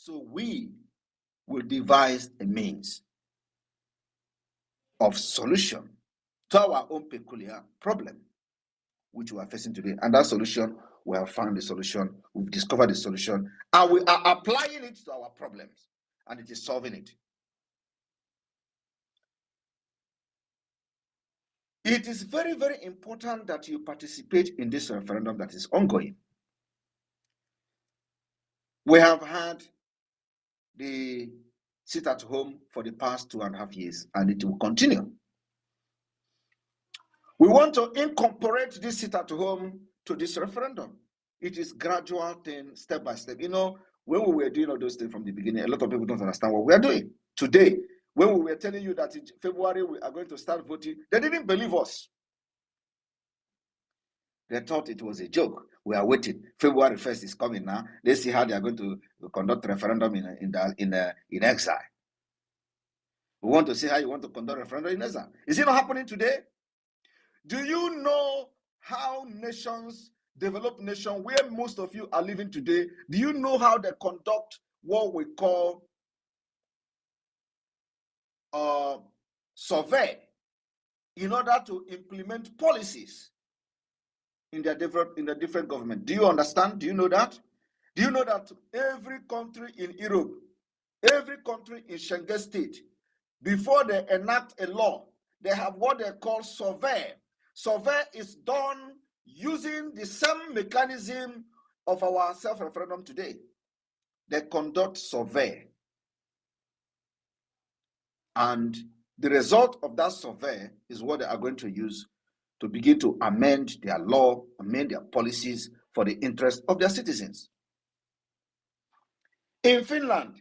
So we will devise a means of solution to our own peculiar problem, which we are facing today. And that solution, we have found the solution, we've discovered the solution, and we are applying it to our problems, and it is solving it. It is very, very important that you participate in this referendum that is ongoing. We have had the sit at home for the past 2.5 years, and it will continue. We want to incorporate this sit at home to this referendum. It is gradual thing, step by step. You know, when we were doing all those things from the beginning, a lot of people don't understand what we are doing. Today, when we were telling you that in February we are going to start voting, they didn't believe us. They thought it was a joke. We are waiting. February 1st is coming now. Let's see how they are going to conduct referendum in exile. We want to see how you want to conduct referendum in exile. Is it not happening today? Do you know how nations, developed nations, where most of you are living today, do you know how they conduct what we call survey in order to implement policies in the different government? Do you understand? Do you know that? Do you know that every country in Europe, every country in Schengen state, before they enact a law, they have what they call survey. Survey is done using the same mechanism of our self-referendum today. They conduct survey. And the result of that survey is what they are going to use to begin to amend their law, amend their policies for the interest of their citizens. In Finland,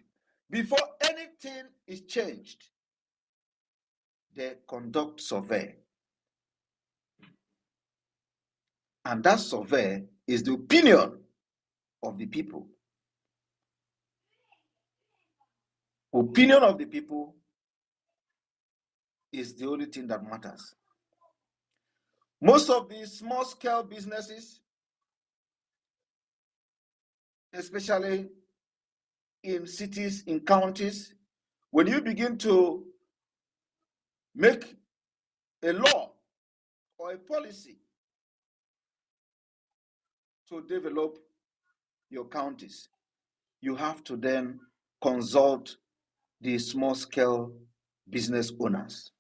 before anything is changed, they conduct survey. And that survey is the opinion of the people. Opinion of the people is the only thing that matters. Most of these small-scale businesses, especially in cities, in counties, when you begin to make a law or a policy to develop your counties, you have to then consult the small-scale business owners.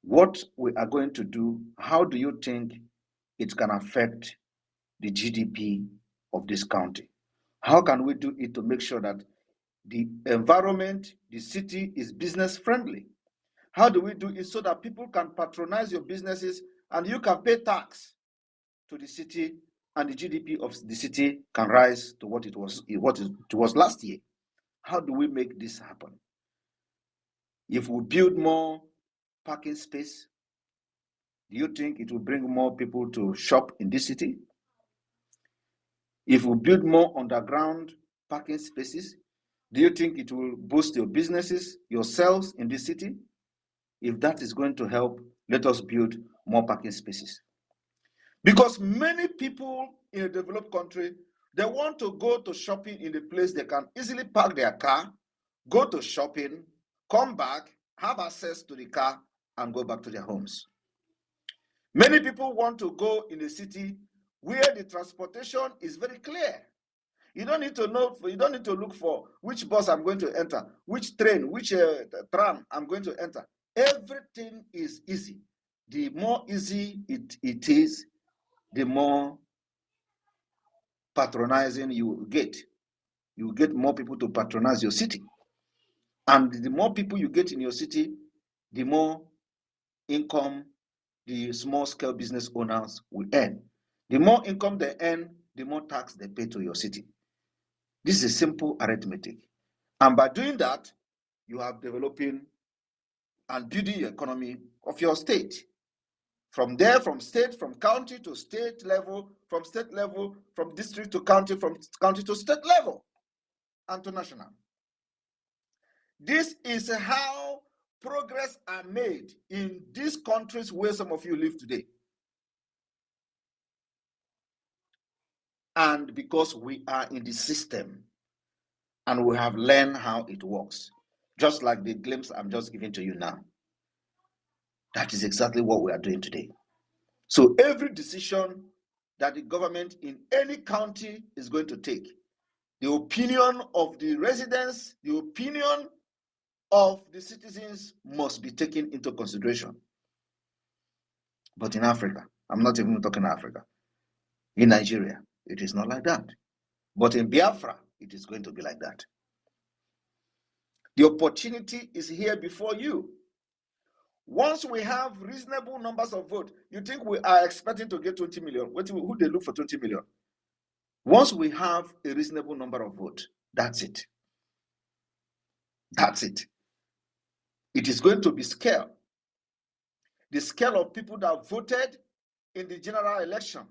What we are going to do, how do you think it can affect the GDP of this county? How can we do it to make sure that the environment, the city is business friendly? How do we do it so that people can patronize your businesses and you can pay tax to the city and the GDP of the city can rise to what it was last year? How do we make this happen? If we build more parking space, do you think it will bring more people to shop in this city? If we build more underground parking spaces, do you think it will boost your businesses, your sales in this city? If that is going to help, let us build more parking spaces. Because many people in a developed country, they want to go to shopping in a place they can easily park their car, go to shopping, come back, have access to the car, and go back to their homes. Many people want to go in a city where the transportation is very clear. You don't need to know, you don't need to look for which bus I'm going to enter, which train, which tram I'm going to enter. Everything is easy. The more easy it is, the more patronizing you get. You get more people to patronize your city. And the more people you get in your city, the more income the small-scale business owners will earn. The more income they earn, the more tax they pay to your city. This is simple arithmetic. And by doing that, you are developing and building your economy of your state. From there, from state, from county to state level, from state level, from district to county, from county to state level, and to national. This is how progress are made in these countries where some of you live today. and because we are in the system and we have learned how it works, just like the glimpse I'm just giving to you now. That is exactly what we are doing today. So every decision that the government in any county is going to take, the opinion of the residents, the opinion of the citizens must be taken into consideration. But in Africa, I'm not even talking Africa, in Nigeria, it is not like that. But in Biafra, it is going to be like that. The opportunity is here before you. Once we have reasonable numbers of votes, you think we are expecting to get 20 million? Who they look for 20 million? Once we have a reasonable number of votes, that's it. That's it. It is going to be scale. The scale of people that voted in the general election,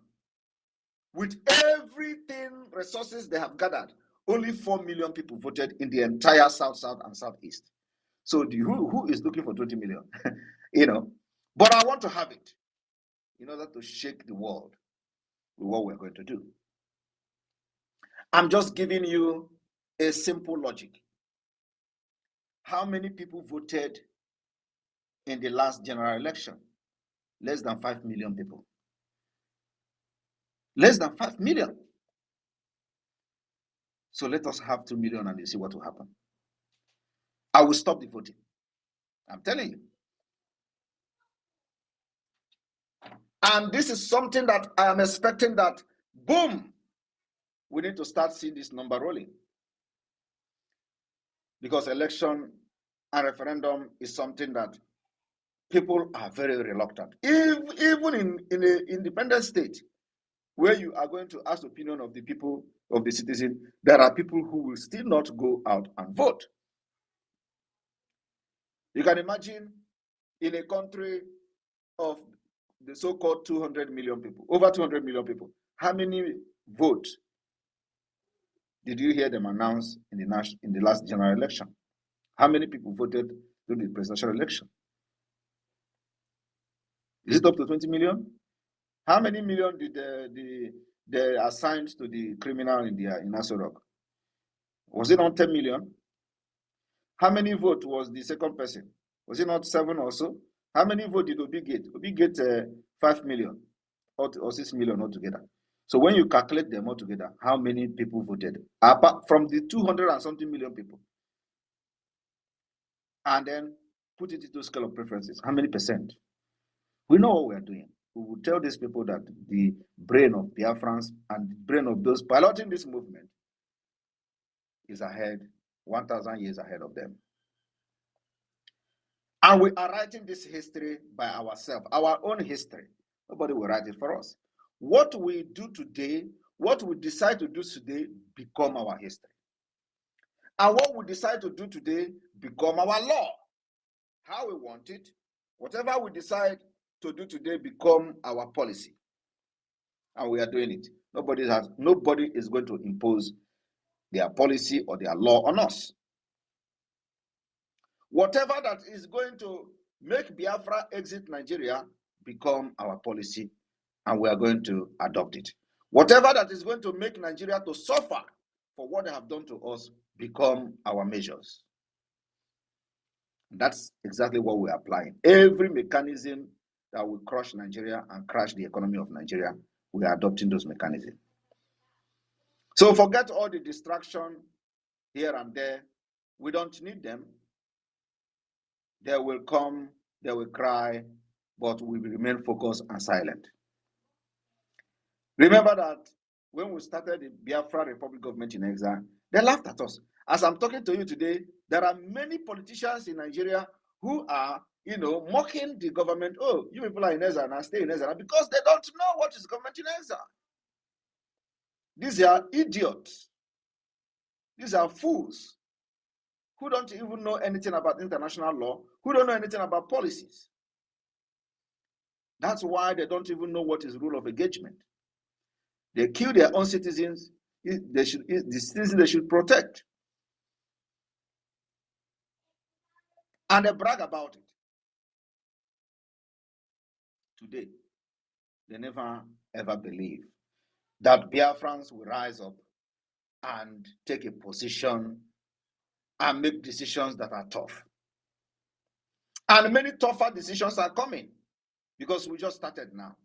with everything resources they have gathered, only 4 million people voted in the entire South and Southeast. So who is looking for 20 million? But I want to have it in order to shake the world with what we're going to do. I'm just giving you a simple logic. How many people voted in the last general election? Less than 5 million people. Less than 5 million. So let us have 2 million and you see what will happen. I will stop the voting. I'm telling you. And this is something that I am expecting that, boom, we need to start seeing this number rolling. Because election and referendum is something that people are very reluctant. Even in an independent state, where you are going to ask the opinion of the people, of the citizen, there are people who will still not go out and vote. You can imagine in a country of the so-called 200 million people, over 200 million people, how many votes did you hear them announce in the last general election? How many people voted in the presidential election? Is it up to 20 million? How many million did they assigned to the criminal in Aso Rock? Was it not 10 million? How many votes was the second person? Was it not 7 or so? How many votes did Obi get? Obi get 5 million or 6 million altogether. So when you calculate them all together, how many people voted? Apart from the 200 and something million people. And then put it into scale of preferences. How many percent? We know what we are doing. We will tell these people that the brain of Biafrans and the brain of those piloting this movement is ahead, 1,000 years ahead of them. And we are writing this history by ourselves, our own history. Nobody will write it for us. What we do today, what we decide to do today, become our history. And what we decide to do today, become our law. How we want it, whatever we decide to do today, become our policy. And we are doing it. Nobody is going to impose their policy or their law on us. Whatever that is going to make Biafra exit Nigeria become our policy, and we are going to adopt it. Whatever that is going to make Nigeria to suffer for what they have done to us become our measures. That's exactly what we're applying. Every mechanism that will crush Nigeria and crash the economy of Nigeria, we are adopting those mechanisms. So forget all the distraction here and there. We don't need them. They will come, they will cry, but we will remain focused and silent. Remember that when we started the Biafra Republic government in exile, they laughed at us. As I'm talking to you today, there are many politicians in Nigeria who are, mocking the government. Oh, you people are in exile now, stay in exile, because they don't know what is government in exile. These are idiots. These are fools who don't even know anything about international law, who don't know anything about policies. That's why they don't even know what is rule of engagement. They kill their own citizens. The citizens they should protect. And they brag about it. Today, they never ever believe that Biafrans will rise up and take a position and make decisions that are tough. And many tougher decisions are coming because we just started now.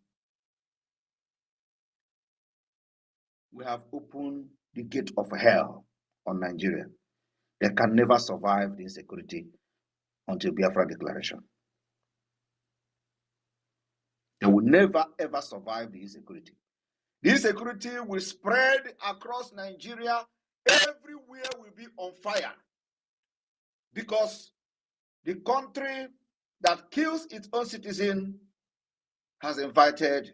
We have opened the gate of hell on Nigeria. They can never survive the insecurity until Biafra declaration. They will never ever survive the insecurity. The insecurity will spread across Nigeria. Everywhere will be on fire because the country that kills its own citizen has invited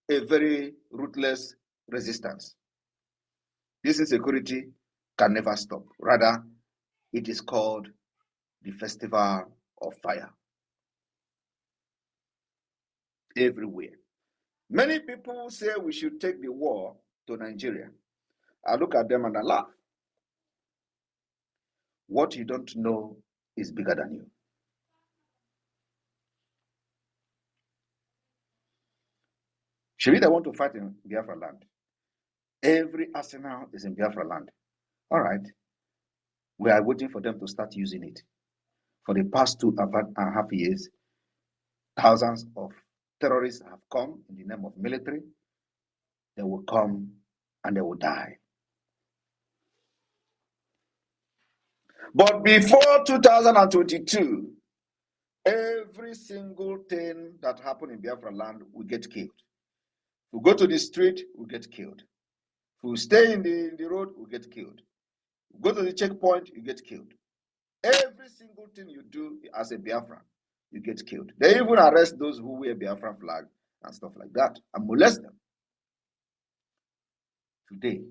a very ruthless resistance. This insecurity can never stop. Rather, it is called the festival of fire. Everywhere. Many people say we should take the war to Nigeria. I look at them and I laugh. What you don't know is bigger than you. Should they want to fight in Biafra land? Every arsenal is in Biafra land. All right. We are waiting for them to start using it. For the past 2.5 years, thousands of terrorists have come in the name of military. They will come and they will die. But before 2022, every single thing that happened in Biafra land will get killed. If we go to the street, we'll get killed. If we stay in the road, we'll get killed. If we go to the checkpoint, you get killed. Every single thing you do as a Biafran, you get killed. They even arrest those who wear Biafran flag and stuff like that and molest them. Today,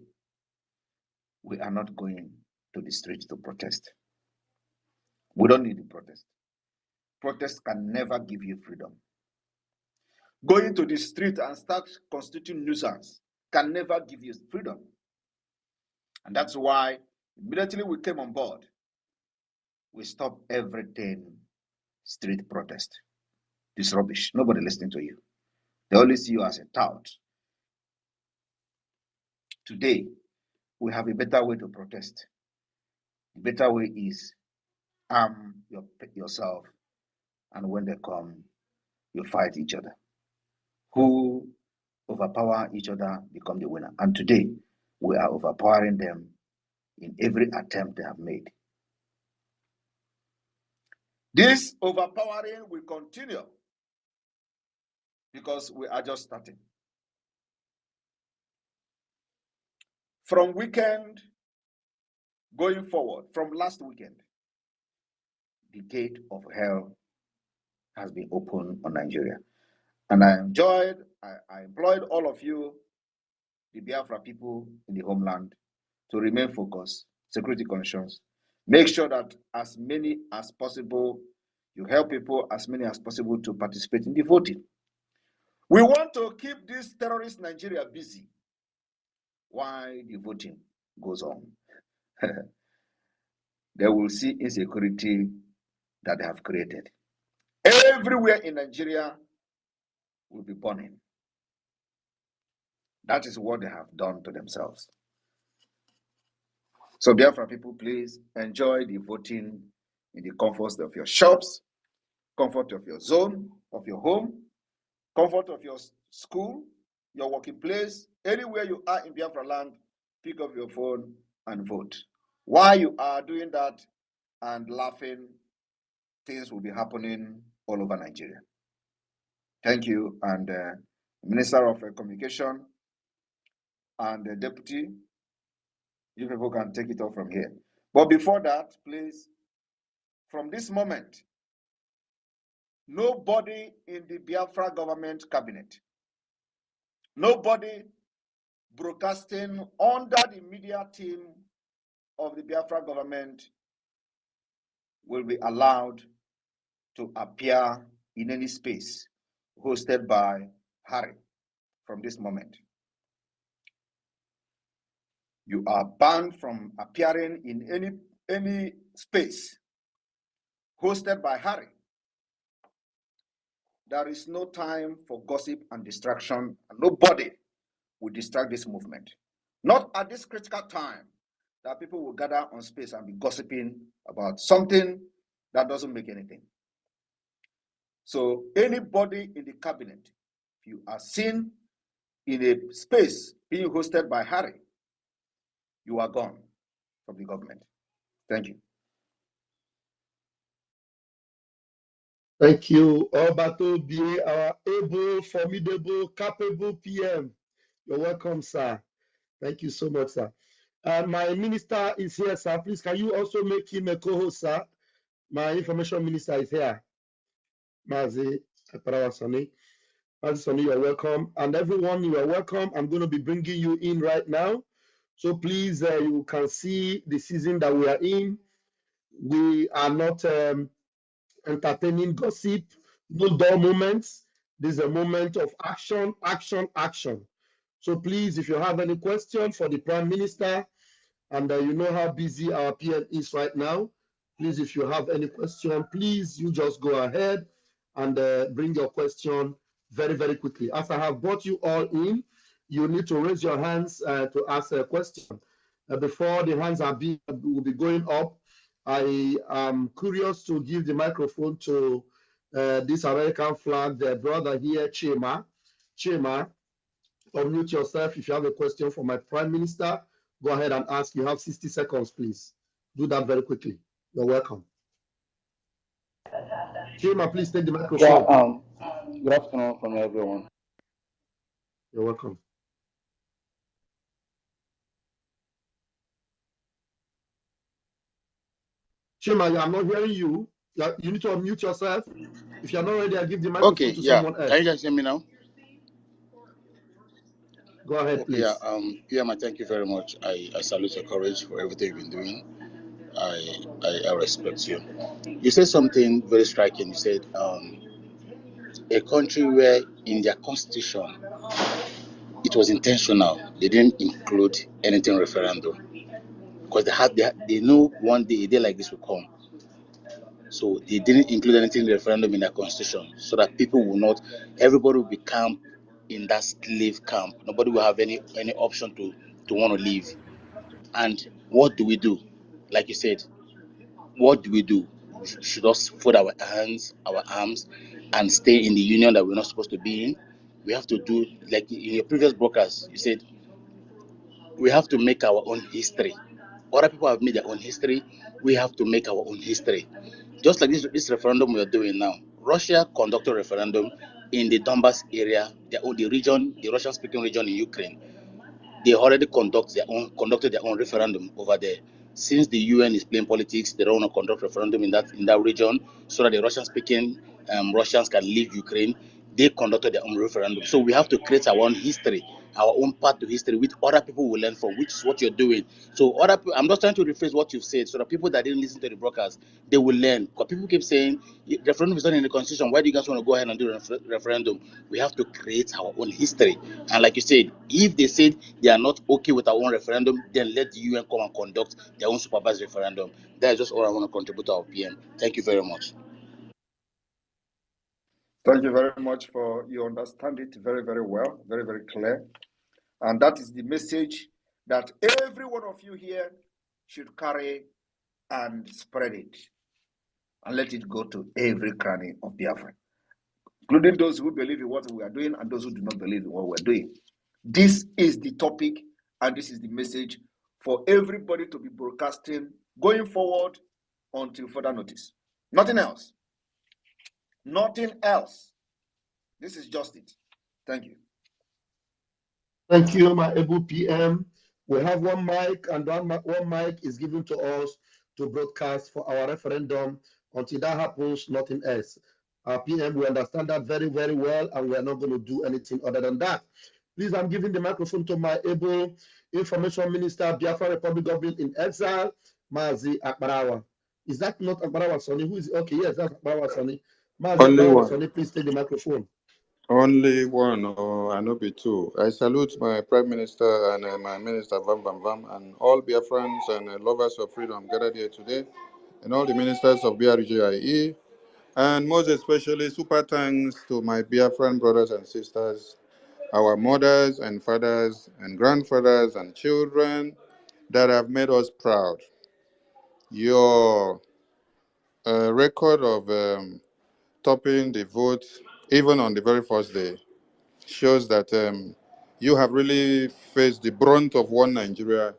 we are not going to the street to protest. We don't need to protest. Protest can never give you freedom. Going to the street and start constituting nuisance can never give you freedom. And that's why immediately we came on board, we stopped everything street protest. This rubbish. Nobody listening to you. They only see you as a tout. Today, we have a better way to protest. The better way is arm yourself, and when they come, you fight each other. Who overpower each other become the winner. And today, we are overpowering them in every attempt they have made. This overpowering will continue because we are just starting. From weekend going forward, from last weekend, the gate of hell has been opened on Nigeria. And I employed all of you, the Biafra people in the homeland, to remain focused, security conscious. Make sure that as many as possible, you help people as many as possible to participate in the voting. We want to keep this terrorist Nigeria busy while the voting goes on. They will see insecurity that they have created. Everywhere in Nigeria will be burning. That is what they have done to themselves. So Biafra people, please enjoy the voting in the comfort of your shops, comfort of your zone, of your home, comfort of your school, your working place, anywhere you are in Biafra land, pick up your phone and vote. While you are doing that and laughing, things will be happening all over Nigeria. Thank you. And Minister of Communication and the Deputy, you people can take it off from here. But before that, please, from this moment, nobody in the Biafra government cabinet, nobody broadcasting under the media team of the Biafra government will be allowed to appear in any space hosted by Harry from this moment. You are banned from appearing in any space hosted by Harry. There is no time for gossip and distraction, and nobody will distract this movement. Not at this critical time that people will gather on space and be gossiping about something that doesn't make anything. So anybody in the cabinet, if you are seen in a space being hosted by Harry, you are gone from the government. Thank you. Thank you, Obato BA, our able, formidable, capable PM. You're welcome, sir. Thank you so much, sir. My minister is here, sir. Please, can you also make him a co-host, sir? My information minister is here. Mazi Parawasani. Mazi Sani, you're welcome. And everyone, you are welcome. I'm going to be bringing you in right now. So please, you can see the season that we are in. We are not entertaining gossip, no dull moments. This is a moment of action, action, action. So please, if you have any question for the Prime Minister, and you know how busy our PM is right now, please, if you have any question, please, you just go ahead and bring your question very, very quickly. As I have brought you all in, you need to raise your hands to ask a question. Before the hands will be going up, I am curious to give the microphone to this American flag, the brother here, Chima. Chima, unmute yourself. If you have a question for my Prime Minister, go ahead and ask. You have 60 seconds, please. Do that very quickly. You're welcome. Chima, please take the microphone. Yeah, good afternoon from everyone. You're welcome. Chima, I'm not hearing you. You need to unmute yourself. If you're not ready, I'll give the microphone to someone else. Can you guys hear me now? Go ahead, please. Yeah, thank you very much. I salute your courage for everything you've been doing. I respect you. You said something very striking. You said a country where in their constitution it was intentional. They didn't include anything referendum because they know one day a day like this will come. So they didn't include anything referendum in their constitution so that people will not, everybody will be camped in that slave camp. Nobody will have any option to want to leave. And what do we do? Like you said, what do? Should us fold our hands, our arms, and stay in the union that we're not supposed to be in? We have to do, like in your previous broadcast, you said, we have to make our own history. Other people have made their own history. We have to make our own history. Just like this referendum we are doing now. Russia conducted a referendum in the Donbas area, the region, the Russian-speaking region in Ukraine. They already conducted their own referendum over there. Since the UN is playing politics, they don't want to conduct referendum in that region so that the Russian-speaking Russians can leave Ukraine. They conducted their own referendum. So we have to create our own history, our own path to history, which other people will learn from, which is what you're doing. So I'm just trying to rephrase what you've said so that people that didn't listen to the broadcast, they will learn. Because people keep saying, referendum is not in the constitution. Why do you guys want to go ahead and do a referendum? We have to create our own history. And like you said, if they said they are not okay with our own referendum, then let the UN come and conduct their own supervised referendum. That is just all I want to contribute to our PM. Thank you very much. Thank you very much for you understand it very, very well, very, very clear. And that is the message that every one of you here should carry and spread it. And let it go to every cranny of Biafra, including those who believe in what we are doing and those who do not believe in what we're doing. This is the topic and this is the message for everybody to be broadcasting going forward until further notice. Nothing else. Nothing else. This is just it. Thank you. Thank you, my able PM. We have one mic, and one mic is given to us to broadcast for our referendum. Until that happens, nothing else. Our PM, we understand that very, very well, and we are not going to do anything other than that. Please, I'm giving the microphone to my able Information Minister, Biafra Republic Government in Exile, Mazi Akbarawa. Is that not Akbarawa Sonny? Who is okay? Yes, that's Akbarawa Sonny. Mazi Akbarawa Sonny, please take the microphone. Only one, or I know be two. I salute my Prime Minister and my Minister Vam, and all Biafrans and lovers of freedom gathered here today, and all the ministers of BRIGE, and most especially super thanks to my Biafran brothers and sisters our mothers and fathers and grandfathers and children that have made us proud. Your record of topping the vote, even on the very first day, shows that you have really faced the brunt of one Nigeria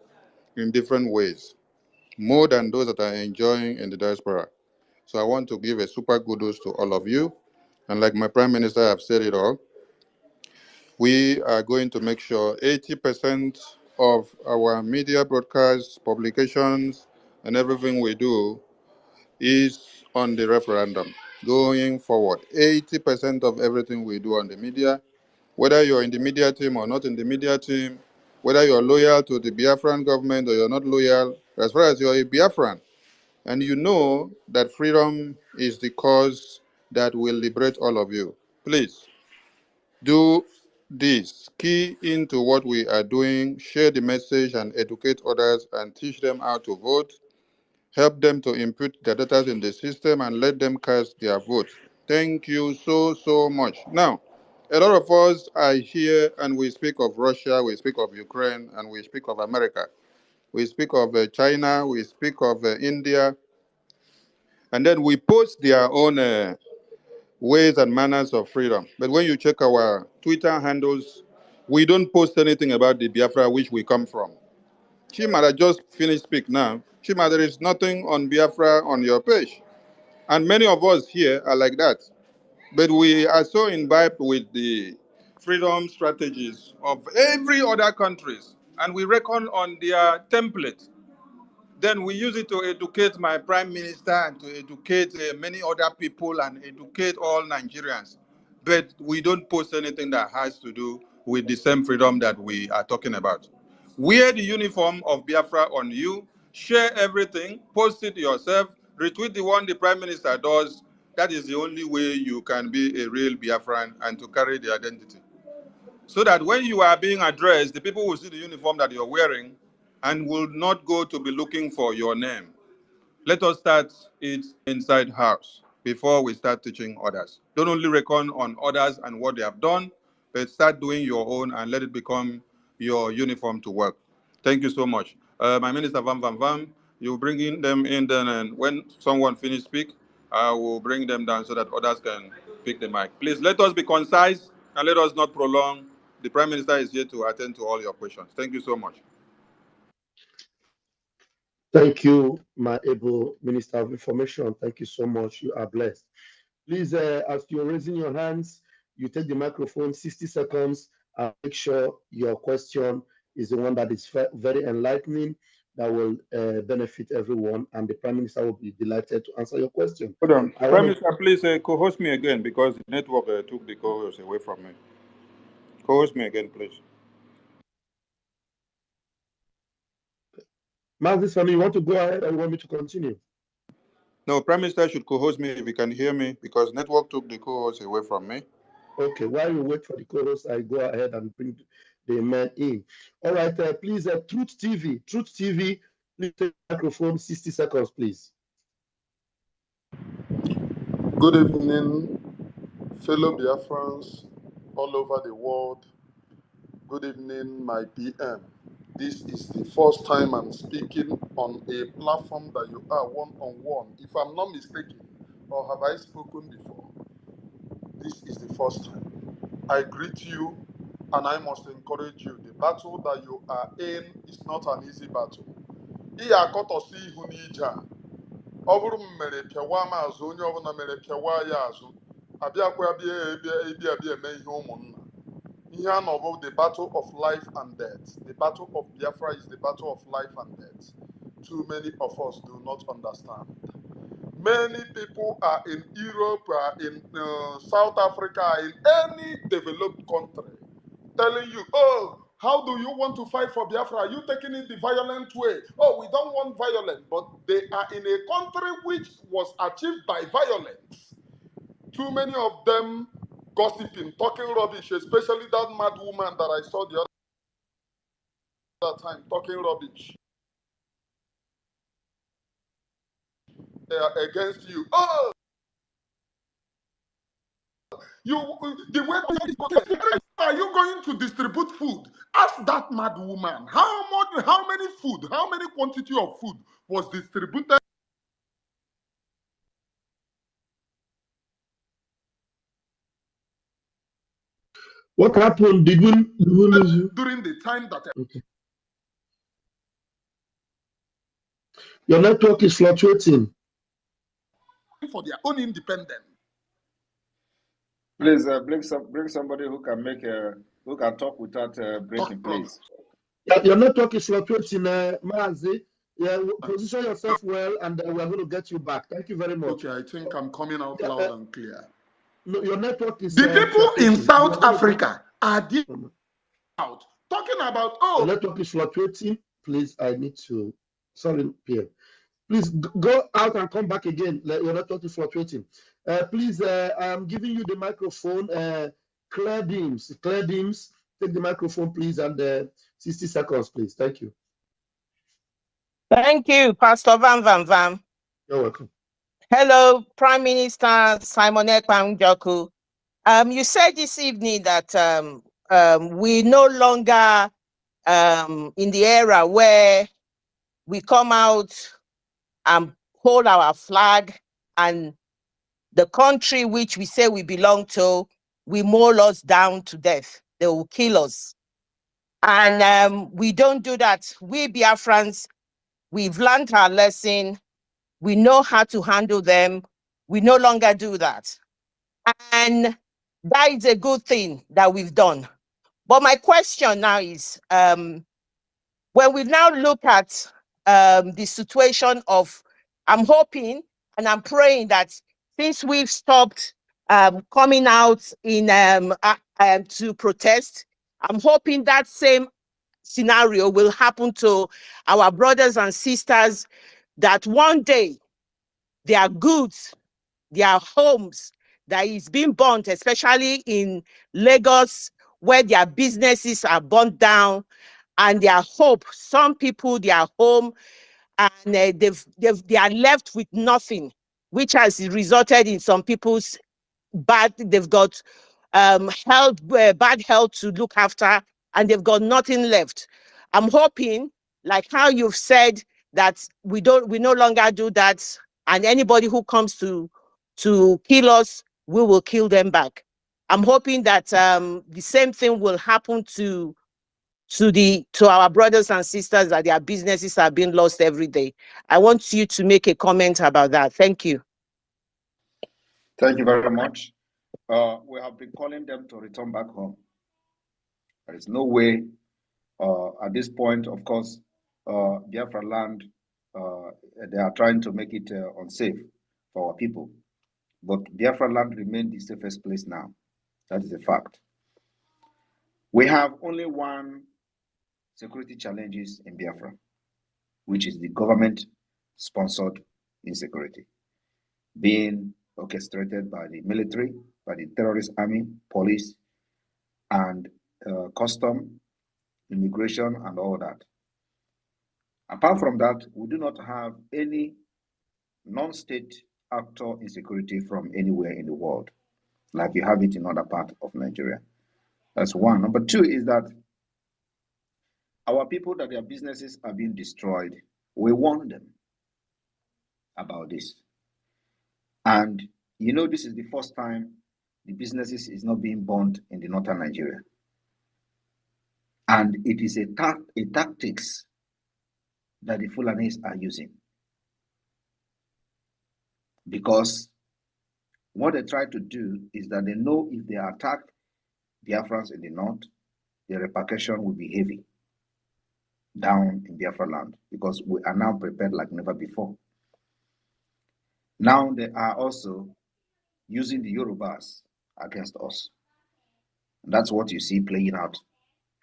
in different ways, more than those that are enjoying in the diaspora. So I want to give a super kudos to all of you. And like my Prime Minister have said it all, we are going to make sure 80% of our media broadcasts, publications, and everything we do is on the referendum. Going forward, 80% of everything we do on the media, whether you're in the media team or not in the media team, whether you're loyal to the Biafran government or you're not loyal, as far as you're a Biafran, and you know that freedom is the cause that will liberate all of you, please do this. Key into what we are doing, share the message and educate others and teach them how to vote. Help them to input their data in the system and let them cast their vote. Thank you so, so much. Now, a lot of us are here and we speak of Russia, we speak of Ukraine, and we speak of America. We speak of China, we speak of India, and then we post their own ways and manners of freedom. But when you check our Twitter handles, we don't post anything about the Biafra which we come from. Chima, I just finished speak now. Chima, there is nothing on Biafra on your page. And many of us here are like that. But we are so imbibed with the freedom strategies of every other countries. And we reckon on their template. Then we use it to educate my prime minister and to educate many other people and educate all Nigerians. But we don't post anything that has to do with the same freedom that we are talking about. Wear the uniform of Biafra on you, share everything, post it yourself, retweet the one the prime minister does. That is the only way you can be a real Biafran and to carry the identity. So that when you are being addressed, the people will see the uniform that you're wearing and will not go to be looking for your name. Let us start it inside house before we start teaching others. Don't only reckon on others and what they have done, but start doing your own and let it become your uniform to work. Thank you so much. My Minister Vam, you bring them in then, and when someone finish speak, I will bring them down so that others can pick the mic. Please let us be concise and let us not prolong. The Prime Minister is here to attend to all your questions. Thank you so much. Thank you, my able Minister of Information. Thank you so much. You are blessed. Please, as you're raising your hands, you take the microphone 60 seconds and make sure your question is the one that is very enlightening, that will benefit everyone, and the Prime Minister will be delighted to answer your question. Hold on. Prime Minister, please co-host me again because the network took the co-host away from me. Co-host me again, please. Master Sami, you want to go ahead or you want me to continue? No, Prime Minister should co-host me if you can hear me because network took the co-host away from me. Okay, while you wait for the co-host, I go ahead and bring the man in. All right, please, Truth TV, please take the microphone, 60 seconds, please. Good evening, fellow Biafrans all over the world. Good evening, my PM. This is the first time I'm speaking on a platform that you are one-on-one. If I'm not mistaken, or have I spoken before? This is the first time. I greet you and I must encourage you. The battle that you are in is not an easy battle. Ọ bụrụ m mere pịawa m azụ onye ọbụla mere pịawa ya azụ abịakwa bịa eme ihe ụmụnna ihe a nọ the battle of life and death. The battle of Biafra is the battle of life and death. Too many of us do not understand. Many people are in Europe, are in South Africa, in any developed country telling you, oh, how do you want to fight for Biafra? Are you taking it the violent way? Oh, we don't want violence. But they are in a country which was achieved by violence. Too many of them gossiping, talking rubbish, especially that mad woman that I saw the other time talking rubbish. They are against you. Oh, The way are you going to distribute food? Ask that mad woman how many quantity of food was distributed What happened? Did we lose you? during the time that Okay. Your network is fluctuating. for their own independence. Please bring somebody who can who can talk without breaking, please. Your network is fluctuating, Maazi. Yeah, position yourself well, and we're going to get you back. Thank you very much. Okay, I think I'm coming out loud and clear. No, your network is. The people in South Africa are out talking about The network is fluctuating. Please, I need to. Sorry, Pierre. Please go out and come back again. Your network is fluctuating. Please, I'm giving you the microphone. Claire Deems, take the microphone, please, and 60 seconds, please. Thank you. Thank you, Pastor Van Van Van. You're welcome. Hello, Prime Minister Simon Ekpa Njoku. You said this evening that we no longer in the era where we come out and hold our flag, and the country which we say we belong to, we maul us down to death. They will kill us. And we don't do that. We Biafrans, we've learned our lesson. We know how to handle them. We no longer do that. And that is a good thing that we've done. But my question now is, when we now look at the situation of, I'm hoping and I'm praying that since we've stopped coming out in to protest, I'm hoping that same scenario will happen to our brothers and sisters, that one day their goods, their homes that is being burnt, especially in Lagos, where their businesses are burnt down, and their hope, some people, their home, and they are left with nothing, which has resulted in some people's they've got bad health to look after, and they've got nothing left. I'm hoping, like how you've said, that we no longer do that, and anybody who comes to kill us, we will kill them back. I'm hoping that the same thing will happen to our brothers and sisters, that their businesses are being lost every day. I want you to make a comment about that. Thank you. Thank you very much. We have been calling them to return back home. There is no way at this point, of course, Biafra land, they are trying to make it unsafe for our people. But Biafra land remains the safest place now. That is a fact. We have only one security challenges in Biafra, which is the government-sponsored insecurity, being orchestrated by the military, by the terrorist army, police, and custom, immigration, and all that. Apart from that, we do not have any non-state actor insecurity from anywhere in the world, like you have it in other parts of Nigeria. That's one. Number two is that our people, that their businesses are being destroyed, we warn them about this. And you know, this is the first time the businesses is not being burnt in the northern Nigeria. And it is a tactics that the Fulanis are using. Because what they try to do is that they know if they attack Biafrans in the north, the repercussion will be heavy down in Biafra land, because we are now prepared like never before. Now they are also using the Yorubas against us. And that's what you see playing out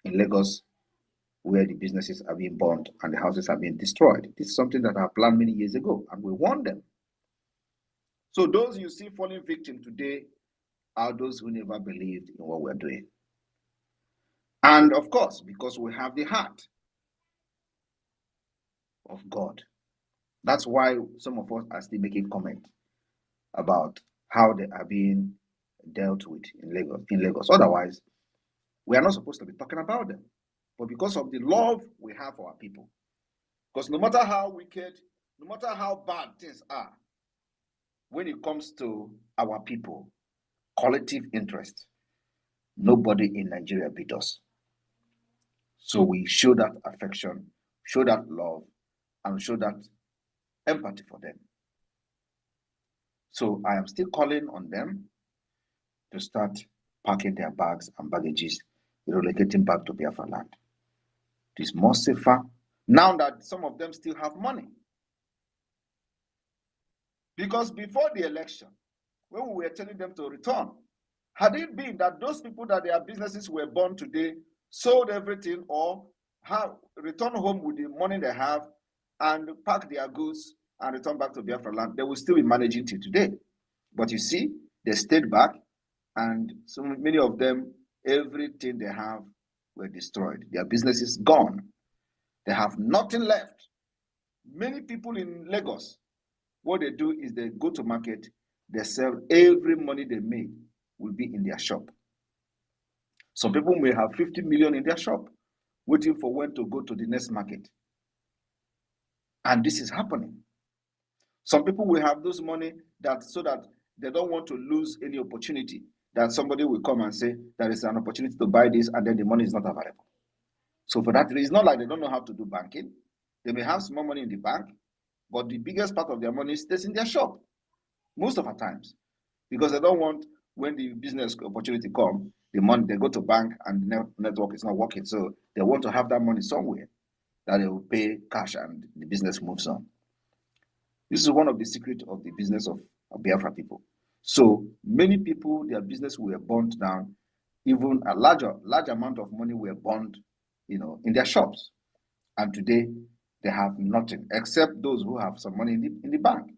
in Lagos, where the businesses are being burned and the houses are being destroyed. This is something that I planned many years ago, and we warned them. So those you see falling victim today are those who never believed in what we're doing. And of course, because we have the heart of God. That's why some of us are still making comment about how they are being dealt with in Lagos. Otherwise, we are not supposed to be talking about them. But because of the love we have for our people, because no matter how wicked, no matter how bad things are, when it comes to our people, collective interest, nobody in Nigeria beat us. So we show that affection, show that love, and show that empathy for them. So I am still calling on them to start packing their bags and baggages, relocating back to Biafra land. It is more safer now that some of them still have money. Because before the election, when we were telling them to return, had it been that those people that their businesses were born today sold everything or have returned home with the money they have and pack their goods and return back to Biafra land, they will still be managing till today. But you see, they stayed back, and so many of them, everything they have were destroyed. Their businesses gone. They have nothing left. Many people in Lagos, what they do is they go to market, they sell every money they make will be in their shop. Some people may have 50 million in their shop, waiting for when to go to the next market. And this is happening. Some people will have those money so that they don't want to lose any opportunity, that somebody will come and say there is an opportunity to buy this and then the money is not available. So for that reason, it's not like they don't know how to do banking. They may have small money in the bank, but the biggest part of their money stays in their shop most of the times, because they don't want, when the business opportunity comes, the money, they go to bank and the network is not working. So they want to have that money somewhere that they will pay cash and the business moves on. This is one of the secrets of the business of Biafra people. So many people, their business were burned down. Even a large amount of money were burned, in their shops. And today they have nothing except those who have some money in the bank.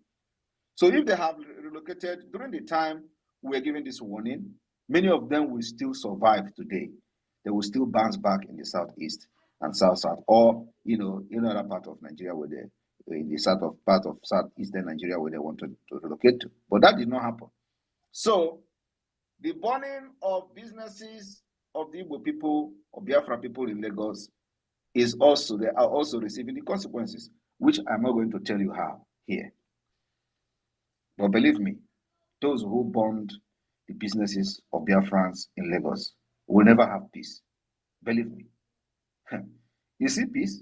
So if they have relocated during the time we are giving this warning, many of them will still survive today. They will still bounce back in the southeast and south, or in other part of Nigeria where they, in the part of southeastern Nigeria where they wanted to relocate to. But that did not happen. So the burning of businesses of the Igbo people, of Biafra people in Lagos, they are also receiving the consequences, which I'm not going to tell you how here. But believe me, those who burned the businesses of Biafrans in Lagos will never have peace. Believe me. You see peace,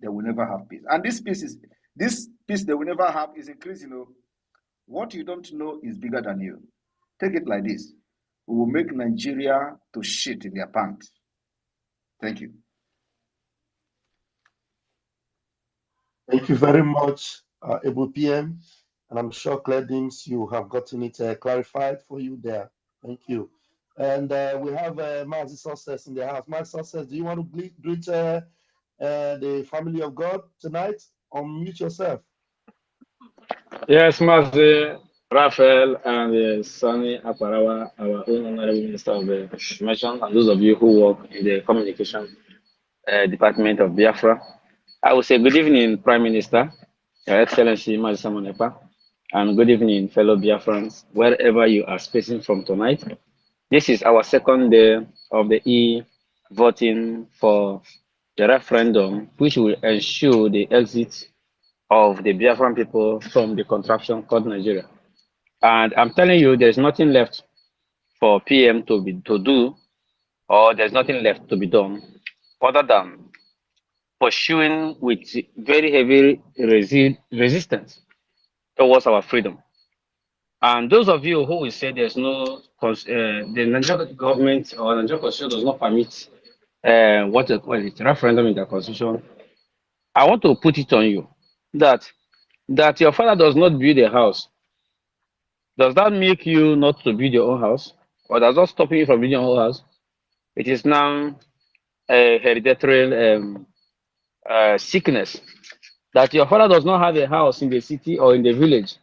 they will never have peace. And this peace they will never have is increasing. What you don't know is bigger than you. Take it like this. We will make Nigeria to shit in their pants. Thank you. Thank you very much, Able PM. And I'm sure, Cledings, you have gotten it clarified for you there. Thank you. And we have Mazi Success in the house. Mazi Success, do you want to greet the family of God tonight? Unmute yourself. Yes, Mazi, Raphael, and Sonny Aparawa, our own honorable minister of information, and those of you who work in the communication department of Biafra. I will say good evening, Prime Minister, Your Excellency Mazi Simon Ekpa, and good evening, fellow Biafrans, wherever you are spacing from tonight. This is our second day of the voting for the referendum, which will ensure the exit of the Biafran people from the contraption called Nigeria. And I'm telling you, there's nothing left for PM to do, or there's nothing left to be done other than pursuing with very heavy resistance towards our freedom. And those of you who will say there's no, the Nigerian government or Nigerian constitution does not permit what they call it, referendum in the constitution, I want to put it on you that your father does not build a house. Does that make you not to build your own house? Or does that stop you from building your own house? It is now a hereditary sickness that your father does not have a house in the city or in the village.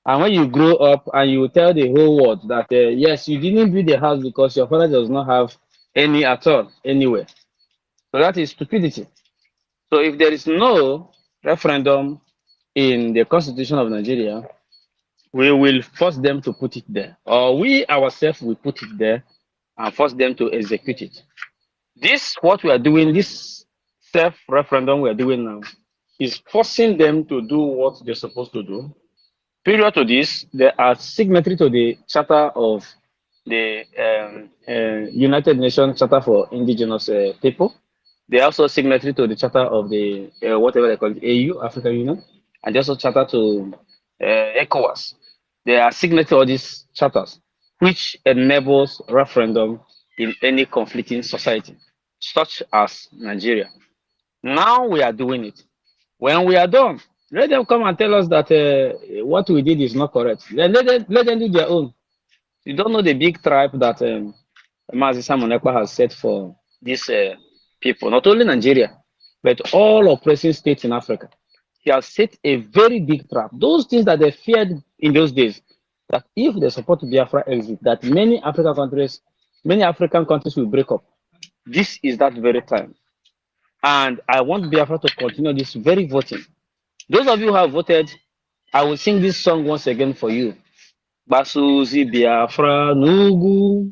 And when you grow up and you tell the whole world that, yes, you didn't build a house because your father does not have any at all, anywhere. So that is stupidity. So if there is no referendum in the Constitution of Nigeria, we will force them to put it there, or we ourselves will put it there and force them to execute it. This, what we are doing, this self-referendum we are doing now, is forcing them to do what they're supposed to do. Period to this, they are signatory to the Charter of the United Nations Charter for Indigenous People. They are also signatory to the Charter of the whatever they call it, AU, African Union, and they also charter to ECOWAS. They are signatory to all these charters, which enables referendum in any conflicting society, such as Nigeria. Now we are doing it. When we are done, let them come and tell us that what we did is not correct. Then let them do their own. You don't know the big tribe that Mazi Simon Ekpa has set for these people, not only Nigeria, but all oppressing states in Africa. He has set a very big trap. Those things that they feared in those days, that if they support Biafra exit, that many African countries will break up. This is that very time. And I want Biafra to continue this very voting. Those of you who have voted, I will sing this song once again for you. Basuzi Biafra Nugu,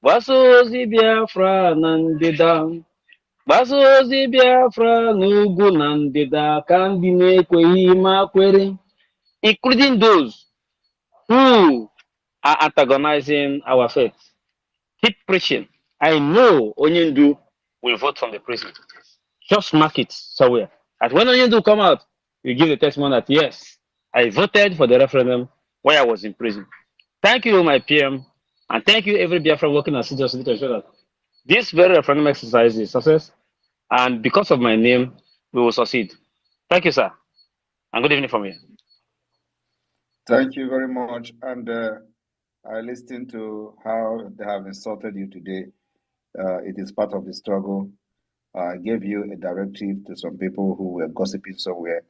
Basuzi Biafra Nandida, Basuzi Biafra Nugu Nandida, Kandine Kwehima Kwere, including those who are antagonizing our faith. Keep preaching. I know Onyendu will vote from the prison. Just mark it somewhere. And when Onyendu come out, you give the testimony that yes, I voted for the referendum while I was in prison. Thank you, my PM, and thank you, every Biafra working as citizen to ensure that this very referendum exercise is a success. And because of my name, we will succeed. Thank you, sir, and good evening from you. Thank you very much. And I listened to how they have insulted you today. It is part of the struggle. I gave you a directive to some people who were gossiping somewhere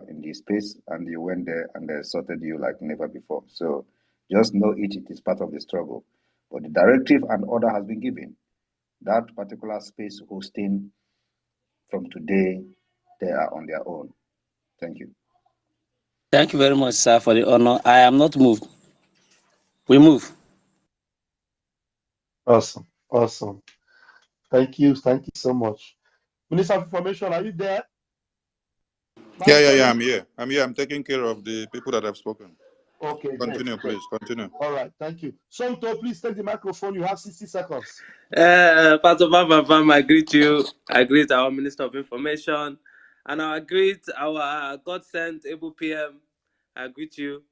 in this space, and you went there and they insulted you like never before. So just know it is part of the struggle. But the directive and order has been given. That particular space hosting from today, they are on their own. Thank you. Thank you very much, sir, for the honor. I am not moved. We move. Awesome. Awesome. Thank you. Thank you so much. Minister of Information, are you there? Yeah, I'm here. I'm taking care of the people that have spoken. Okay, Continue, great. please. Continue. All right, thank you. Somto, please take the microphone. You have 60 seconds. Pastor Bam, I greet you. I greet our Minister of Information. And I greet our God-sent able PM. I greet you.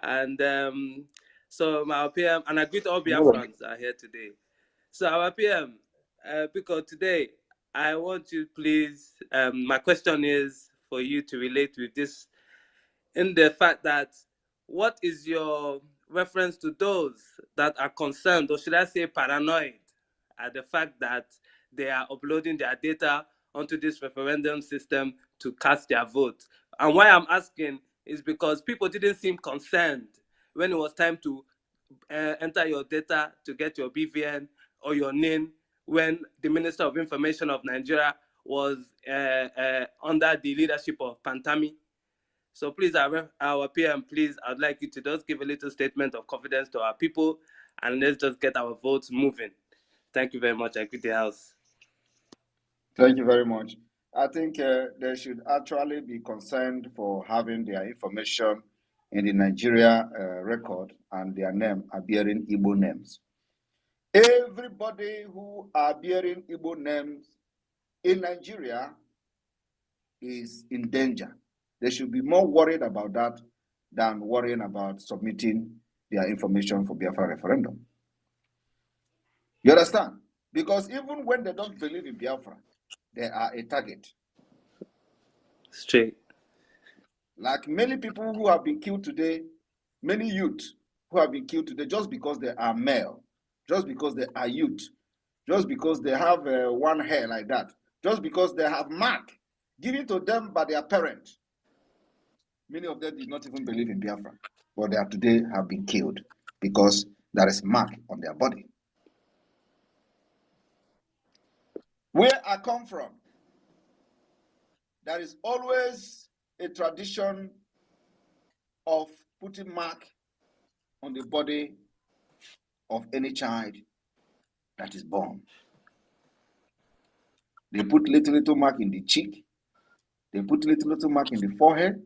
And so my PM, and I greet all BIAFRANS are here today. So our PM, because today I want you, please, my question is for you to relate with this in the fact that what is your reference to those that are concerned, or should I say paranoid, at the fact that they are uploading their data onto this referendum system to cast their vote? And why I'm asking is because people didn't seem concerned when it was time to enter your data to get your BVN or your NIN when the Minister of Information of Nigeria was under the leadership of Pantami. So please, our PM, please, I'd like you to just give a little statement of confidence to our people, and let's just get our votes moving. Thank you very much. I greet the House. Thank you very much. I think they should actually be concerned for having their information in the Nigeria record and their name are bearing Igbo names. Everybody who are bearing Igbo names in Nigeria is in danger. They should be more worried about that than worrying about submitting their information for Biafra referendum. You understand? Because even when they don't believe in Biafra, they are a target. Straight. Like many people who have been killed today, many youth who have been killed today just because they are male, just because they are youth, just because they have one hair like that, just because they have mark given to them by their parents. Many of them did not even believe in Biafra, but they are today have been killed because there is mark on their body. Where I come from, there is always a tradition of putting mark on the body of any child that is born. They put little mark in the cheek. They put little mark in the forehead.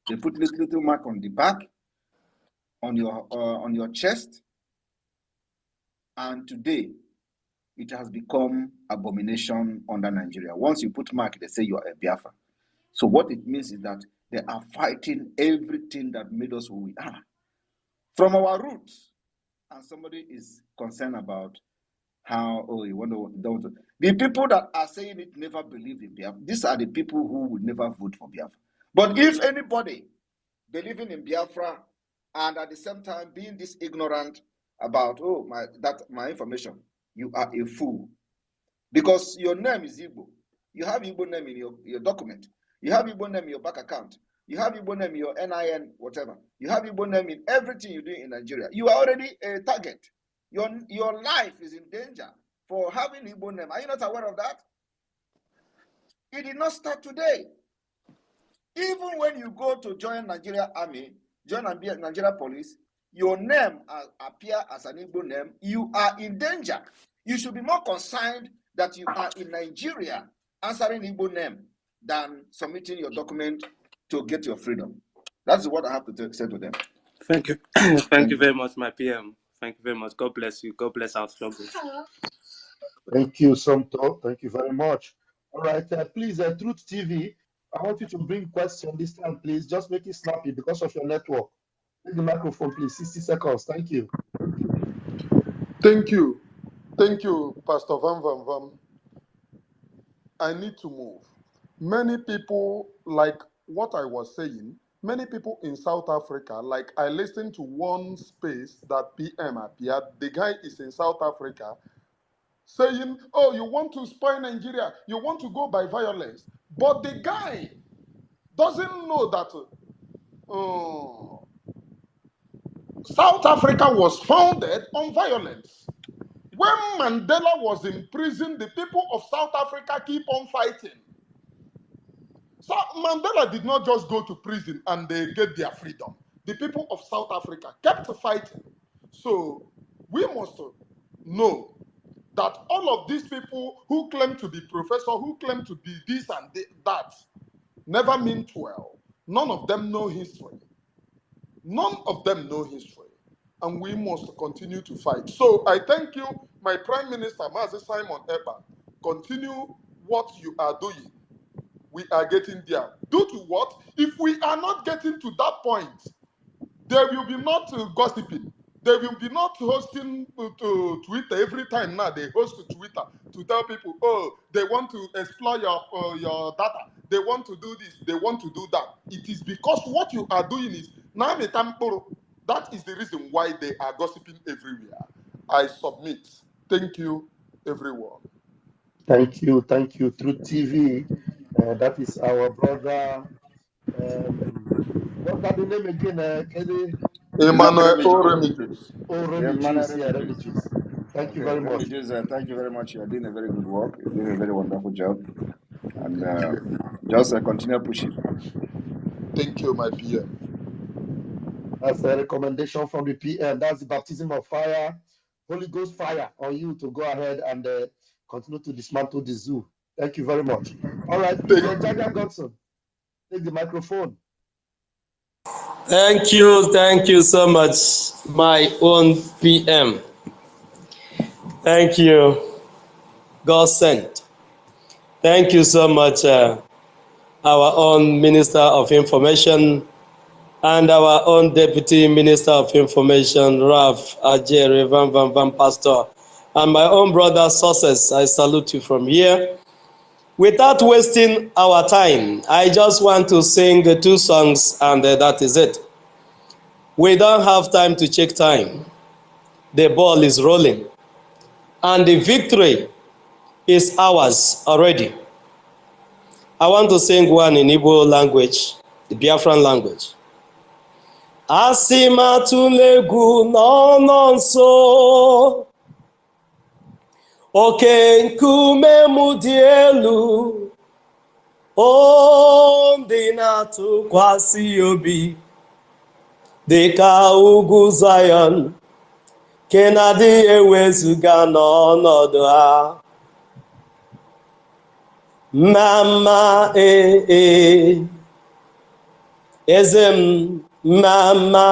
They put little mark on the back, on your chest. And today, it has become abomination under Nigeria. Once you put mark, they say you are a Biafra. So what it means is that they are fighting everything that made us who we are, from our roots. And somebody is concerned about how, you wonder what don't. The people that are saying it never believe in Biafra. These are the people who would never vote for Biafra. But if anybody believing in Biafra and at the same time being this ignorant about my information, you are a fool. Because your name is Igbo. You have Igbo name in your document. You have Igbo name in your bank account. You have Igbo name in your NIN, whatever. You have Igbo name in everything you do in Nigeria. You are already a target. Your life is in danger for having Igbo name. Are you not aware of that? It did not start today. Even when you go to join Nigeria Army, join Nigeria Police, your name appear as an Igbo name, you are in danger. You should be more concerned that you are in Nigeria answering Igbo name than submitting your document to get your freedom. That's what I have to say to them. Thank you. Thank you very much, my PM. Thank you very much. God bless you. God bless our struggle. Thank you, Somto. Thank you very much. All right, please, Truth TV, I want you to bring question this time, please. Just make it snappy because of your network. Take the microphone, please. 60 seconds. Thank you. Thank you. Thank you, Pastor Van Van Van. I need to move. Many people, like what I was saying, many people in South Africa, like I listened to one space that PM appeared, the guy is in South Africa, saying, oh, you want to spoil Nigeria, you want to go by violence. But the guy doesn't know that South Africa was founded on violence. When Mandela was in prison, the people of South Africa keep on fighting. So Mandela did not just go to prison and they get their freedom. The people of South Africa kept fighting. So we must know that all of these people who claim to be professor, who claim to be this and that, never meant well. None of them know history. None of them know history. And we must continue to fight. So I thank you, my Prime Minister, Mazi Simon Ekpa. Continue what you are doing. We are getting there. Due to what? If we are not getting to that point, there will be not gossiping. There will be not hosting to Twitter every time now. They host to Twitter to tell people, oh, they want to explore your data. They want to do this. They want to do that. It is because what you are doing is that is the reason why they are gossiping everywhere. I submit. Thank you, everyone. Thank you, Truth TV. That is our brother. What's that the name again, Kelly? Emmanuel Remigius. Remigius, yeah, Remigius. Thank you very much. Remigius, thank you very much. You're doing a very good work. You're doing a very wonderful job. And just continue pushing. Thank you, my PM. That's a recommendation from the PM. That's the baptism of fire, Holy Ghost fire on you to go ahead and continue to dismantle the zoo. Thank you very much. All right, please, Jaja Godson, take the microphone. Thank you so much, my own PM. Thank you, God sent. Thank you so much, our own Minister of Information and our own Deputy Minister of Information, Ralph Ajere Van Pastor, and my own brother Success. I salute you from here. Without wasting our time, I just want to sing 2 songs and that is it. We don't have time to check time. The ball is rolling. And the victory is ours already. I want to sing one in Igbo language, the Biafran language. Asị m atụla egwu n'ọnọ nso, oke nkume m dị elu, o ndị na-atụkwasị obi dịka ugwu Zion nke na-adịghị ewezuga n'ọnọdụ ha. Mama eze m, mama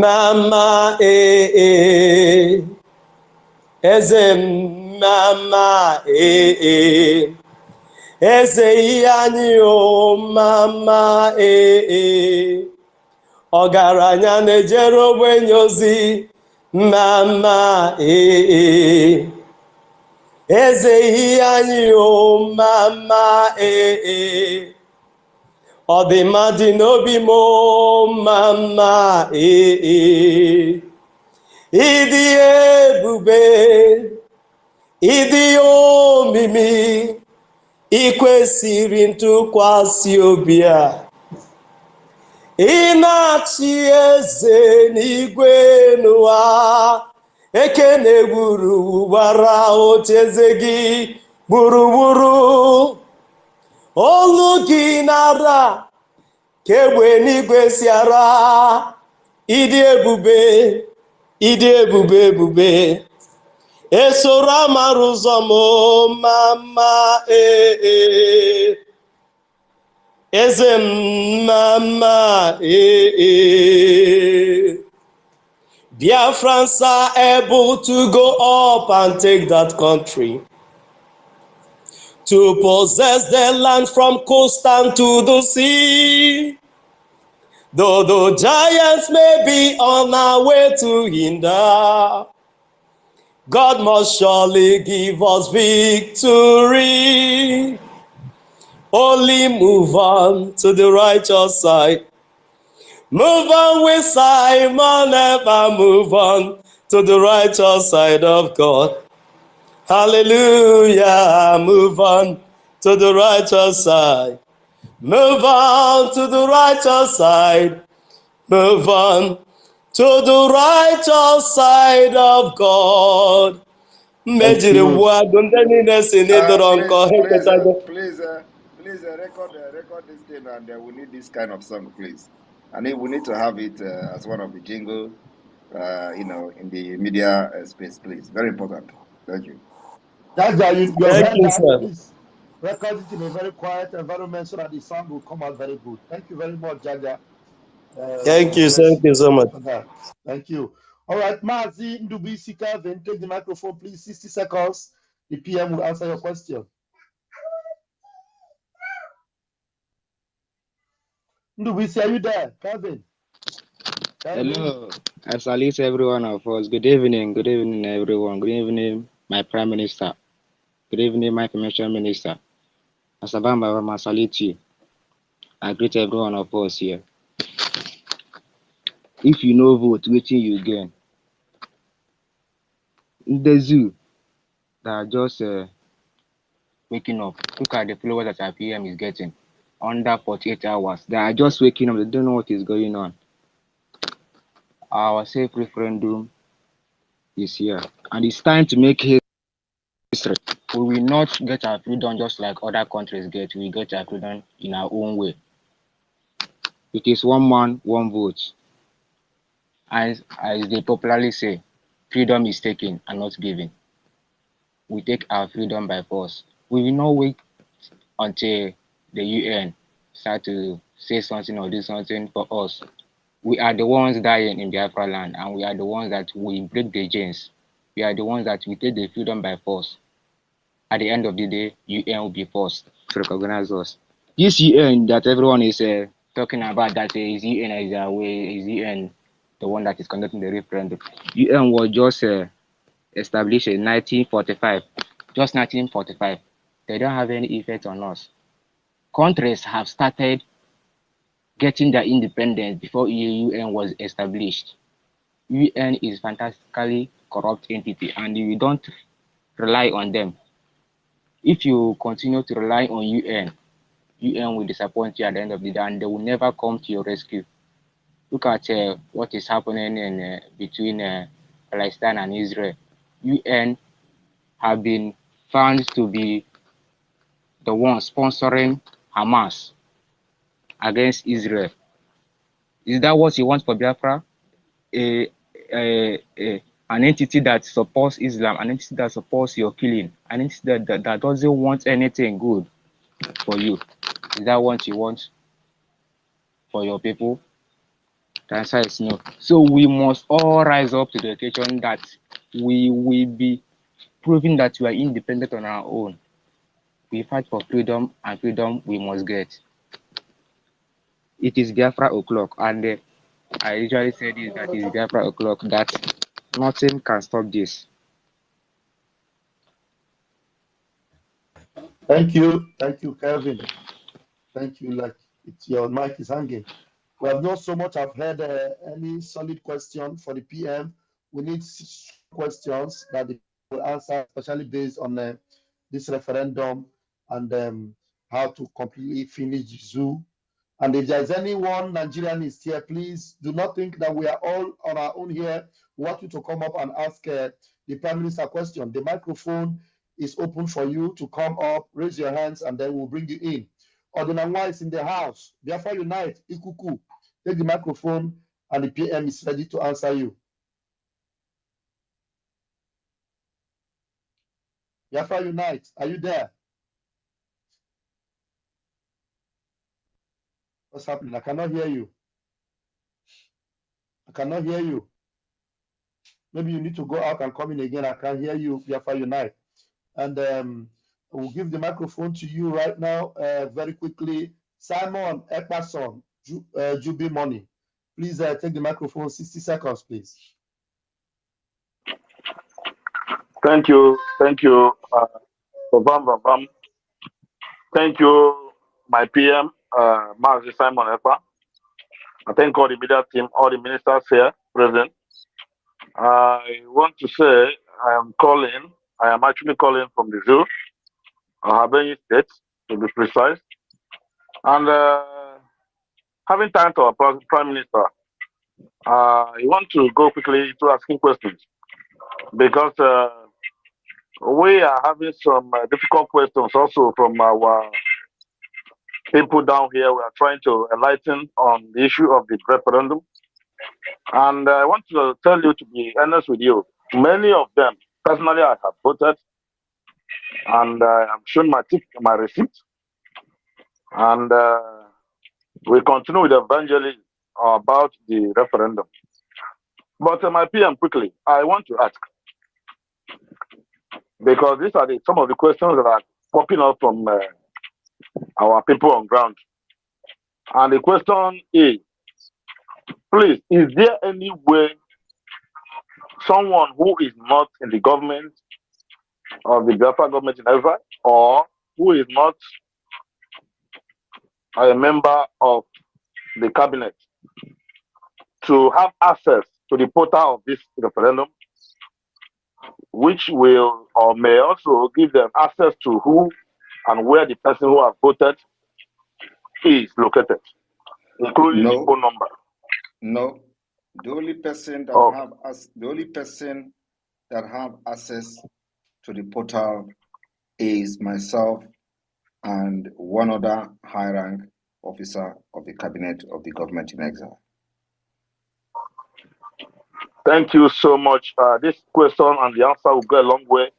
mama eze m, mama eze ihe anyị o, mama ọgaranya na-ejere ogbenye ozi, mama eze ihe anyị o, mama ọ dị mmadụ n'obi m o, mama ịdị ebube, ịdị omimi, ikwesịrị ntụkwasị obi a. Ị na-achị eze n'igwe n'ụwa, ekene gburu gbara ocheeze gị gburugburu. Olu gị nara ka egbe n'igwe si ara. Ịdị ebube, ịdị ebube ebube, esoro amara ụzọ m, mama eze m, mama Biafrans are able to go up and take that country, to possess the land from coast and to the sea. Though the giants may be on our way to hinder, God must surely give us victory. Only move on to the righteous side. Move on with Simon, ever move on to the righteous side of God. Hallelujah, move on to the righteous side. Move on to the righteous side. Move on to the righteous side of God. Thank you. Please record this thing, and we need this kind of song, please. And we need to have it as one of the jingle, in the media space, please. Very important. Thank you. Jaja, you have Thank heard you, that. sir. Please record it in a very quiet environment so that the sound will come out very good. Thank you very much, Jaja. Thank you so much. Thank you. All right, Mazi Ndubisi Calvin, take the microphone, please. 60 seconds. The PM will answer your question. Ndubisi, are you there? Calvin? Hello. I salute every one of us. Good evening, everyone. Good evening, my Prime Minister. Good evening, my Commission Minister. Asabamba, I salute you. I greet every one of us here. If you no vote, waiting you gain. In the zoo, that are just waking up. Look at the followers that our PM is getting. Under 48 hours. They are just waking up. They don't know what is going on. Our self-referendum is here. And it's time to make history. We will not get our freedom just like other countries get. We get our freedom in our own way. It is one man, one vote. As they popularly say, freedom is taken and not given. We take our freedom by force. We will not wait until the UN start to say something or do something for us. We are the ones dying in Biafra land, and we are the ones that will break the chains. We are the ones that will take the freedom by force. At the end of the day, UN will be forced to recognize us. This UN that everyone is talking about, that is UN is our way, is UN the one that is conducting the referendum. UN was just established in 1945, just 1945. They don't have any effect on us. Countries have started getting their independence before UN was established. UN is a fantastically corrupt entity, and we don't rely on them. If you continue to rely on UN will disappoint you at the end of the day, and they will never come to your rescue. Look at what is happening in between Palestine and Israel. UN have been found to be the one sponsoring Hamas. against Israel. Is that what you want for Biafra? An entity that supports Islam, an entity that supports your killing, an entity that doesn't want anything good for you. Is that what you want for your people? The answer is no. So we must all rise up to the occasion that we will be proving that we are independent on our own. We fight for freedom, and freedom we must get. It is Biafra o'clock, and I usually say this, that it is Biafra o'clock, that nothing can stop this. Thank you, Kevin. Thank you. Like your mic is hanging. We have not so much. I've heard any solid question for the PM. We need questions that the people will answer, especially based on this referendum and how to completely finish the zoo. And if there's anyone Nigerian is here, please do not think that we are all on our own here. We want you to come up and ask the Prime Minister a question. The microphone is open for you to come up, raise your hands, and then we'll bring you in. Odinanwa is in the house. Biafra Unite, Ikuku. Take the microphone, and the PM is ready to answer you. Biafra Unite, are you there? What's happening? I cannot hear you. I cannot hear you. Maybe you need to go out and come in again. I can't hear you, Biafra Unite. And we'll give the microphone to you right now, very quickly. Simon Ekpason, Jubi Money. Please take the microphone, 60 seconds, please. Thank you. Thank you, Thank you, my PM, Mazi Simon Ekpa. I thank all the media team, all the ministers here present. I want to say I am actually calling from the zoo, Habeni State, to be precise. And having time to our Prime Minister, I want to go quickly to asking questions because we are having some difficult questions also from our people down here. We are trying to enlighten on the issue of the referendum. And I want to tell you, to be honest with you, many of them, personally, I have voted, and I'm showing my receipt. And we continue with the evangelism about the referendum. But my PM, quickly, I want to ask, because these are some of the questions that are popping up from our people on ground. And the question is, please, is there any way someone who is not in the government of the Biafra government in Israel, or who is not a member of the cabinet, to have access to the portal of this referendum, which will or may also give them access to who and where the person who has voted is located, including the phone number? No. The only person that have access to the portal is myself and one other high rank officer of the cabinet of the government in exile. Thank you so much. This question and the answer will go a long way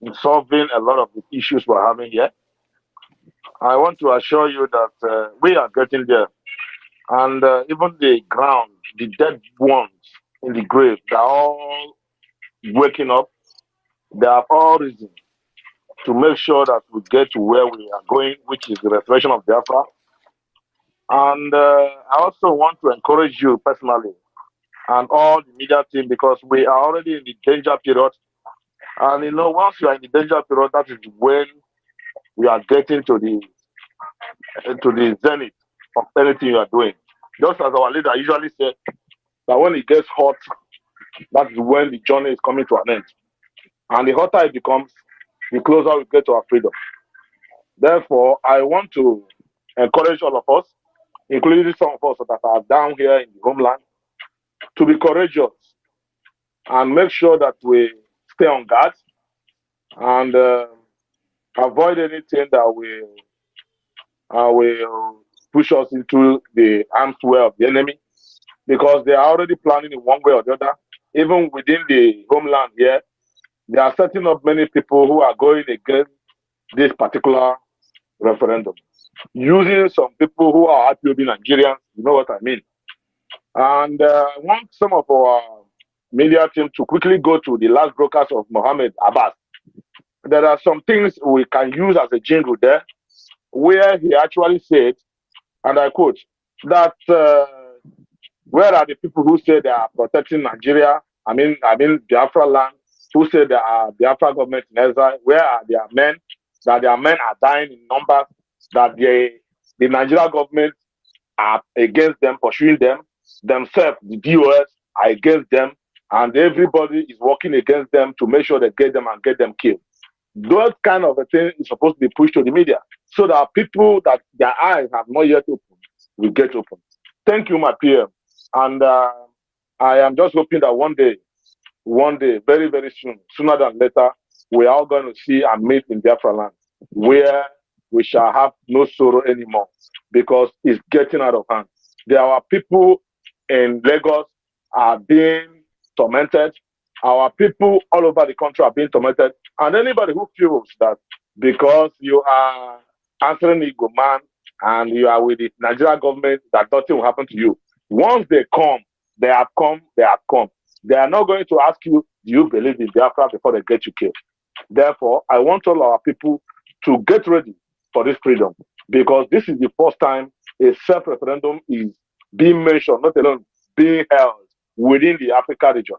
in solving a lot of the issues we're having here. I want to assure you that we are getting there. And even the ground, the dead ones in the grave, they're all waking up. They have all risen to make sure that we get to where we are going, which is the restoration of Biafra. And I also want to encourage you personally and all the media team, because we are already in the danger period. And you know, once you are in the danger period, that is when we are getting to the zenith of anything you are doing. Just as our leader usually said, that when it gets hot, that is when the journey is coming to an end. And the hotter it becomes, the closer we get to our freedom. Therefore, I want to encourage all of us, including some of us that are down here in the homeland, to be courageous and make sure that we stay on guard and avoid anything that will push us into the arms well of the enemy, because they are already planning in one way or the other. Even within the homeland here, they are setting up many people who are going against this particular referendum, using some people who are IPOB Nigerians, you know what I mean. And I want some of our media team to quickly go to the last broadcast of Mohammed Abbas. There are some things we can use as a jingle there, where he actually said, and I quote, that where are the people who say they are protecting Nigeria? I mean Biafra land, who say they are Biafra government in exile? Where are their men? That their men are dying in numbers, that the Nigeria government are against them, pursuing them, themselves, the DOS are against them, and everybody is working against them to make sure they get them and get them killed. Those kind of a thing is supposed to be pushed to the media, so that people that their eyes have not yet opened will get open. Thank you, my PM. And I am just hoping that one day, very, very soon, sooner than later, we are all going to see and meet in Biafra land, where we shall have no sorrow anymore, because it's getting out of hand. There are people in Lagos are being tormented. Our people all over the country are being tormented. And anybody who feels that because you are answering Igbo man and you are with the Nigerian government, that nothing will happen to you. Once they come, they have come, they have come. They are not going to ask you, do you believe in Biafra, before they get you killed. Therefore, I want all our people to get ready for this freedom, because this is the first time a self-referendum is being mentioned, not alone being held within the Africa region.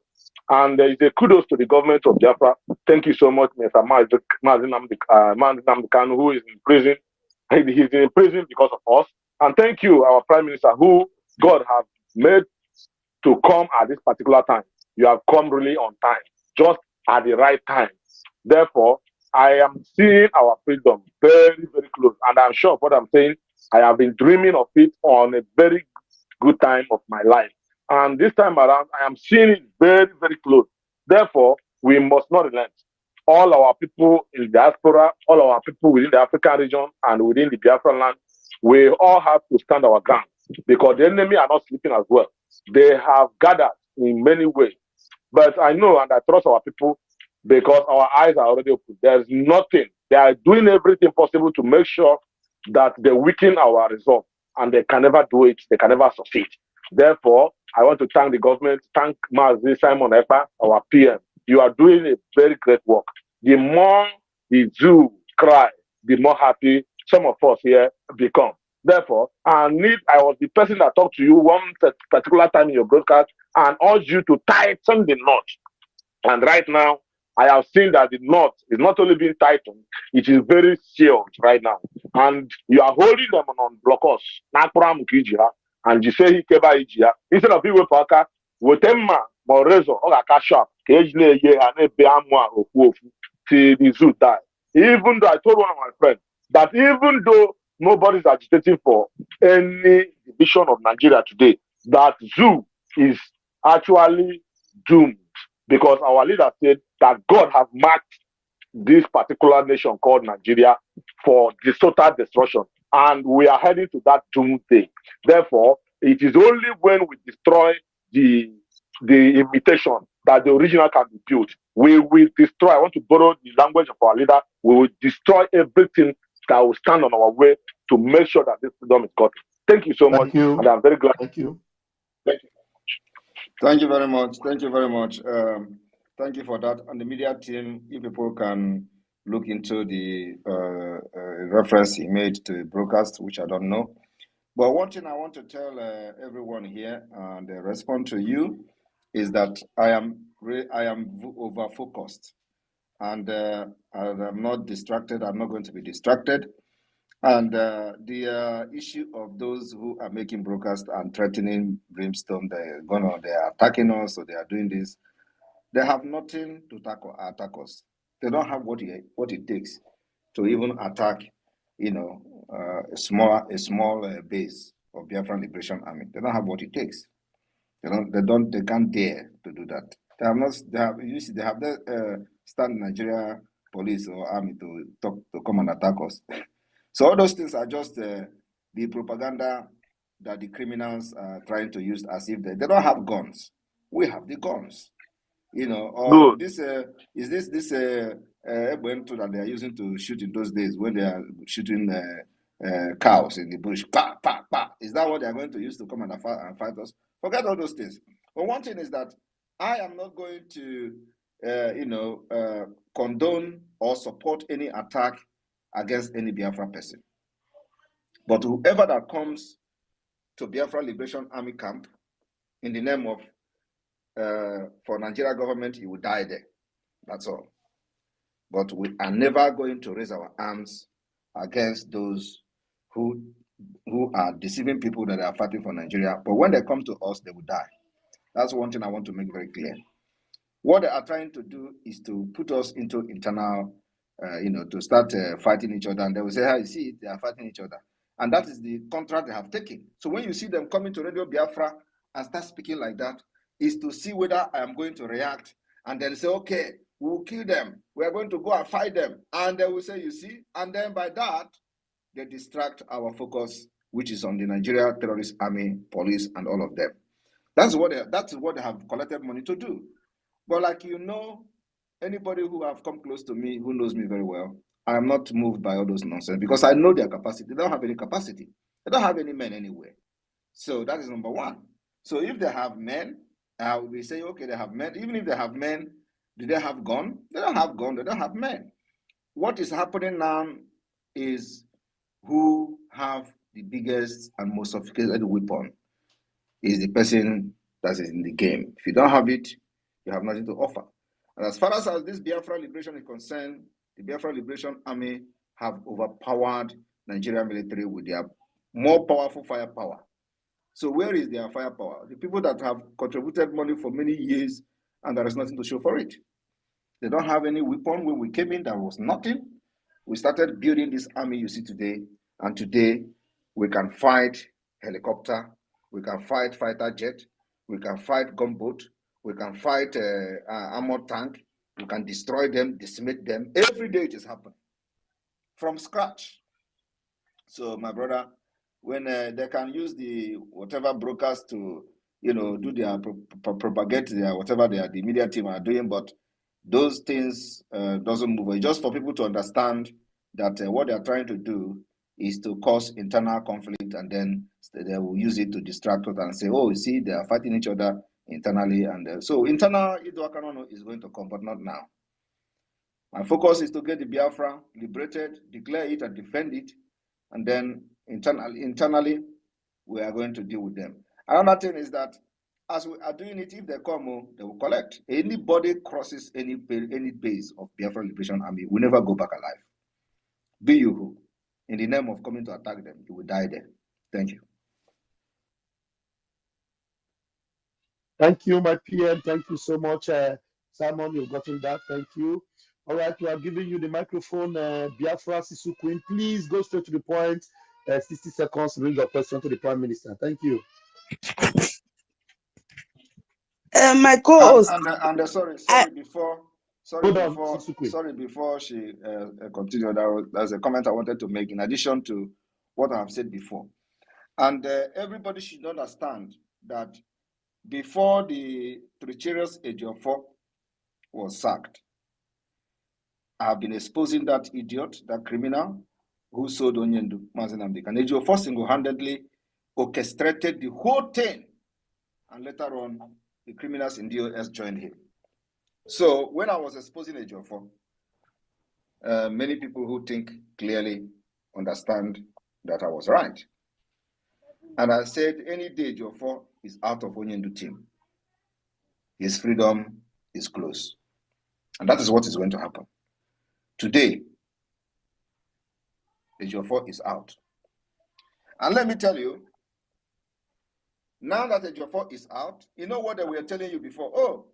And there is a kudos to the government of Biafra. Thank you so much, Mr. Mazi Nnamdi Kanu, who is in prison. He's in prison because of us. And thank you, our Prime Minister, who God has made to come at this particular time. You have come really on time, just at the right time. Therefore, I am seeing our freedom very, very close. And I'm sure of what I'm saying. I have been dreaming of it on a very good time of my life. And this time around, I am seeing it very, very close. Therefore, we must not relent. All our people in the diaspora, all our people within the African region and within the Biafran land, we all have to stand our ground, because the enemy are not sleeping as well. They have gathered in many ways. But I know and I trust our people, because our eyes are already open. There's nothing. They are doing everything possible to make sure that they weaken our resolve, and they can never do it. They can never succeed. Therefore, I want to thank the government, thank Mazi Simon Ekpa, our PM. You are doing a very great work. The more the Jew cry, the more happy some of us here become. Therefore, I was the person that talked to you one particular time in your broadcast and urged you to tighten the knot. And right now, I have seen that the knot is not only being tightened, it is very sealed right now. And you are holding them on blockers. And you say he keba ijia. Instead of people paka, wotemma morezo or sharp, occasionally ye and be amwa ofu till the zoo die. Even though I told one of my friends that even though nobody is agitating for any division of Nigeria today, that zoo is actually doomed, because our leader said that God has marked this particular nation called Nigeria for the total destruction, and we are heading to that doomsday. Therefore, it is only when we destroy the imitation that the original can be built. We will destroy. I want to borrow the language of our leader. We will destroy everything that will stand on our way to make sure that this freedom is gotten. Thank you so much, and I'm very glad. Thank you. Thank you. Thank you very much. Thank you very much. Thank you for that. And the media team, if people can look into the reference he made to the broadcast, which I don't know. But one thing I want to tell everyone here and respond to you is that I am over focused, and I'm not distracted. I'm not going to be distracted. And the issue of those who are making broadcasts and threatening brimstone, they are attacking us, or they are doing this. They have nothing to attack us. They don't have what it takes to even attack, a small base of Biafran Liberation Army. They don't have what it takes. They can't dare to do that. They have the stand Nigeria police or army to come and attack us. So all those things are just the propaganda that the criminals are trying to use as if they don't have guns. We have the guns. You know, or Good. this is this Ebento that they are using to shoot in those days when they are shooting cows in the bush. Pa, pa, pa. Is that what they are going to use to come and fight us? Forget all those things. But one thing is that I am not going to, condone or support any attack against any Biafra person. But whoever that comes to Biafra Liberation Army camp in the name of for Nigeria government, he will die there. That's all. But we are never going to raise our arms against those who are deceiving people that are fighting for Nigeria. But when they come to us, they will die. That's one thing I want to make very clear. What they are trying to do is to put us into internal, to start fighting each other. And they will say, "Hey, you see, they are fighting each other." And that is the contract they have taken. So when you see them coming to Radio Biafra and start speaking like that, is to see whether I am going to react. And then say, okay, we will kill them. We are going to go and fight them. And they will say, you see, and then by that, they distract our focus, which is on the Nigeria Terrorist Army, police, and all of them. That's what they have collected money to do. But like anybody who have come close to me, who knows me very well, I am not moved by all those nonsense because I know their capacity. They don't have any capacity. They don't have any men anywhere. So that is number one. So if they have men, we say, okay, they have men. Even if they have men, do they have gun? They don't have gun. They don't have men. What is happening now is who have the biggest and most sophisticated weapon is the person that is in the game. If you don't have it, you have nothing to offer. And as far as this Biafra liberation is concerned, the Biafra Liberation Army have overpowered Nigerian military with their more powerful firepower. So where is their firepower? The people that have contributed money for many years and there is nothing to show for it. They don't have any weapon. When we came in, there was nothing. We started building this army you see today. And today, we can fight helicopter. We can fight fighter jet. We can fight gunboat. We can fight armored tank. We can destroy them, decimate them. Every day it is happening from scratch. So my brother, when they can use the whatever brokers to, do their propagate their whatever the media team are doing, but those things doesn't move. It's just for people to understand that what they are trying to do is to cause internal conflict, and then they will use it to distract us and say, "Oh, you see, they are fighting each other internally," and so internal Idoakanono is going to come, but not now. My focus is to get the Biafra liberated, declare it, and defend it. And then internally, we are going to deal with them. Another thing is that as we are doing it, if they come, they will collect. Anybody crosses any base of Biafra Liberation Army will never go back alive. Be you who, in the name of coming to attack them, you will die there. Thank you. Thank you, my PM. Thank you so much, Simon. You've gotten that. Thank you. All right, we are giving you the microphone, Biafra Sisu Queen. Please go straight to the point. 60 seconds to bring your question to the Prime Minister. Thank you. My co-host. Sorry, before she continued, there's a comment I wanted to make in addition to what I have said before. And everybody should understand that before the treacherous Ejiofor was sacked, I have been exposing that idiot, that criminal who sold Onyendu, Mazen Amdik. And Ejiofor single-handedly orchestrated the whole thing. And later on, the criminals in DOS joined him. So when I was exposing Ejiofor, many people who think clearly understand that I was right. And I said, any day Ejiofor is out of Onyendu team, his freedom is close. And that is what is going to happen. Today, Ejiofor is out. And let me tell you, now that Ejiofor is out, you know what they were telling you before? Oh,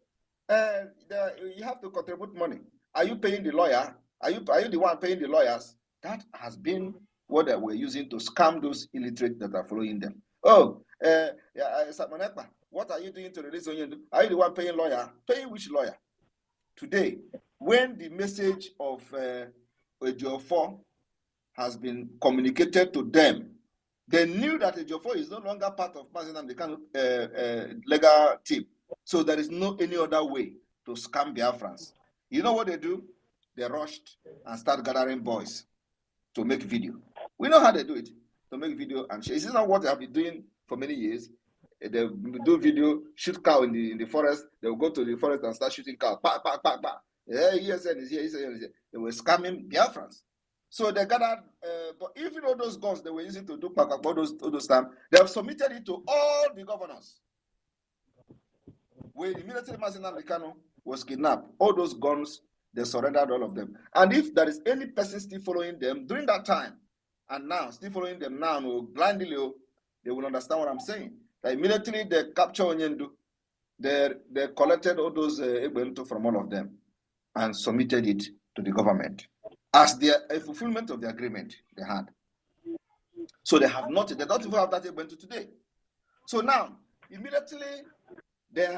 you have to contribute money. Are you paying the lawyer? Are you the one paying the lawyers? That has been what they were using to scam those illiterate that are following them. Oh, Samonekpa, what are you doing to release Onyendu? Are you the one paying lawyer? Paying which lawyer? Today, when the message of Ejiofor has been communicated to them, They knew that Ejiofor is no longer part of President the legal team. So there is no any other way to scam Biafrans. You know what they do? They rushed and start gathering boys to make video. We know how they do it, to make video and share. This is not what they have been doing for many years. They do video, shoot cow in the forest. They will go to the forest and start shooting cow. Pa, pa, pa, pa. ESN is here, ESN is here. They were scamming Biafrans. So they gathered, but even all those guns they were using to do all those time, they have submitted it to all the governors. When immediately Masina Mikano was kidnapped, all those guns, they surrendered all of them. And if there is any person still following them during that time, and now still following them now, blindly, they will understand what I'm saying. That immediately they capture Onyendu, they collected all those Egbentu from all of them and submitted it to the government as a fulfillment of the agreement they had. So they don't even have that Egbentu today. So now, immediately they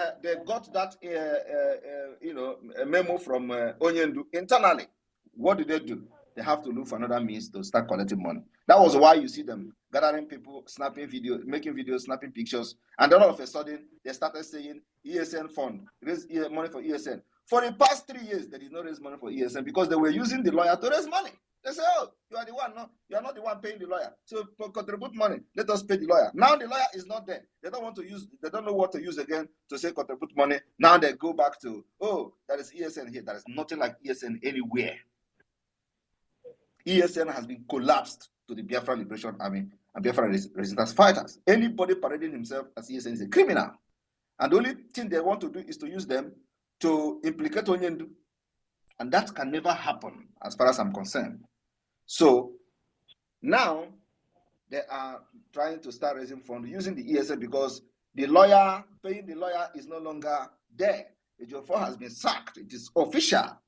got that a memo from Onyendu internally. What did they do? They have to look for another means to start collecting money. That was why you see them gathering people, snapping videos, making videos, snapping pictures, and then all of a sudden they started saying ESN fund, raise money for ESN. For the past 3 years, they did not raise money for ESN because they were using the lawyer to raise money. They say, oh, you are the one, no, you are not the one paying the lawyer. So contribute money, let us pay the lawyer. Now the lawyer is not there. They don't want to use, they don't know what to use again to say contribute money. Now they go back to, oh, that is ESN here. There is nothing like ESN anywhere. ESN has been collapsed to the Biafra Liberation Army and Biafra resistance fighters. Anybody parading himself as ESN is a criminal. And the only thing they want to do is to use them to implicate Onyendu. And that can never happen as far as I'm concerned. So now they are trying to start raising funds using the ESN because the lawyer, paying the lawyer is no longer there. Ejiofor has been sacked. It is official.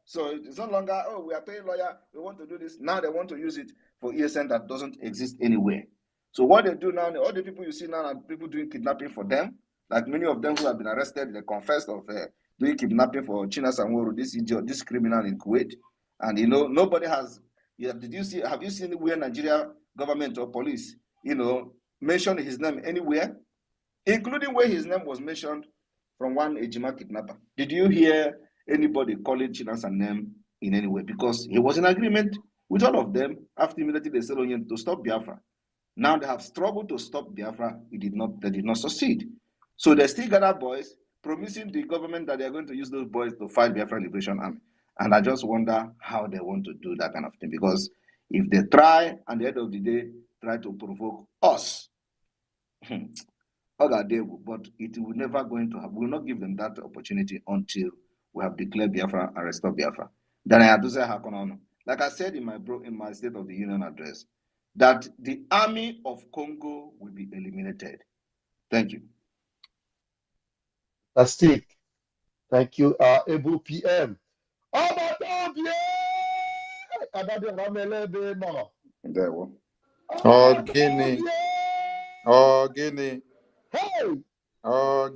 So it's no longer, oh, we are paying lawyer, we want to do this. Now they want to use it for ESN that doesn't exist anywhere. So what they do now, all the people you see now are people doing kidnapping for them. Like many of them who have been arrested, they confessed of doing kidnapping for China Sanworo, this idiot, this criminal in Kuwait. And nobody has, have you seen where Nigeria government or police, mentioned his name anywhere, including where his name was mentioned from one Ejima kidnapper? Did you hear anybody calling China's name in any way? Because he was in agreement with all of them after immediately they said to stop Biafra. Now they have struggled to stop Biafra. They did not succeed. So they still gather boys, promising the government that they are going to use those boys to fight Biafra Liberation Army. And I just wonder how they want to do that kind of thing. Because if they try, at the end of the day, try to provoke us, but it will never going to happen. We will not give them that opportunity until we have declared Biafra and restored Biafra. Then I have to say, like I said in my State of the Union address, that the army of Congo will be eliminated. Thank you. Fantastic. Thank you, Able PM. There we Guinea. Guinea. Hey!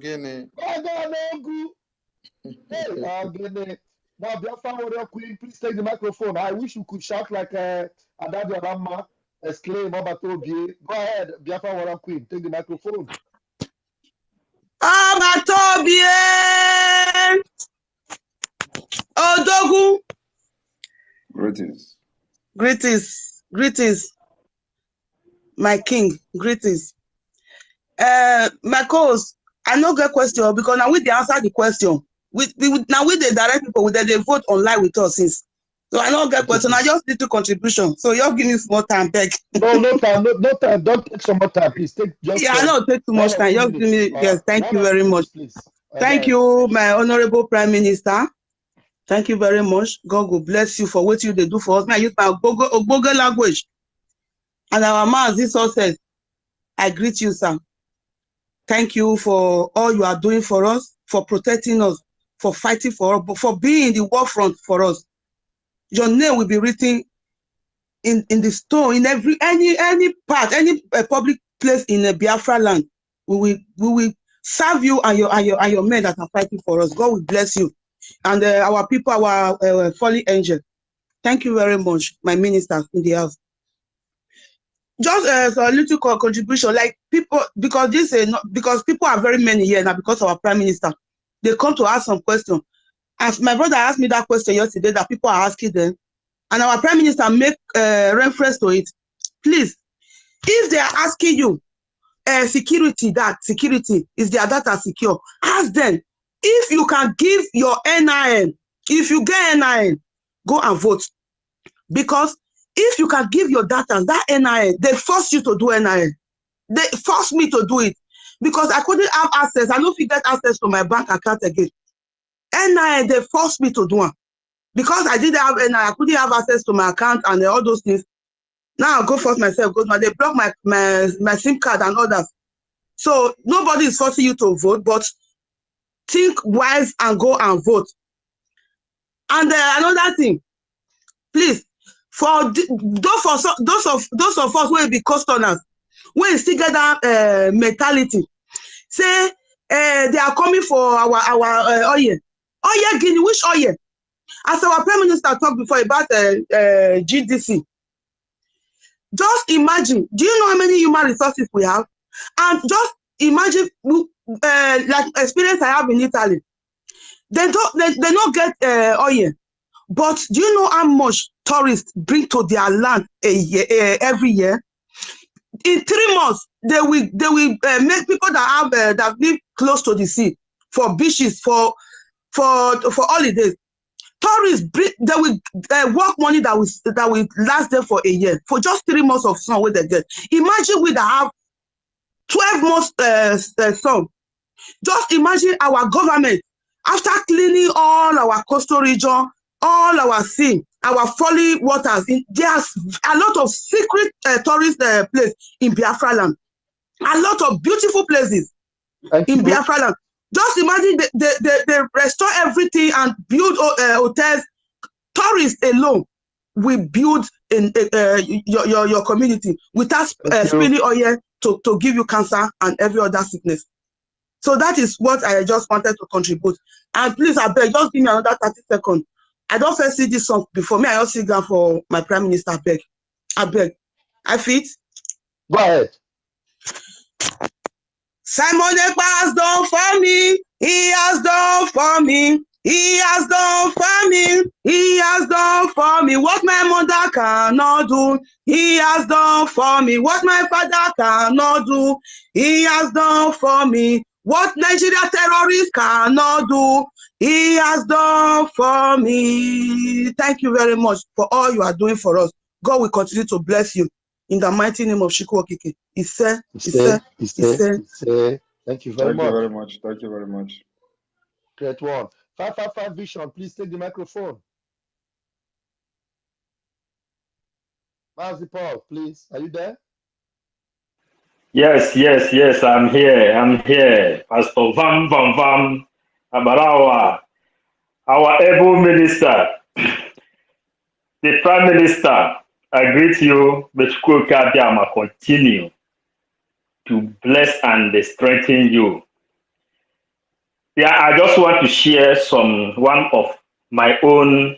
Guinea. Hey, Guinea. Now, Biafra Warrior Queen, please take the microphone. I wish you could shout like Adadi Rama, exclaim Obatobie. Go ahead, Biafra Warrior Queen, take the microphone. Obatobie! Odogu! Greetings. Greetings, my king. Greetings. My co-host, I no get question because now we dey answer the question. Now we dey direct people with they vote online with us since. So I don't get question. I just need to contribution. So you give me more time, beg. No time. Don't take so much time, please. Take just. Yeah, I don't take too much time. Just give me. Yes, thank you very much. Please. Thank you, my honorable Prime Minister. Thank you very much. God will bless you for what you do for us. I use my Ogogo language. And our man, this success. I greet you, sir. Thank you for all you are doing for us, for protecting us, for fighting for us, for being in the war front for us. Your name will be written in the stone, in any part, any public place in the Biafra land. We will serve you and your men that are fighting for us. God will bless you. And our people, our fallen angel. Thank you very much, my minister in the house. Just a little contribution, like people, because this is not, because people are very many here now because of our prime minister. They come to ask some question. As my brother asked me that question yesterday, that people are asking them, and our prime minister make reference to it. Please, if they are asking you, security, that security is their data secure, ask them if you can give your NIN. If you get NIN, go and vote, because if you can give your data, that NIN, they force you to do NIN. They forced me to do it because I couldn't have access. I don't get access to my bank account again. NIN, they forced me to do it because I didn't have NIN. I couldn't have access to my account and all those things. Now I go force myself. Go now. They block my SIM card and others. So nobody is forcing you to vote, but think wise and go and vote. And another thing, please, for those of us who will be customers, we still get that mentality. Say they are coming for our oil. Oil Guinea, which oil? As our prime minister talked before about GDC. Just imagine, do you know how many human resources we have? And just imagine, like experience I have in Italy. They don't get oil. But do you know how much tourists bring to their land every year? In 3 months, they will make people that have that live close to the sea for beaches, for holidays. Tourists they will work money that will last them for a year, for just 3 months of sun where they get. Imagine we that have 12 months sun. Just imagine our government, after cleaning all our coastal region, all our sea, our falling waters, there's a lot of secret tourist place in Biafra land. A lot of beautiful places in Biafra land. Just imagine they restore everything and build hotels. Tourists alone will build in your community without spilling oil to give you cancer and every other sickness. So that is what I just wanted to contribute. And please, I beg, just give me another 30 seconds. I don't first see this song before me. I just sit down for my prime minister. I beg. I fit. Go ahead. Simon Ekpa has done for me. He has done for me. He has done for me. He has done for me what my mother cannot do. He has done for me what my father cannot do. He has done for me what Nigeria terrorists cannot do. He has done for me. Thank you very much for all you are doing for us. God will continue to bless you. In the mighty name of Chukwu Okike. Thank you very much. Thank you very much. Thank you very much. Great one. 555 Vision, please take the microphone. Mazi Paul, please. Are you there? Yes, I'm here. Pastor Vam Abarawa, our able minister, the Prime Minister, I greet you. May Chukwuka continue to bless and strengthen you. Yeah, I just want to share one of my own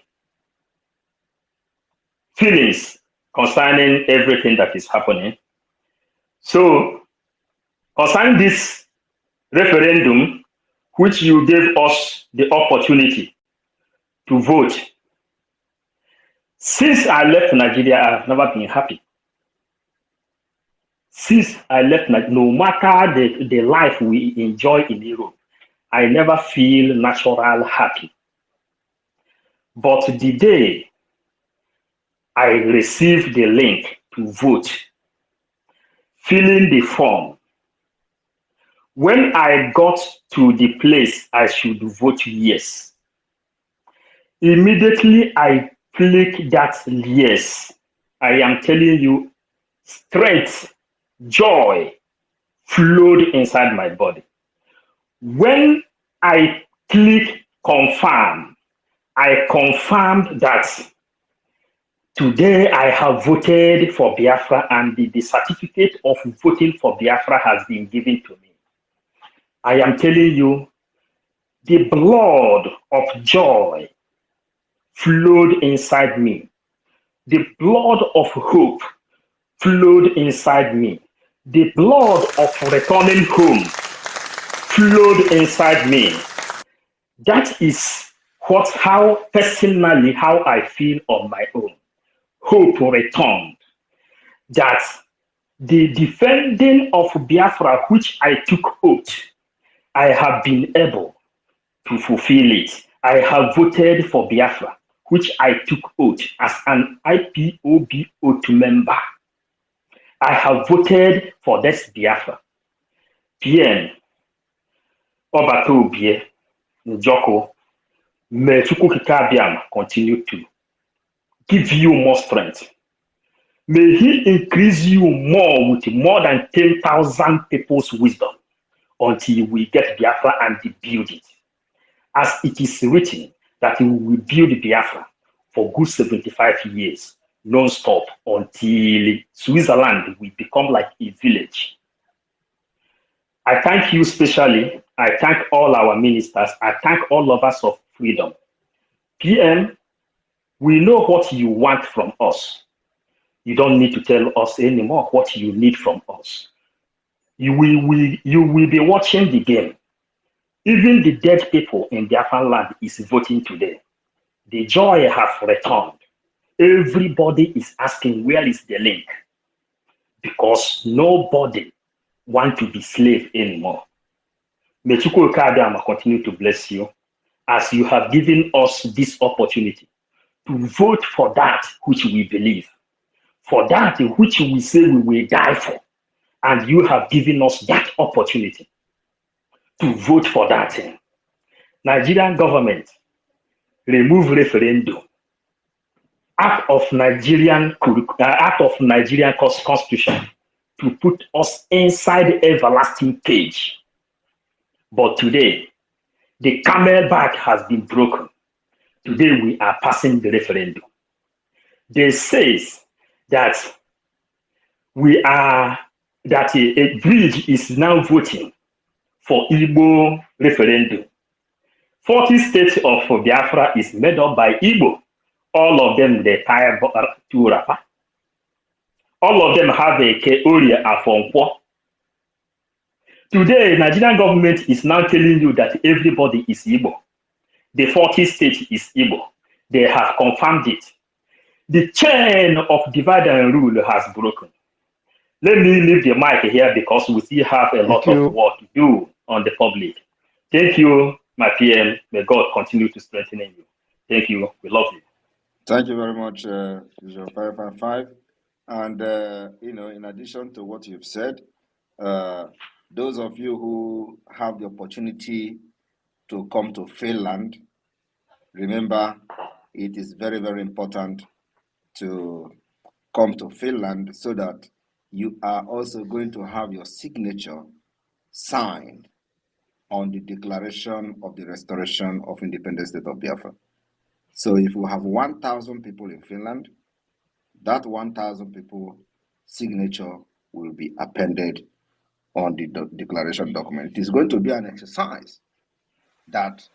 feelings concerning everything that is happening. So, concerning this referendum, which you gave us the opportunity to vote, since I left Nigeria, I've never been happy. Since I left Nigeria, no matter the life we enjoy in Europe, I never feel natural happy. But the day I received the link to vote, filling the form, when I got to the place I should vote yes, immediately I click that yes. I am telling you, strength, joy flowed inside my body. When I click confirm, I confirmed that today I have voted for Biafra and the certificate of voting for Biafra has been given to me. I am telling you, the blood of joy flowed inside me. The blood of hope flowed inside me. The blood of returning home flowed inside me. That is how personally how I feel on my own. Hope returned. That the defending of Biafra, which I took oath, I have been able to fulfill it. I have voted for Biafra, which I took oath as an IPOB oath member. I have voted for this Biafra. PM Obatobie Njoko, may Chukwukikabiam continue to give you more strength. May he increase you more with more than 10,000 people's wisdom until we get Biafra and build it. As it is written that we will build Biafra for good 75 years, non-stop, until Switzerland will become like a village. I thank you specially. I thank all our ministers. I thank all lovers of freedom. PM, we know what you want from us. You don't need to tell us anymore what you need from us. You will be watching the game. Even the dead people in Biafran land is voting today. The joy has returned. Everybody is asking, where is the link? Because nobody wants to be slave anymore. May Chukwukabiyama continue to bless you as you have given us this opportunity to vote for that which we believe, for that which we say we will die for. And you have given us that opportunity to vote for that thing. Nigerian government, remove referendum out of Nigerian constitution to put us inside everlasting cage. But today, the camel back has been broken. Today we are passing the referendum. They say that a BRIGE is now voting for Igbo referendum. 40 states of Biafra is made up by Igbo. All of them they tie to Rapa. All of them have a Keoria Afonkwo. Today, Nigerian government is now telling you that everybody is Igbo. The 40 states is Igbo. They have confirmed it. The chain of divide and rule has broken. Let me leave the mic here because we still have a lot of work to do on the public. Thank you, my PM. May God continue to strengthen you. Thank you. We love you. Thank you very much, 555. And, in addition to what you've said, those of you who have the opportunity to come to Finland, remember, it is very, very important to come to Finland so that you are also going to have your signature signed on the Declaration of the Restoration of Independent State of Biafra. So if we have 1,000 people in Finland, that 1,000 people signature will be appended on the declaration document. It is going to be an exercise that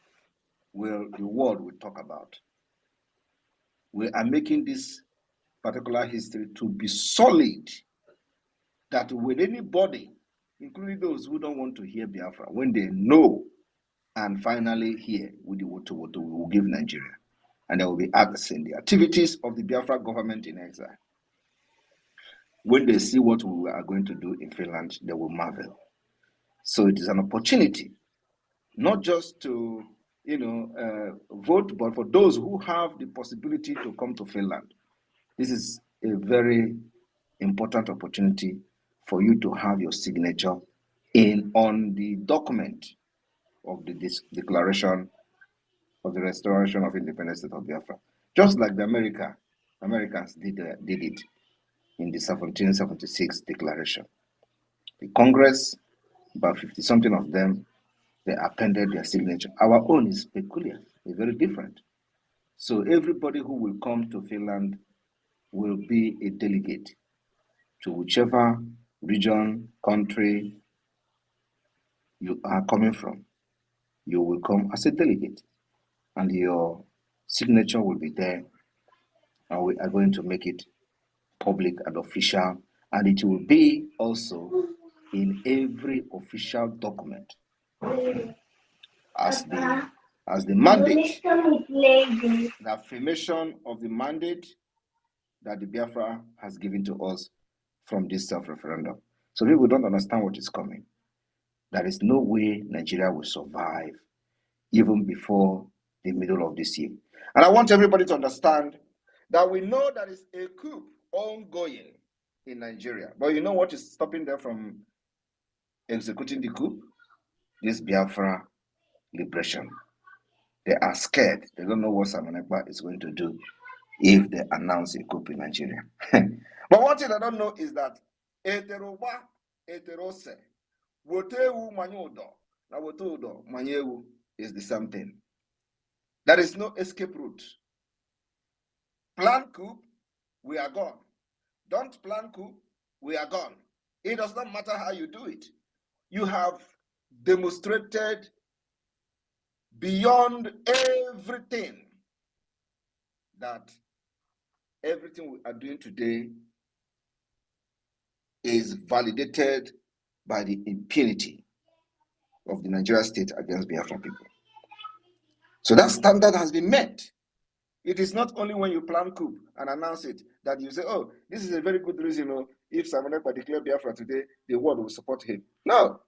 the world will talk about. We are making this particular history to be solid, that when anybody, including those who don't want to hear Biafra, when they know and finally hear with the Woto Woto, we will give Nigeria. And they will be asking the activities of the Biafra government in exile. When they see what we are going to do in Finland, they will marvel. So it is an opportunity, not just to vote, but for those who have the possibility to come to Finland. This is a very important opportunity for you to have your signature on the document of this Declaration of the Restoration of Independent State of Biafra. Just like the Americans did it in the 1776 Declaration. The Congress, about 50-something of them, they appended their signature. Our own is peculiar, it's very different. So everybody who will come to Finland will be a delegate to whichever region, country you are coming from. You will come as a delegate, and your signature will be there, and we are going to make it public and official And it will be also in every official document as the mandate, the affirmation of the mandate that the Biafra has given to us from this self-referendum. So people don't understand what is coming. There is no way Nigeria will survive even before the middle of this year. And I want everybody to understand that we know there is a coup ongoing in Nigeria. But you know what is stopping them from executing the coup? This Biafra liberation. They are scared. They don't know what Simon Ekpa is going to do if they announce a coup in Nigeria. But one thing I don't know is that eteroba, eterose, wotewu manyodo, na wotodo manyewu is the same thing. There is no escape route. Plan coup, we are gone. Don't plan coup, we are gone. It does not matter how you do it. You have demonstrated beyond everything that everything we are doing today is validated by the impunity of the Nigerian state against Biafra people. So that standard has been met. It is not only when you plan coup and announce it that you say, oh, this is a very good reason, if Simon Ekpa declared Biafra today, the world will support him. No,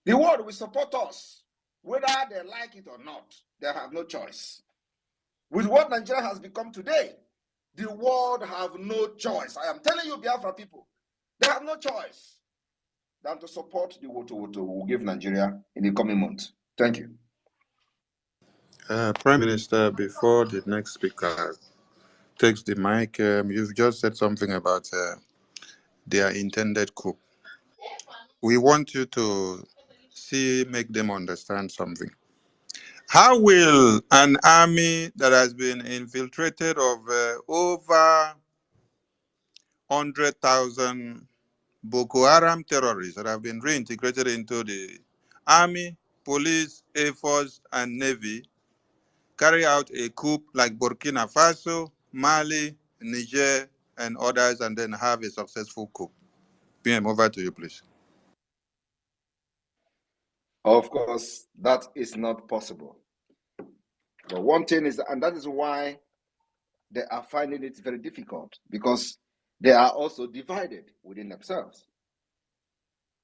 the world will support us. Whether they like it or not, they have no choice. With what Nigeria has become today, the world have no choice. I am telling you, Biafra people, they have no choice than to support the Woto we will give Nigeria in the coming months. Thank you. Prime Minister, before the next speaker takes the mic, you've just said something about their intended coup. We want you to make them understand something. How will an army that has been infiltrated of over 100,000 Boko Haram terrorists that have been reintegrated into the army, police, air force, and navy carry out a coup like Burkina Faso, Mali, Niger, and others, and then have a successful coup? PM, over to you, please. Of course, that is not possible. But one thing is, and that is why they are finding it very difficult, because they are also divided within themselves.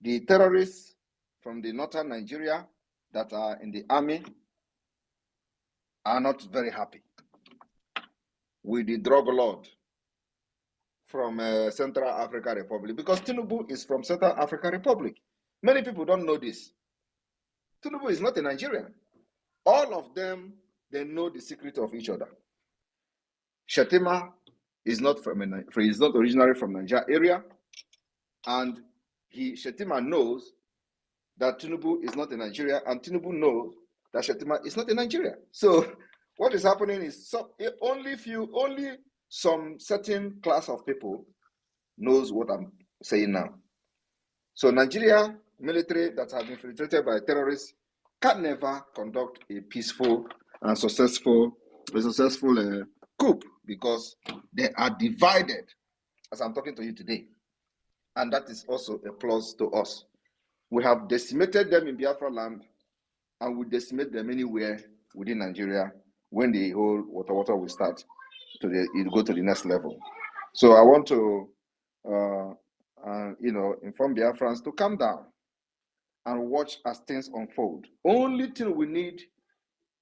The terrorists from the northern Nigeria that are in the army are not very happy with the drug lord from Central African Republic, because Tinubu is from Central African Republic. Many people don't know this. Tinubu is not a Nigerian. All of them, they know the secret of each other. Shetima is not is not originally from Nigeria area, and Shetima knows that Tinubu is not in Nigeria, and Tinubu knows that Shetima is not in Nigeria. So what is happening is only some certain class of people knows what I'm saying now. So Nigeria military that have been infiltrated by terrorists can never conduct a peaceful and successful coup, because they are divided as I'm talking to you today. And that is also a plus to us. We have decimated them in Biafra land, and we decimate them anywhere within Nigeria when the whole water will start to go to the next level. So I want to inform Biafrans to calm down and watch as things unfold. Only thing we need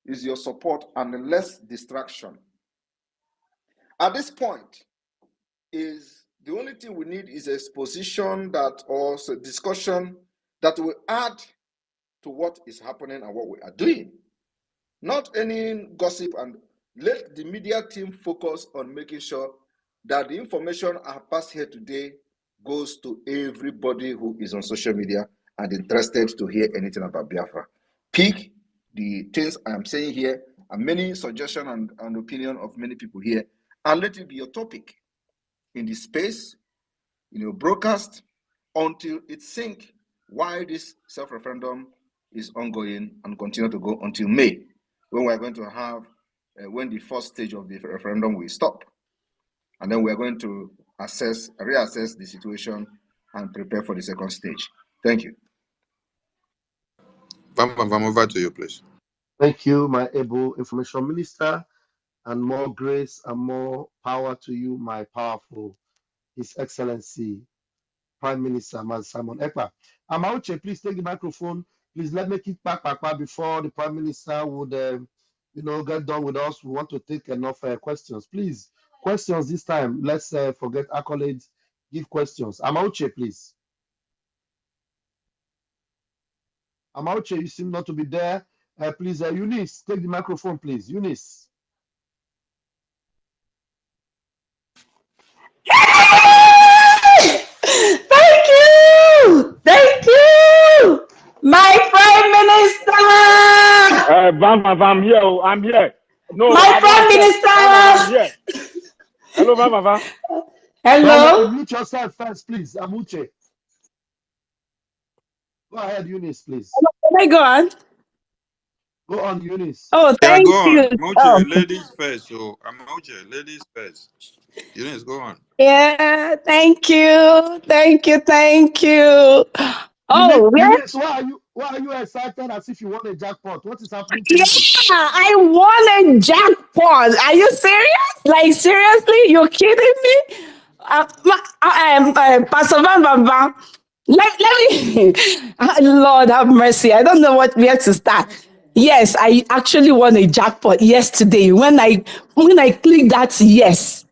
is your support and less distraction. At this point, the only thing we need is exposition or discussion that will add to what is happening and what we are doing. Not any gossip, and let the media team focus on making sure that the information I pass here today goes to everybody who is on social media and interested to hear anything about Biafra. Pick the things I am saying here and many suggestions and opinion of many people here, and let it be your topic in the space, in your broadcast, until it sinks why this self-referendum is ongoing and continue to go until May, when we're going to have, when the first stage of the referendum will stop. And then we're going to reassess the situation and prepare for the second stage. Thank you. Over to you, please. Thank you, my able information minister, and more grace and more power to you, my powerful His Excellency Prime Minister Simon Ekpa. Amauche, please take the microphone. Please let me kick back before the Prime Minister would, get done with us. We want to take enough questions. Please, questions this time. Let's forget accolades. Give questions. Amauche, please. Amauche, you seem not to be there. Please, Eunice, take the microphone, please. Eunice. Thank you! Thank you! My Prime Minister! I'm here. I'm here. No, My I Prime I'm Minister! here. Hello, Bam. Hello? Unmute yourself first, please. Amuche. Go ahead, Eunice, please. Can I go on? Go on, Eunice. Oh, Yeah, thank go on. you. Moche, Oh. ladies first. So Moche, ladies first. Eunice, go on. Yeah, thank you. Thank you. Thank you. Oh, yeah. Eunice, why are you excited as if you won a jackpot? What is happening to Yeah, you? I won a jackpot. Are you serious? Like, seriously? You're kidding me? Pastor Van Van Van, let me, Lord have mercy. I don't know where to start. Yes, I actually won a jackpot yesterday. When I clicked that yes,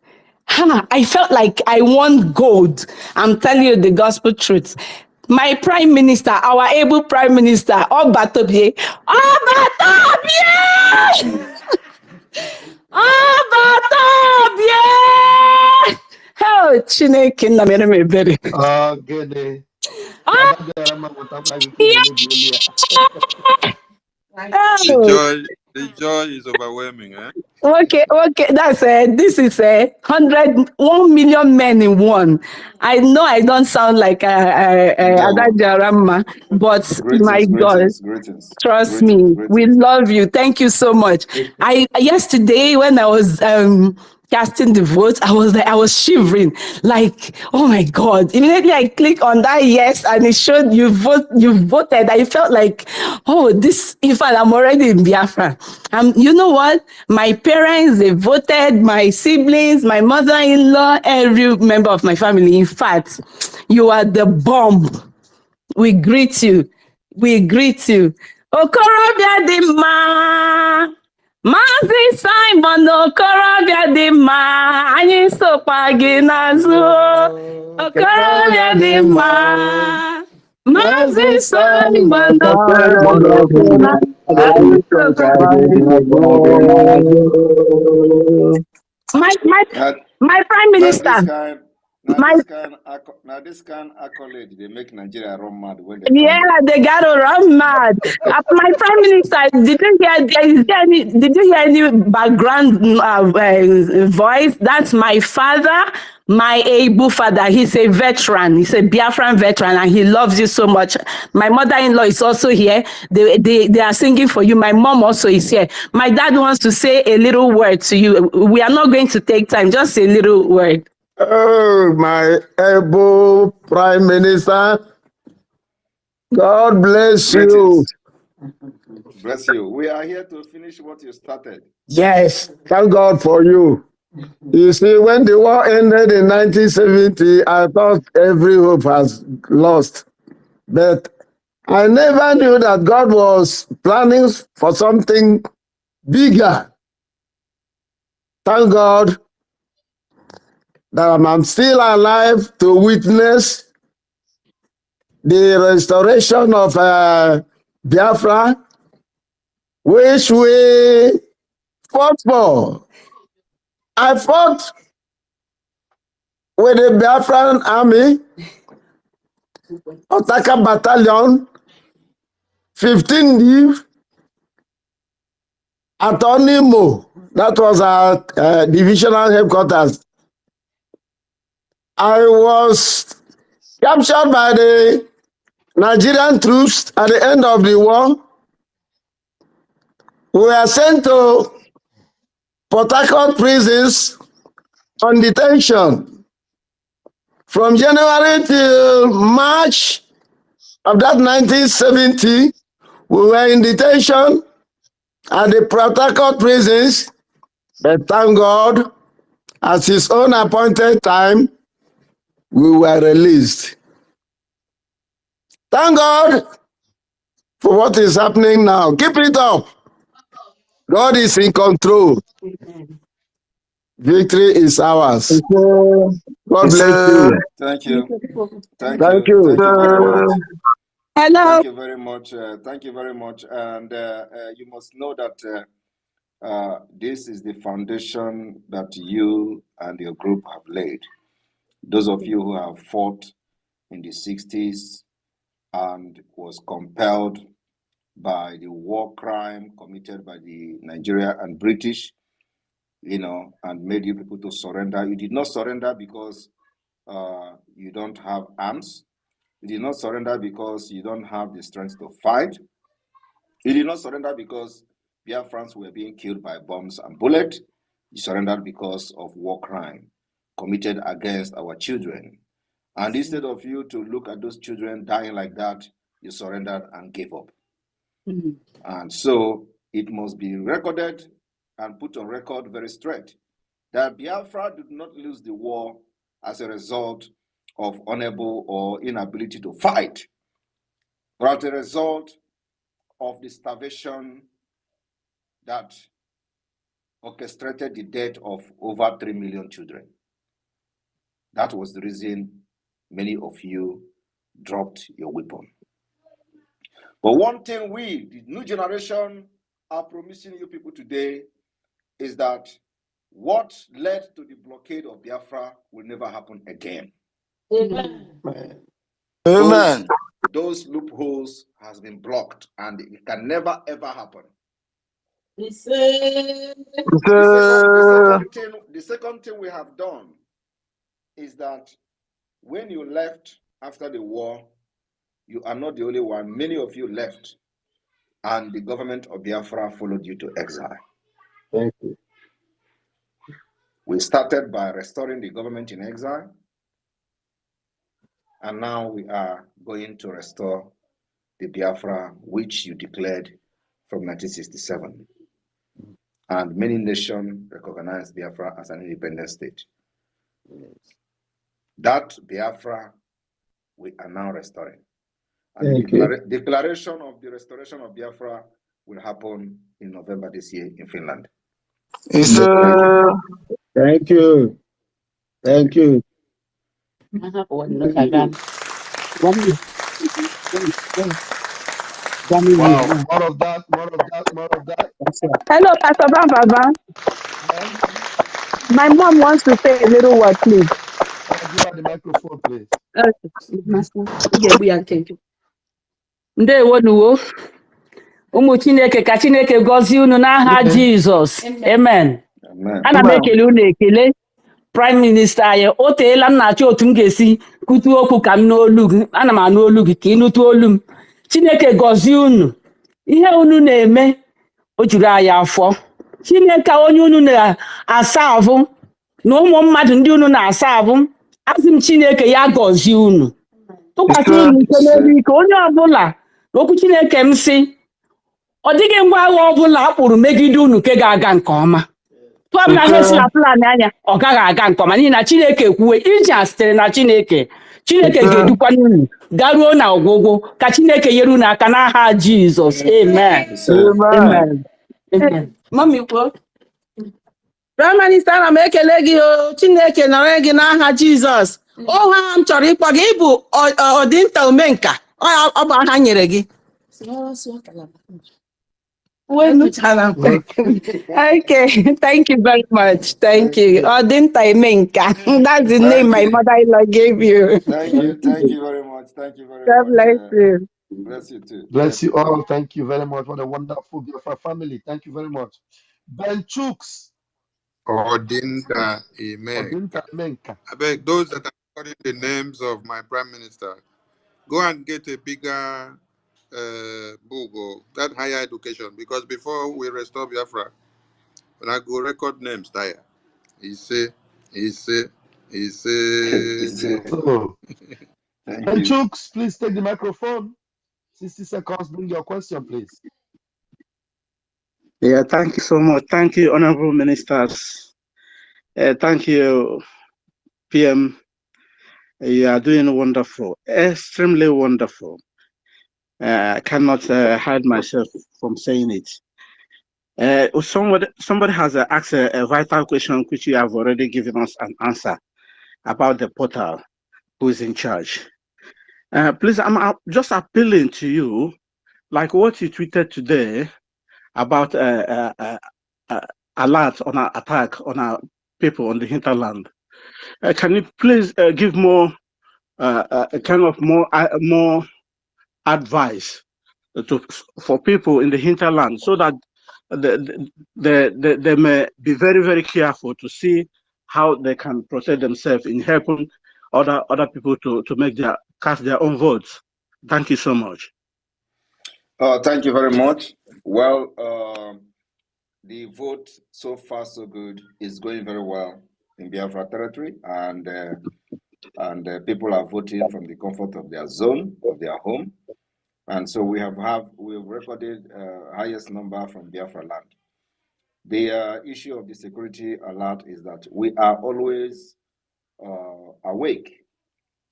I felt like I won gold. I'm telling you the gospel truth. My prime minister, our able prime minister, Obatobie, Obatobie, oh, Chineke na mere m ebere. Gene. Oh, The joy is overwhelming, eh? Okay, that's this is 1 million men in one. I know I don't sound like No. Adajarama, but my Greetings, God. greetings, greetings, Trust greetings, me, we greetings. love you. Thank you so much. I yesterday when I was casting the votes, I was shivering, like, oh my God. Immediately I click on that yes, and it showed you voted. I felt like, oh, this, in fact, I'm already in Biafra. You know what? My parents, they voted, my siblings, my mother-in-law, every member of my family. In fact, you are the bomb. We greet you. We greet you. Okorobịa dị mma. Maazị Simon Okorobịa dị mma. Anyị sokwa gị n'azụ. Okorobịa dị mma. Maazị Simon Okorobịa dị mma. Anyị sokwa gị n'azụ. My Prime Minister. Now this kind accolade they make Nigeria run mad when they Yeah, come there. they got to run mad. My prime minister, did you hear any background voice? That's my father, my able father. He's a veteran. He's a Biafran veteran, and he loves you so much. My mother-in-law is also here. They are singing for you. My mom also is here. My dad wants to say a little word to you. We are not going to take time. Just a little word. Oh, my able Prime Minister, God bless you. Bless you. We are here to finish what you started. Yes, thank God for you. You see, when the war ended in 1970, I thought every hope has lost. But I never knew that God was planning for something bigger. Thank God that I'm still alive to witness the restoration of Biafra, which we fought for. I fought with the Biafran army, Otaka Battalion, 15 Leave, at Onimo. That was our divisional headquarters. I was captured by the Nigerian troops at the end of the war. We were sent to Port Harcourt prisons on detention. From January till March of that 1970, we were in detention at the Port Harcourt prisons, but thank God, at his own appointed time, we were released. Thank God for what is happening now. Keep it up. God is in control. Victory is ours. God bless you. Thank you. Thank Thank you. you. Thank you very much. Hello. Thank you very much. Thank you very much. And you must know that this is the foundation that you and your group have laid. Those of you who have fought in the 60s and was compelled by the war crime committed by the Nigeria and British, and made you people to surrender. You did not surrender because you don't have arms. You did not surrender because you don't have the strength to fight. You did not surrender because Biafrans were being killed by bombs and bullets. You surrendered because of war crime committed against our children. And instead of you to look at those children dying like that, you surrendered and gave up. And so it must be recorded and put on record very straight that Biafra did not lose the war as a result of unable or inability to fight, but as a result of the starvation that orchestrated the death of over 3 million children. That was the reason many of you dropped your weapon. But one thing we, the new generation, are promising you people today is that what led to the blockade of Biafra will never happen again. Amen. Those loopholes has been blocked and it can never ever happen. The second thing we have done is that when you left after the war, you are not the only one. Many of you left, and the government of Biafra followed you to exile. Thank you. We started by restoring the government in exile, and now we are going to restore the Biafra which you declared from 1967. And many nations recognize Biafra as an independent state. That Biafra we are now restoring. And the declaration of the restoration of Biafra will happen in November this year in Finland. Thank you. Thank you. Wow, Wow, more of that, more of that, more of that. hello, Pastor Bamba. My mom wants to say a little word, please. Give her the microphone, please. Ndewo. Ụmụ Chineke ka Chineke gọzie unu n'aha Jizọs. Amen. Ana m ekele unu ekele Prime Minister anyị. O teela m na-achọ otu m ga-esi kwutu okwu ka m n'olu gị. Ana m anụ olu gị ka ị nụtụ olu m. Chineke gọzie unu. Ihe unu na-eme o juru anyị afọ. Chineke onye unu na-asa ahụ na ụmụ mmadụ ndị unu na-asa ahụ. Asị m Chineke ya gọzie unu. Tụkwasị unu ike n'elu ike onye ọbụla okwu Chineke m sị ọ dịghị ngwa agha ọbụla a kpụrụ megide unu ke ga-aga nke ọma. Tụọ m na ihe si na plan anya ọ gaghị aga nke ọma n'ihi na Chineke kwuwe iji a sitere na Chineke. Chineke ga-edukwa unu garuo na ọgwụgwụ ka Chineke nyere unu aka n'aha Jizọs. Amen. Amen. Amen. Mami kwuo. Prime Minister, ana m ekele gị o Chineke nọrọ gị n'aha Jizọs. Oha m chọrọ ịkpọ gị ịbụ ọdịnta omenka. Ọ bụ aha nyere gị. Okay, thank you very much. Thank you. Odinta Imenka. That's the name my mother-in-law gave you. Thank you very much. Thank you very God much. bless you. Bless you too. Bless you all. Thank you very much. What a wonderful Biafra family. Thank you very much. Ben Chooks. Odinta Imenka. I beg those that are calling the names of my prime minister, go and get a bigger book or that higher education, because before we restore Biafra, when I go record names there, he say, He said. So, Thank and you. Chooks, please take the microphone. 60 seconds, bring your question, please. Yeah, thank you so much. Thank you, honorable ministers. Thank you, PM. You are doing wonderful, extremely wonderful. I cannot hide myself from saying it. Somebody has asked a vital question, which you have already given us an answer about the portal, who is in charge. Please, I'm just appealing to you, like what you tweeted today about alert on an attack on our people on the hinterland. Can you please give more more advice for people in the hinterland so that they may be very, very careful to see how they can protect themselves in helping other people to make cast their own votes. Thank you so much. Thank you very much. Well, the vote so far so good is going very well in Biafra territory, and people are voting from the comfort of their zone, of their home, and so we have recorded highest number from Biafra land. The issue of the security alert is that we are always awake,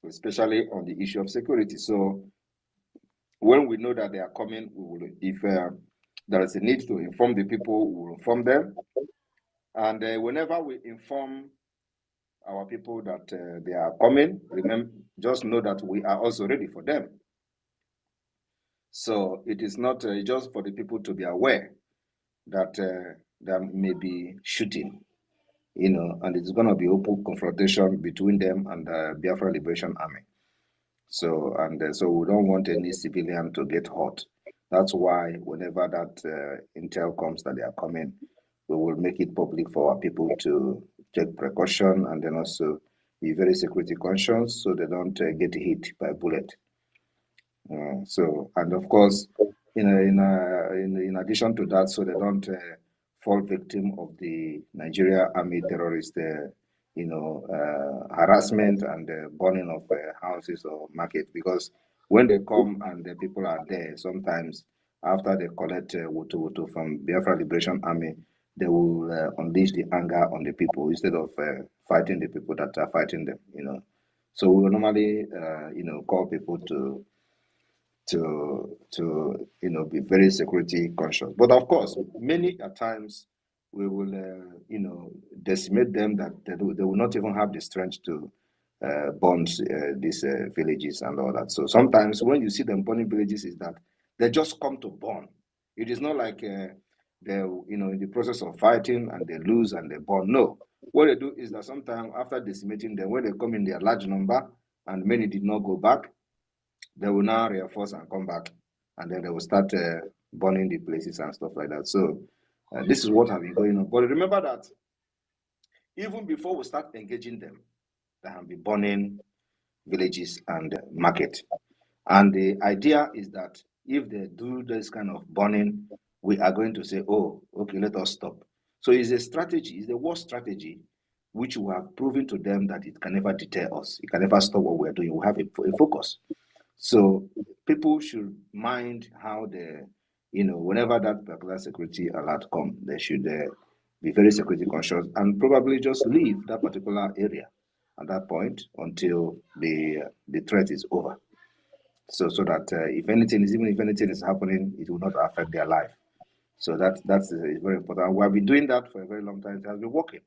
especially on the issue of security. So when we know that they are coming, we will, if there is a need to inform the people, we will inform them. And whenever we inform our people that they are coming, just know that we are also ready for them. So it is not just for the people to be aware that there may be shooting, and it's going to be open confrontation between them and the Biafra Liberation Army. So, so we don't want any civilian to get hurt. That's why whenever that intel comes that they are coming, we will make it public for our people to take precaution and then also be very security conscious so they don't get hit by a bullet. So, and of course, in addition to that, so they don't fall victim of the Nigeria Army terrorist, harassment and burning of houses or market. Because when they come and the people are there, sometimes after they collect wutu from Biafra Liberation Army, they will unleash the anger on the people instead of fighting the people that are fighting them. So we will normally, call people to be very security conscious. But of course, many at times we will decimate them that they will not even have the strength to burn these villages and all that. So sometimes when you see them burning villages, is that they just come to burn. It is not like they're in the process of fighting and they lose and they burn. No, what they do is that sometimes after decimating them, when they come in their large number and many did not go back, they will now reinforce and come back, and then they will start burning the places and stuff like that. So this is what has been going on. But remember that even before we start engaging them, they have been burning villages and market. And the idea is that if they do this kind of burning, we are going to say, oh, okay, let us stop. So it's a strategy, it's the worst strategy, which we have proven to them that it can never deter us. It can never stop what we're doing. We have a focus. So people should mind how they, whenever that particular security alert comes, they should be very security conscious and probably just leave that particular area at that point until the threat is over. So that even if anything is happening, it will not affect their life. So that's very important. We have been doing that for a very long time. It has been working.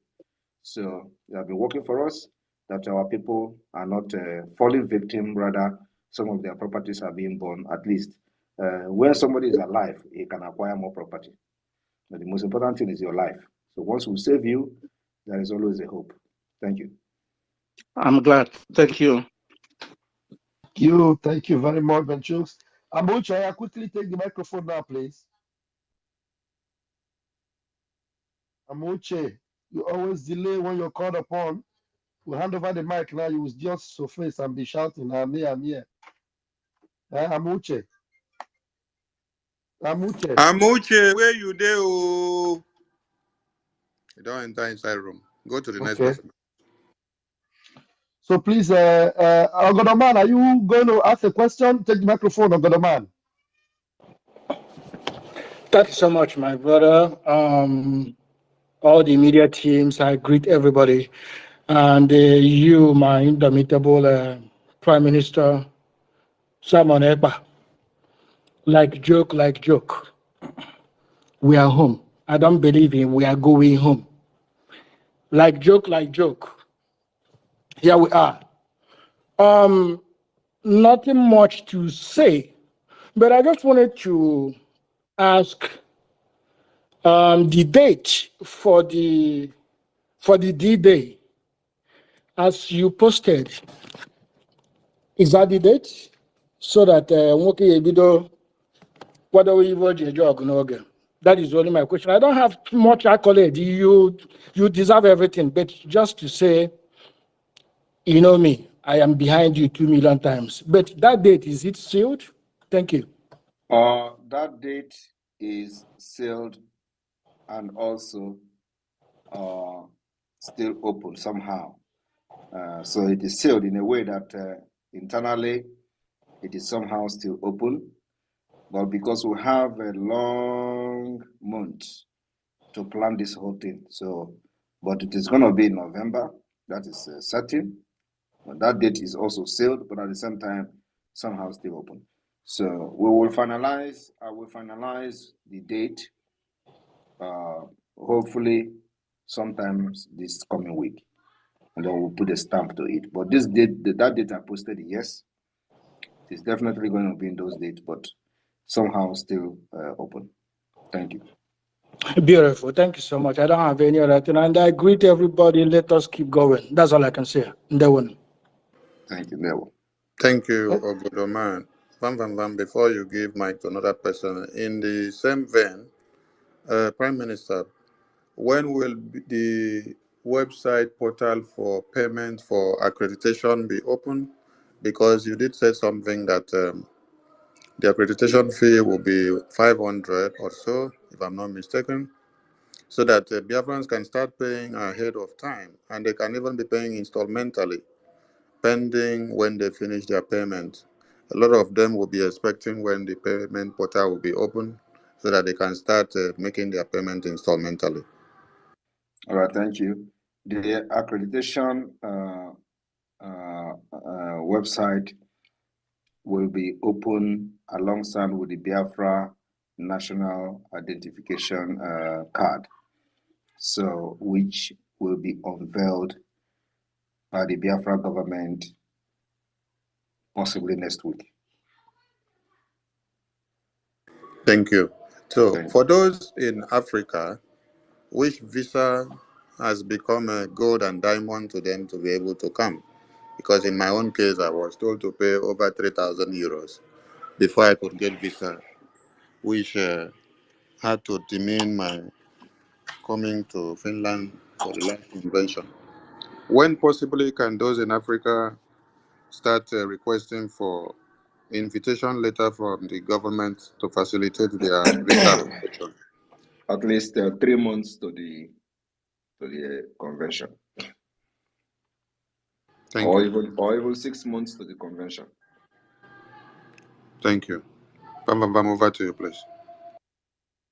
So it has been working for us that our people are not falling victim, rather some of their properties are being burned. At least when somebody is alive, he can acquire more property. But the most important thing is your life. So once we save you, there is always a hope. Thank you. I'm glad. Thank you. Thank you very much, Benchooks. Amuche, quickly take the microphone now, please. Amuche, you always delay when you're called upon. We'll hand over the mic now. You will just surface and be shouting, I'm here. Amuche. Amuche, where you there? Oh, you don't enter inside room. Go to the next person. So please, Ogodoman, are you going to ask a question? Take the microphone, Ogodoman. Thank you so much, my brother. All the media teams, I greet everybody. And you, my indomitable Prime Minister, Simon Ekpa, like joke. We are home. I don't believe in we are going home. Like joke. Here we are. Nothing much to say, but I just wanted to ask the date for the D-Day, as you posted. Is that the date? So that that is only my question. I don't have much accolade. You deserve everything, but just to say, you know me, I am behind you 2 million times. But that date, is it sealed? Thank you. That date is sealed and also still open somehow. So it is sealed in a way that internally it is somehow still open, but because we have a long month to plan this whole thing, so but it is going to be in November. That is certain. But that date is also sealed, but at the same time somehow still open. So we will finalize. I will finalize the date. Hopefully, sometimes this coming week, and then we'll put a stamp to it. But this date, that date I posted, yes, it's definitely going to be in those dates, but somehow still open. Thank you. Beautiful. Thank you so much. I don't have any other thing. And I greet everybody. Let us keep going. That's all I can say. That one. Thank you, Neil. Thank you, Obodoman. Before you give mic to another person, in the same vein, Prime Minister, when will the website portal for payment for accreditation be open? Because you did say something that the accreditation fee will be 500 or so, if I'm not mistaken, so that Biafrans can start paying ahead of time, and they can even be paying installmentally, pending when they finish their payment. A lot of them will be expecting when the payment portal will be open, so that they can start making their payment installmentally. All right, thank you. The accreditation website will be open alongside with the Biafra National Identification Card, so which will be unveiled by the Biafra government possibly next week. Thank you. So, for those in Africa, which visa has become a gold and diamond to them to be able to come? Because in my own case, I was told to pay over 3,000 euros before I could get visa, which had to demean my coming to Finland for the last convention. When possibly can those in Africa start requesting for invitation letter from the government to facilitate their visa application? At least 3 months to the convention. Thank you. Or even 6 months to the convention. Thank you. Bam, over to you, please.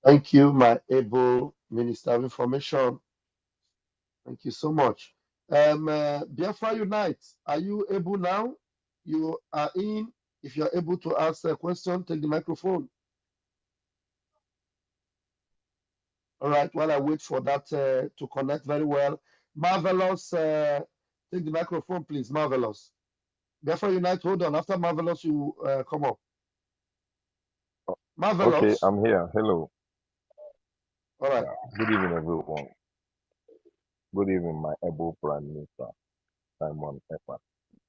Thank you, my able Minister of Information. Thank you so much. Biafra Unite, are you able now? You are in. If you're able to ask a question, take the microphone. All right, while I wait for that to connect very well. Marvelous, take the microphone, please. Marvelous. Biafra Unite, hold on. After Marvelous, you come up. Marvelous. Okay, I'm here. Hello. All right. Good evening, everyone. Good evening, my able Prime Minister, Simon Ekpa.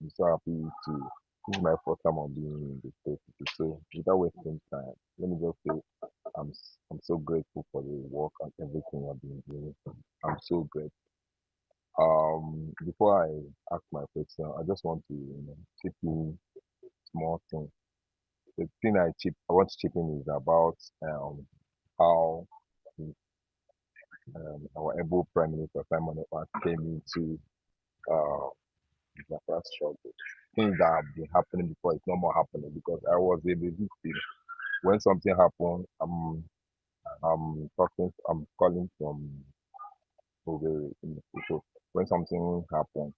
I'm so happy to. This is my first time on being in the state. So, without wasting time, let me just say I'm so grateful for the work and everything I've been doing. I'm so grateful. Before I ask my question, I just want to chip in small thing. The thing I want to chip in is about how our able Prime Minister Simon Ekpa came into Biafra struggle. Things that have been happening before, it's no more happening because I was a victim. When something happened, I'm calling from over. So when something happened,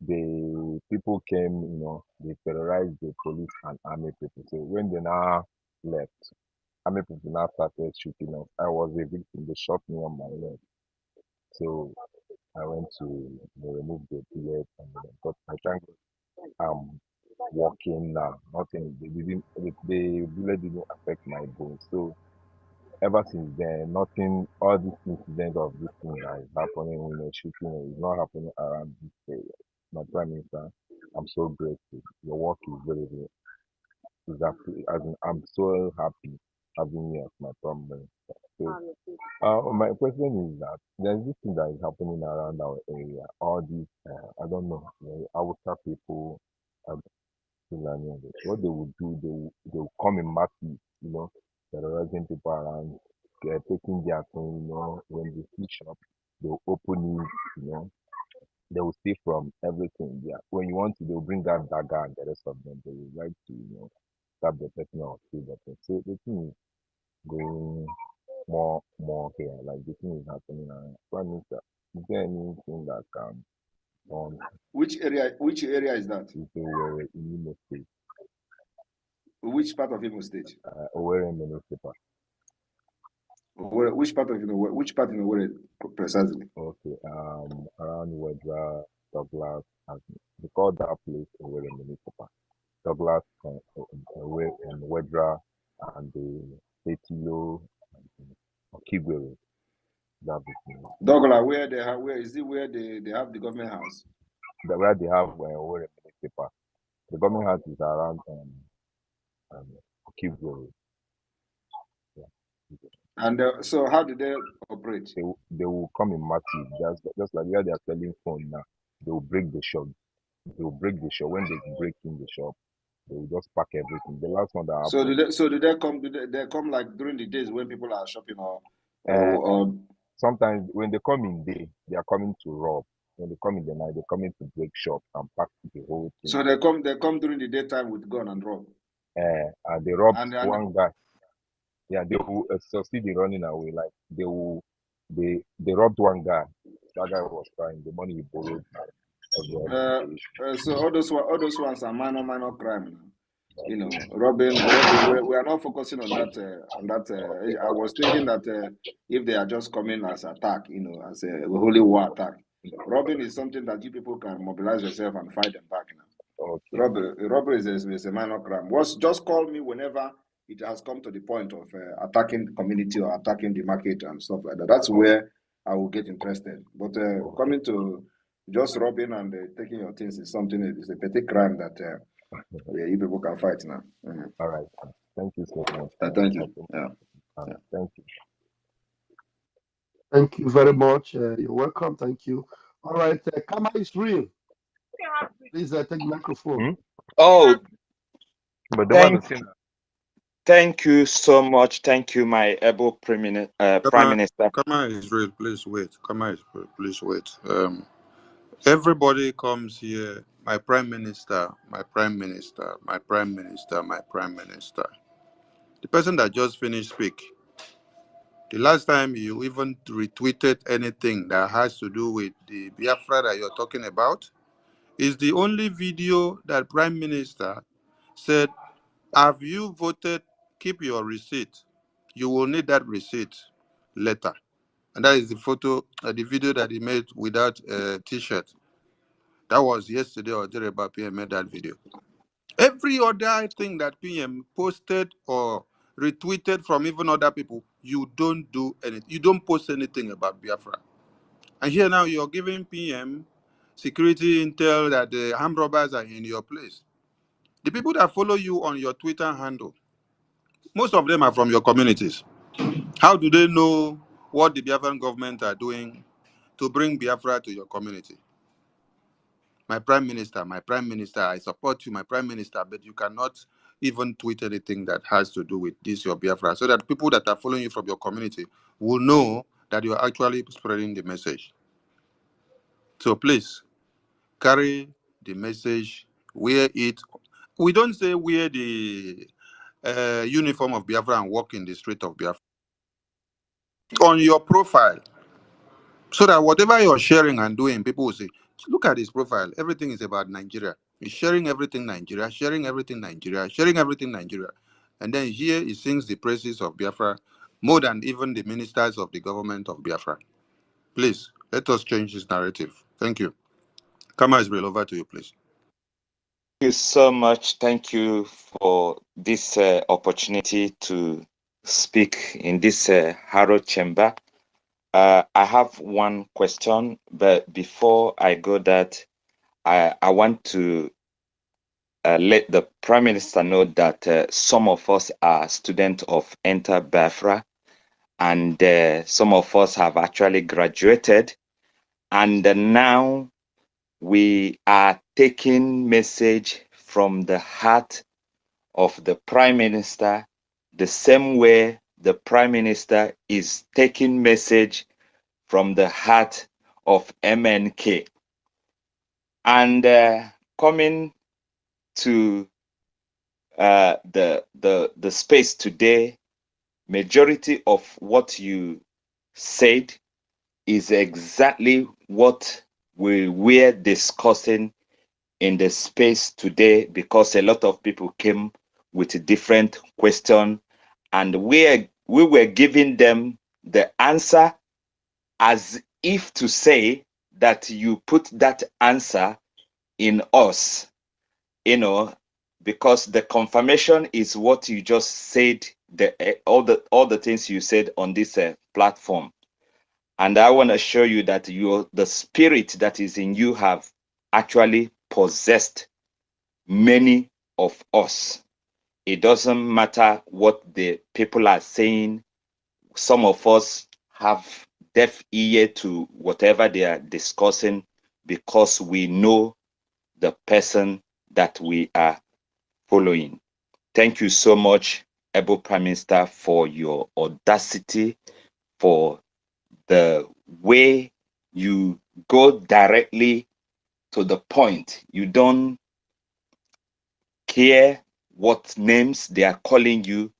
the people came, they terrorized the police and army people. So when they now left, army people now started shooting us. I was a victim. They shot me on my leg. So I went to remove the bullet, but I thank God I'm walking now. Nothing. The bullet didn't affect my bone. So ever since then, nothing. All this incident of this thing that is happening, shooting is not happening around this area. My Prime Minister, I'm so grateful. Your work is very, very exactly. I'm so happy having you as my Prime Minister. So, my question is that there's this thing that is happening around our area. All these, I don't know, Hausa people, Fulani, what they would do, they will come in masses, terrorizing people around, taking their thing, when they see shop, they'll open it, they will steal from everything. Yeah. When you want to, they'll bring out dagger and the rest of them. They will like to, stab the person or steal the person. So the thing is going more here. Like the thing is happening around. Prime Minister, is there anything that can on Which area is that? Owerri in Imo State? Which part of Imo State? Owerri Municipal. Which part of which part in Owerri precisely? Okay. Around Wedra, Douglas, they call that place Owerri Municipal. Douglas and Wedra and the Etilo and Okigwere. That is Douglas, where they have where they have the government house? where they have Owerri Municipal. The government house is around Okigwere. Yeah. And so how do they operate? They will come in massive, just like where they are selling phone now. They will break the shop. They will break the shop. When they break in the shop, they will just pack everything. The last one that happened. So do they come? Do they come like during the days when people are shopping or sometimes when they come in day, they are coming to rob. When they come in the night, they're coming to break shop and pack the whole thing. So they come during the daytime with gun and rob. And they robbed one guy. Yeah, they will succeed in running away. Like they robbed one guy. That guy was crying. The money he borrowed. So all those ones are minor crime. Robbing. We are not focusing on that. I was thinking that if they are just coming as attack, as a holy war attack, robbing is something that you people can mobilize yourself and fight them back now. Okay. Robbery is a minor crime. Just call me whenever it has come to the point of attacking the community or attacking the market and stuff like that. That's where I will get interested. But coming to just robbing and taking your things is something. It's a petty crime that you people can fight now. Mm-hmm. All right. Thank you so much. Thank you. Yeah. Thank you. Thank you very much. You're welcome. Thank you. All right. Kama is real. Please take the microphone. Oh, thank you so much. Thank you, my able Prime Minister. Kama is real. Please wait. Kama is real. Please wait. Everybody comes here. My Prime Minister. My Prime Minister. My Prime Minister. My Prime Minister. The person that just finished speak. The last time you even retweeted anything that has to do with the Biafra that you're talking about is the only video that Prime Minister said, have you voted? Keep your receipt. You will need that receipt later. And that is the photo, the video that he made without a t-shirt. That was yesterday or Jereba PM made that video. Every other thing that PM posted or retweeted from even other people, you don't do anything. You don't post anything about Biafra. And here now you're giving PM security intel that the armed robbers are in your place. The people that follow you on your Twitter handle, most of them are from your communities. How do they know what the Biafran government are doing to bring Biafra to your community? My Prime Minister, I support you, my Prime Minister, but you cannot even tweet anything that has to do with this, your Biafra, so that people that are following you from your community will know that you are actually spreading the message. So please, carry the message, wear it. We don't say wear the uniform of Biafra and walk in the street of Biafra. On your profile, so that whatever you're sharing and doing, people will say, look at his profile. Everything is about Nigeria. He's sharing everything Nigeria, sharing everything Nigeria, sharing everything Nigeria. And then here he sings the praises of Biafra more than even the ministers of the government of Biafra. Please, let us change this narrative. Thank you. Kama Israel, over to you, please. Thank you so much. Thank you for this opportunity to speak in this Harrow chamber. I have one question, but before I go that, I want to let the Prime Minister know that some of us are students of Enter Biafra, and some of us have actually graduated, and now we are taking message from the heart of the Prime Minister, the same way the Prime Minister is taking message from the heart of MNK. And coming to the space today, majority of what you said is exactly what we were discussing in the space today, because a lot of people came with a different question, and we were giving them the answer as if to say that you put that answer in us, because the confirmation is what you just said, all the things you said on this platform. And I want to show you that the spirit that is in you have actually possessed many of us. It doesn't matter what the people are saying. Some of us have deaf ear to whatever they are discussing, because we know the person that we are following. Thank you so much, Able Prime Minister, for your audacity, for the way you go directly to the point. You don't care what names they are calling you.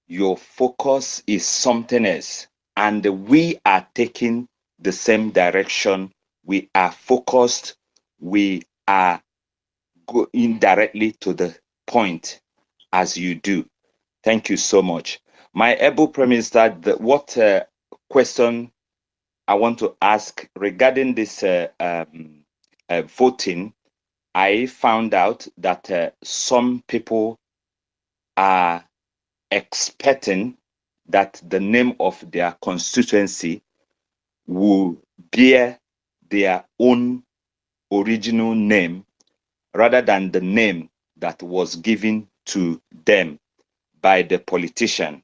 Your focus is something else. And we are taking the same direction. We are focused. We are going directly to the point as you do. Thank you so much. My able Prime Minister, what question I want to ask regarding this voting, I found out that some people are expecting that the name of their constituency will bear their own original name rather than the name that was given to them by the politician.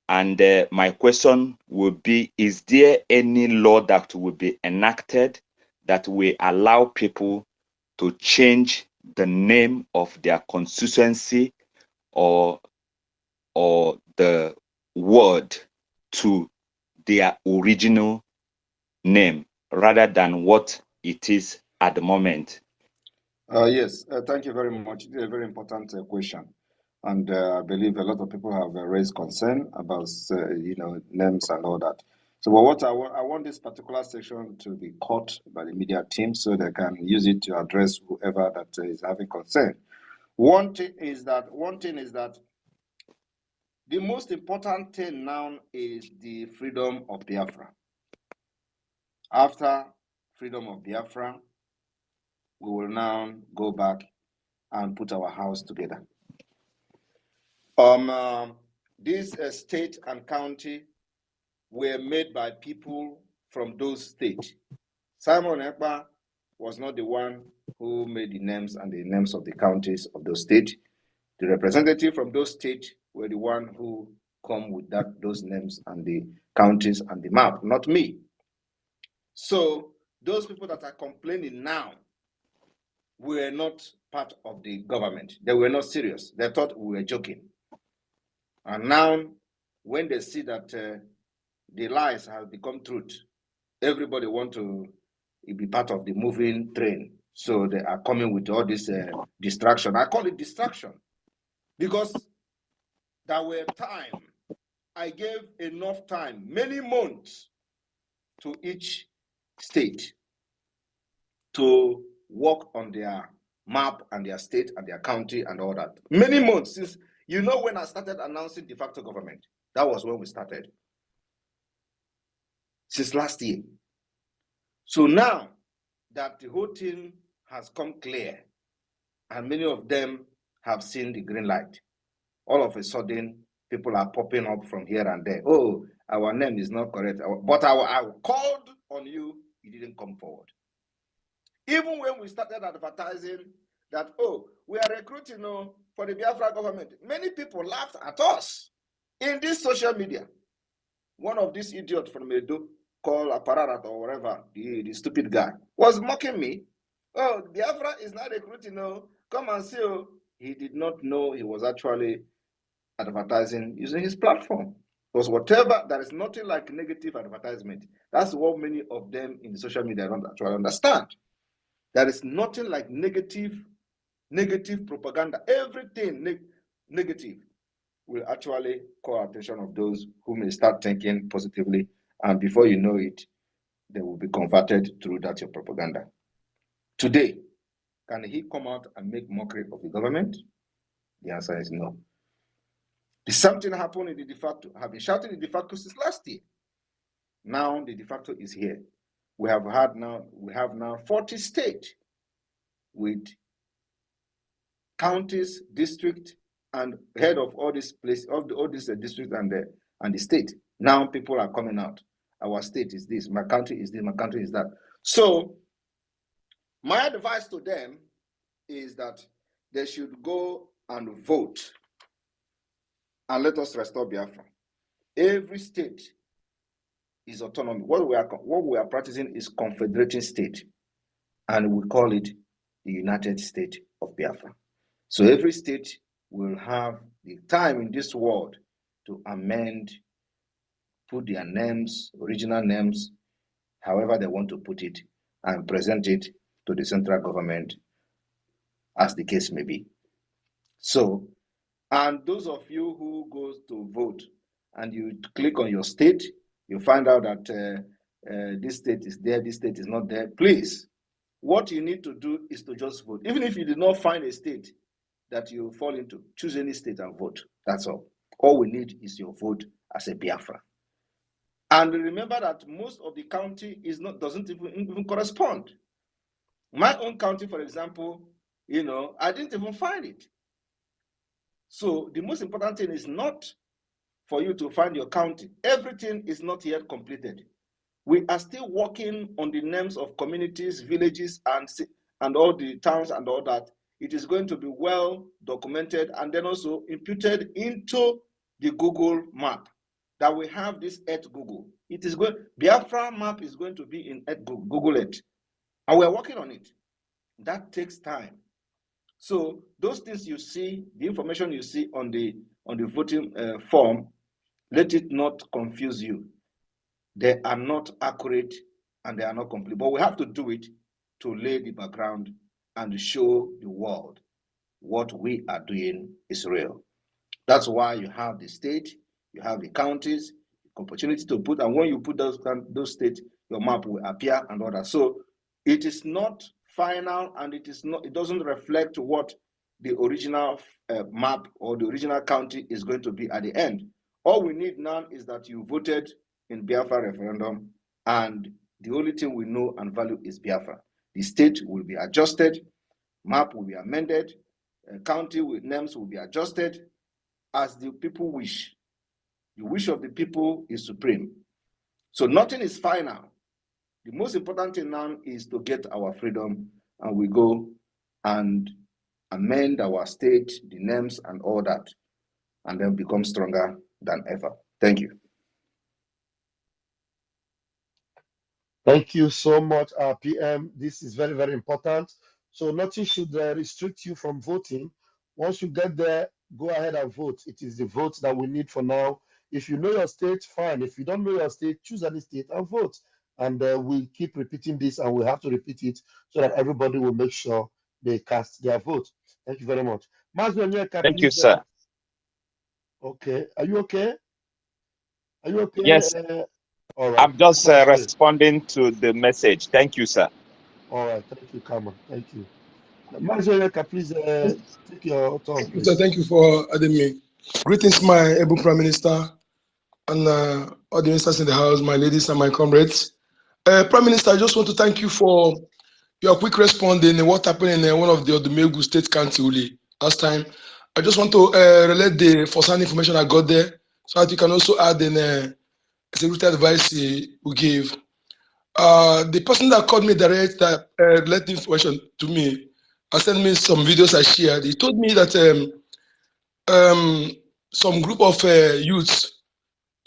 And my question would be, is there any law that will be enacted that will allow people to change the name of their constituency or the word to their original name rather than what it is at the moment? Yes, thank you very much. It's a very important question. And I believe a lot of people have raised concern about, names and all that. So what I want this particular section to be caught by the media team so they can use it to address whoever that is having concern. One thing is that the most important thing now is the freedom of Biafra. After freedom of Biafra, we will now go back and put our house together. This state and county were made by people from those states. Simon Ekpa was not the one who made the names and the names of the counties of those states. The representative from those states were the one who come with those names and the counties and the map, not me. So those people that are complaining now were not part of the government. They were not serious. They thought we were joking. And now, when they see that the lies have become truth, everybody wants to be part of the moving train. So they are coming with all this distraction. I call it distraction because there were time. I gave enough time, many months, to each state to work on their map and their state and their county and all that. Many months since, you know, when I started announcing de facto government, that was when we started. Since last year. So now that the whole thing has come clear and many of them have seen the green light, all of a sudden, people are popping up from here and there. Oh, our name is not correct. But I called on you, you didn't come forward. Even when we started advertising that, oh, we are recruiting for the Biafra government, many people laughed at us in this social media. One of these idiots from Edo, called Apararat or whatever, the stupid guy, was mocking me. Oh, Biafra is not recruiting, come and see. He did not know he was actually advertising using his platform. Because whatever, there is nothing like negative advertisement. That's what many of them in the social media don't actually understand. There is nothing like negative propaganda. Everything negative will actually call attention of those who may start thinking positively, and before you know it, they will be converted through that your propaganda. Today, can he come out and make mockery of the government? The answer is no. The same thing happened in the de facto. I have been shouting the de facto since last year. Now the de facto is here. We have now 40 states with counties, district, and head of all these places, all these districts and the state. Now people are coming out. Our state is this, my country is this, my country is that. So my advice to them is that they should go and vote and let us restore Biafra. Every state is autonomy. What we are practicing is confederating state, and we call it the United States of Biafra. So every state will have the time in this world to amend, put their names, original names, however they want to put it, and present it to the central government as the case may be. So, and those of you who goes to vote and you click on your state, you find out that this state is there, this state is not there. Please, what you need to do is to just vote. Even if you did not find a state that you fall into, choose any state and vote. That's all. All we need is your vote as a Biafra. And remember that most of the county doesn't even correspond. My own county, for example, I didn't even find it. So the most important thing is not for you to find your county. Everything is not yet completed. We are still working on the names of communities, villages, and all the towns and all that. It is going to be well documented and then also imputed into the Google map that we have this at Google. It is going, Biafra map is going to be in at Google it, and we're working on it. That takes time. So those things you see, the information you see on the voting form, let it not confuse you. They are not accurate and they are not complete, but we have to do it to lay the background and show the world what we are doing is real. That's why you have the state, you have the counties, opportunity to put, and when you put those states, your map will appear and all that. So it is not final, and it doesn't reflect what the original map or the original county is going to be at the end. All we need now is that you voted in Biafra referendum, and the only thing we know and value is Biafra. The state will be adjusted, map will be amended, county with names will be adjusted as the people wish. The wish of the people is supreme. So nothing is final. The most important thing now is to get our freedom, and we go and amend our state, the names and all that, and then become stronger than ever. Thank you. Thank you so much, PM. This is very, very important. So nothing should restrict you from voting. Once you get there, go ahead and vote. It is the vote that we need for now. If you know your state, fine. If you don't know your state, choose any state and vote. And we keep repeating this, and we have to repeat it so that everybody will make sure they cast their vote. Thank you very much. Mazuanyeka, Thank you, please. sir. Okay. Are you okay? Are you okay? Yes, All right. I'm just That's great. responding to the message. Thank you, sir. All right. Thank you, Kama. Thank you. Mazuanyeka, please take your turn, please. So thank you for adding me. Greetings, my able Prime Minister and all the ministers in the house, my ladies and my comrades. Prime Minister, I just want to thank you for your quick response in what happened in one of the Odumegu State Council last time. I just want to relate the first-hand information I got there so that you can also add in security advice we gave. The person that called me direct that let the information to me, sent me some videos I shared. He told me that some group of youths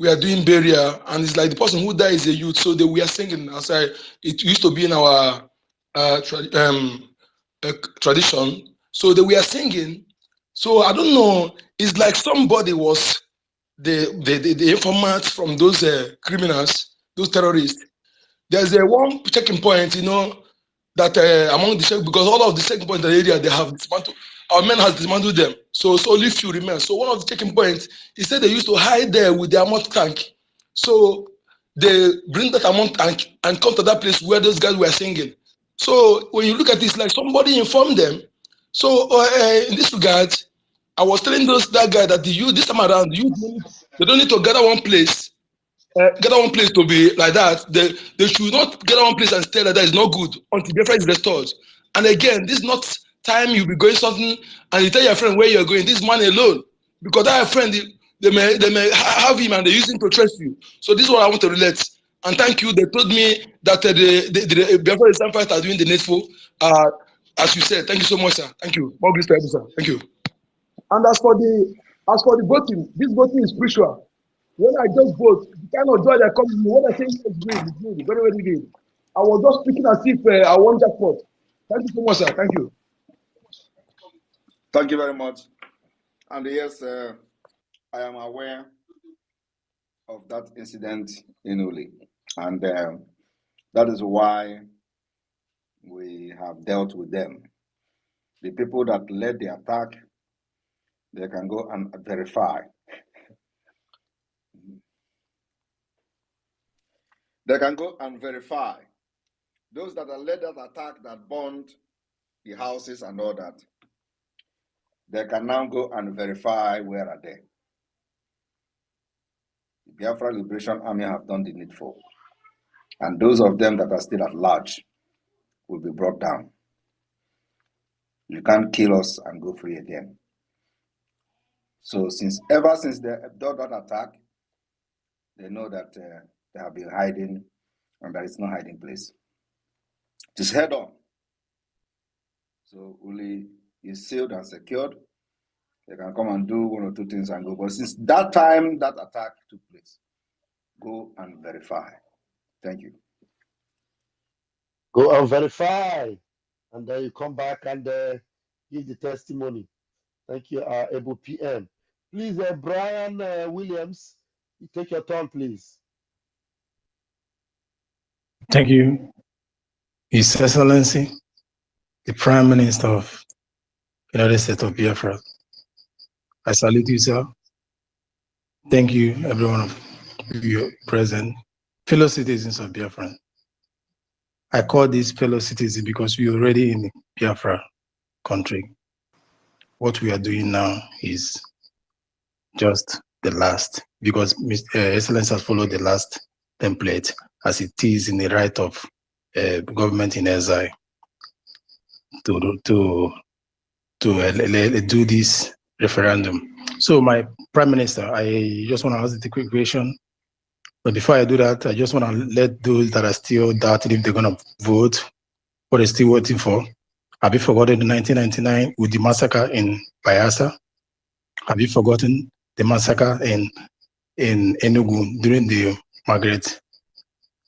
we are doing burial, and it's like the person who died is a youth, so they were singing. As it used to be in our tradition, so they were singing. So I don't know. It's like somebody was the informant from those criminals, those terrorists. There's a one checking point, that among the check, because all of the checking points in the area they have dismantled. Our men has dismantled them, so only few remain. So one of the checking points, he said they used to hide there with their amount tank. So they bring that amount tank and come to that place where those guys were singing. So when you look at this, like somebody informed them. So in this regard, I was telling that guy that this time around, they don't need to gather one place. Gather one place to be like that. They should not gather one place and stay like that. It's not good until Biafra is restored. And again, this is not time you be going something and you tell your friend where you're going. This man alone, because that friend they may have him and they use him to trust you. So this is what I want to relate. And thank you. They told me that the Biafra is are doing the needful. As you said, thank you so much, sir. Thank you. More grace to you, sir. Thank you. And as for the voting, this voting is spiritual. When I just vote, the kind of joy that comes to me, when I say yes, it's good, very, very good. I was just speaking as if I won jackpot. Thank you so much, sir. Thank you. Thank you very much. And yes, I am aware of that incident in Uli. And that is why we have dealt with them. The people that led the attack, they can go and verify. They can go and verify. Those that have led that attack that burned the houses and all that, they can now go and verify where are they. The Biafra Liberation Army have done the needful. And those of them that are still at large will be brought down. You can't kill us and go free again. So ever since they did that attack, they know that they have been hiding and there is no hiding place. Just head on. So Uli is sealed and secured. They can come and do one or two things and go. But since that time that attack took place, go and verify. Thank you. Go and verify. And then you come back and give the testimony. Thank you, able PM. Please, Brian Williams, you take your turn, please. Thank you, His Excellency, the Prime Minister of the United States of Biafra. I salute you, sir. Thank you, everyone of you present, fellow citizens of Biafra. I call these fellow citizens because we're already in the Biafra country. What we are doing now is just the last, because Excellence has followed the last template as it is in the right of government in exile to do this referendum. So my Prime Minister, I just want to ask the quick question. But before I do that, I just want to let those that are still doubting if they're going to vote, what they're still waiting for. Have you forgotten 1999 with the massacre in Bayelsa? Have you forgotten the massacre in Enugu during the Margaret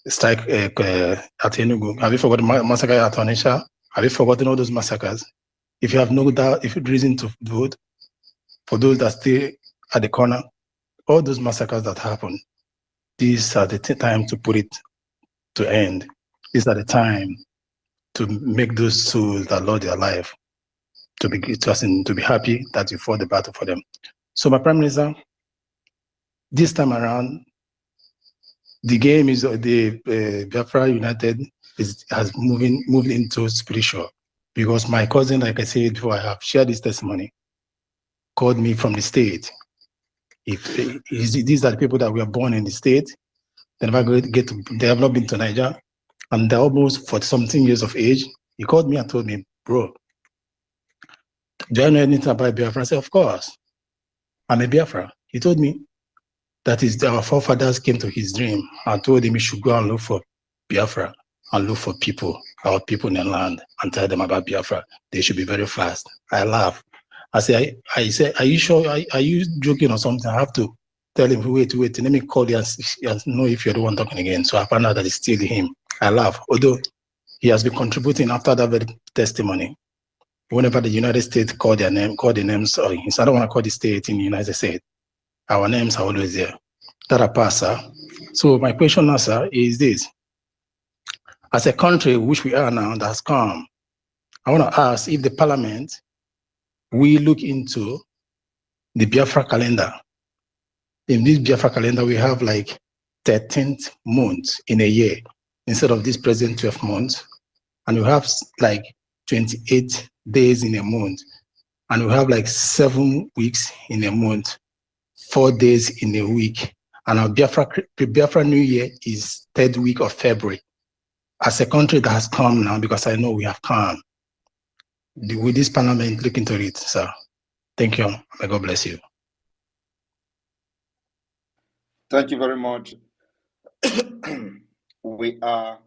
strike at Enugu? Have you forgotten the massacre at Onitsha? Have you forgotten all those massacres? If you have no doubt, if you have reason to vote, for those that stay at the corner, all those massacres that happened, these are the time to put it to end. These are the time to make those souls that lost their life to be happy that you fought the battle for them. So my Prime Minister, this time around, the game is the Biafra United has moved into spiritual, because my cousin, like I said before, I have shared this testimony, called me from the state. These are the people that were born in the state. They have not been to Niger, and they're almost 40-something years of age. He called me and told me, bro, do I know anything about Biafra? I said, of course, I'm a Biafra. He told me that our forefathers came to his dream and told him he should go and look for Biafra and look for our people in the land, and tell them about Biafra. They should be very fast. I laugh. I said, are you sure? Are you joking or something? I have to tell him, wait, let me call you and know if you're the one talking again. So I found out that it's still him. I laugh. Although he has been contributing after that very testimony. Whenever the United States call the names, I don't want to call the state in the United States. Our names are always there. That are passed, sir. So my question now, sir, is this. As a country which we are now that has come, I want to ask if the parliament we look into the Biafra calendar. In this Biafra calendar, we have like 13th month in a year instead of this present 12 months. And we have like 28 days in a month. And we have like 7 weeks in a month, 4 days in a week. And our Biafra New Year is 3rd week of February. As a country that has come now, because I know we have come, will this parliament look into it, sir? Thank you. May God bless you. Thank you very much. We are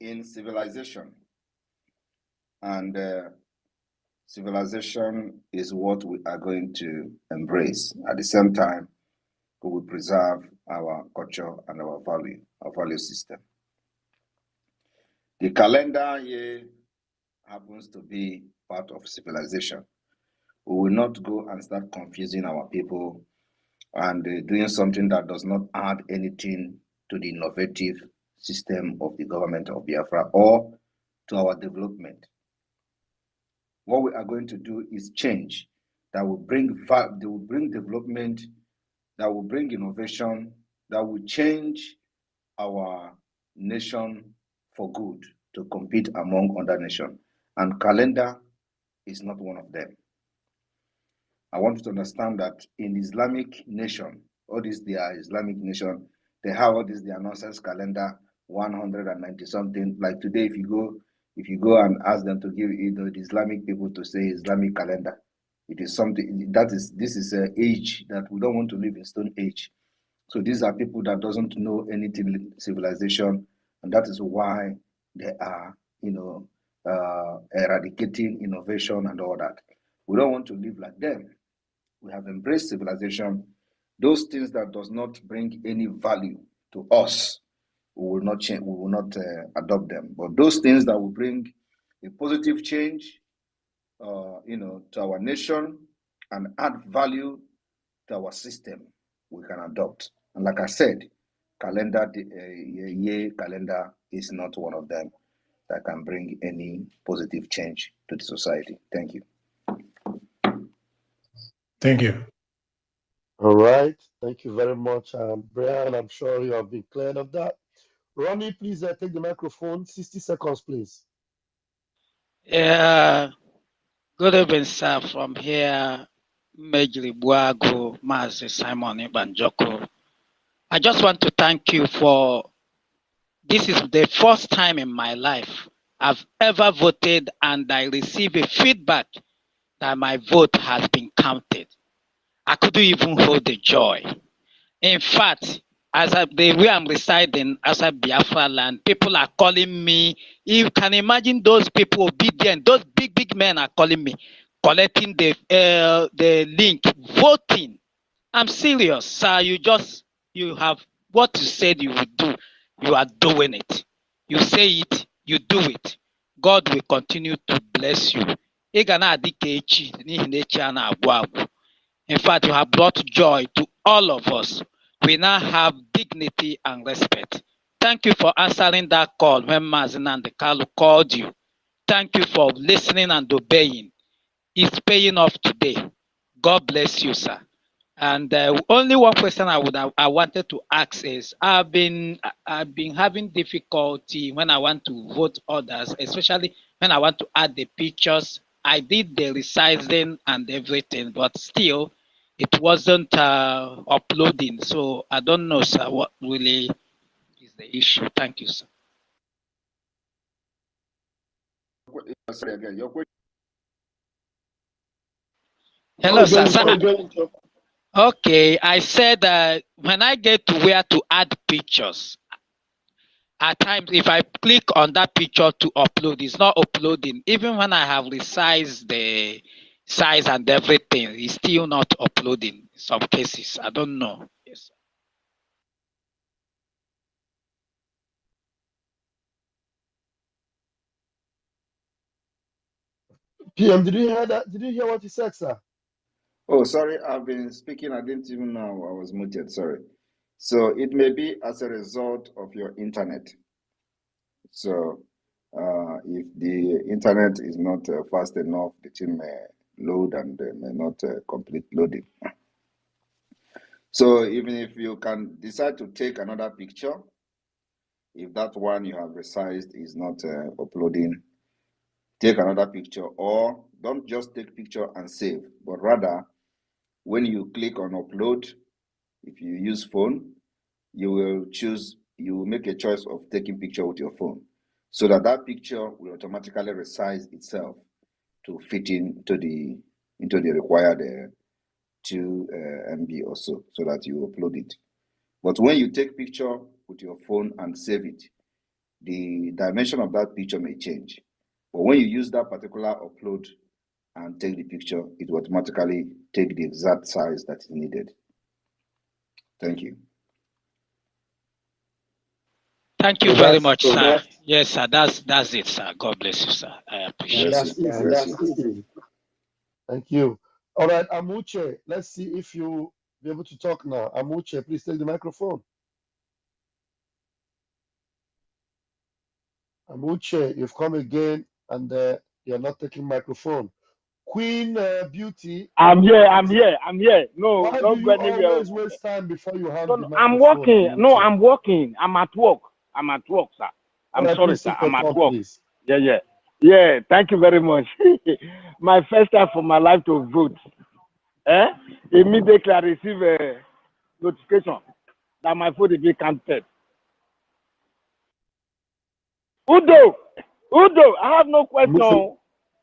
in civilization, and civilization is what we are going to embrace. At the same time, we will preserve our culture and our value system. The calendar year happens to be part of civilization. We will not go and start confusing our people and doing something that does not add anything to the innovative system of the government of Biafra or to our development. What we are going to do is change that will bring development, that will bring innovation, that will change our nation for good to compete among other nations. And calendar is not one of them. I want you to understand that in Islamic nation, all these they are Islamic nation, they have all this their nonsense calendar, 190 something. Like today, if you go and ask them to give the Islamic people to say Islamic calendar, it is something this is an age that we don't want to live in stone age. So these are people that doesn't know anything civilization, and that is why they are eradicating innovation and all that. We don't want to live like them. We have embraced civilization. Those things that does not bring any value to us, we will not change. We will not adopt them. But those things that will bring a positive change, to our nation and add value to our system, we can adopt. And like I said, calendar is not one of them that can bring any positive change to the society. Thank you. Thank you. All right. Thank you very much, Brian. I'm sure you have been clear of that. Ronnie, please take the microphone. 60 seconds, please. Yeah. Good evening, sir. From here, Majli Buago, Mazi Simon Ibanjoko. I just want to thank you for this is the first time in my life I've ever voted and I received a feedback that my vote has been counted. I couldn't even hold the joy. In fact, the way I'm residing outside Biafra land, people are calling me. You can imagine those people obedient, those big men are calling me, collecting the link, voting. I'm serious, sir. You have what you said you would do. You are doing it. You say it, you do it. God will continue to bless you. In fact, you have brought joy to all of us. We now have dignity and respect. Thank you for answering that call when Mazin and the Kalu called you. Thank you for listening and obeying. It's paying off today. God bless you, sir. And only one question I wanted to ask is I've been having difficulty when I want to vote others, especially when I want to add the pictures. I did the resizing and everything, but still it wasn't uploading. So I don't know, sir, what really is the issue. Thank you, sir. Sorry again. Your question. Hello, sir. Okay, I said when I get to where to add pictures, at times if I click on that picture to upload, it's not uploading. Even when I have resized the size and everything, it's still not uploading in some cases. I don't know. Yes. PM, did you hear that? Did you hear what he said, sir? Oh, sorry, I've been speaking. I didn't even know I was muted. Sorry. So it may be as a result of your internet. So if the internet is not fast enough, the thing may load and may not complete loading. So even if you can decide to take another picture, if that one you have resized is not uploading, take another picture, or don't just take picture and save, but rather when you click on upload, if you use phone, you will make a choice of taking picture with your phone, so that that picture will automatically resize itself to fit into the required 2 MB or so that you upload it. But when you take picture with your phone and save it, the dimension of that picture may change. But when you use that particular upload and take the picture, it will automatically take the exact size that is needed. Thank you. Thank you very much, sir. Yes, sir. That's it, sir. God bless you, sir. I appreciate it. That's easy. Thank you. All right, Amuche, let's see if you be able to talk now. Amuche, please take the microphone. Amuche, you've come again and you're not taking microphone. Queen Beauty. I'm here. No, why don't do go you anywhere. always waste time before you have the microphone? I'm working. Beauty? No, I'm working. I'm at work, sir. I'm right, sorry, please sir. take your I'm at time, work. please. Yeah. Thank you very much. My first time for my life to vote. Immediately I receive a notification that my vote is being counted. Udo, I have no question.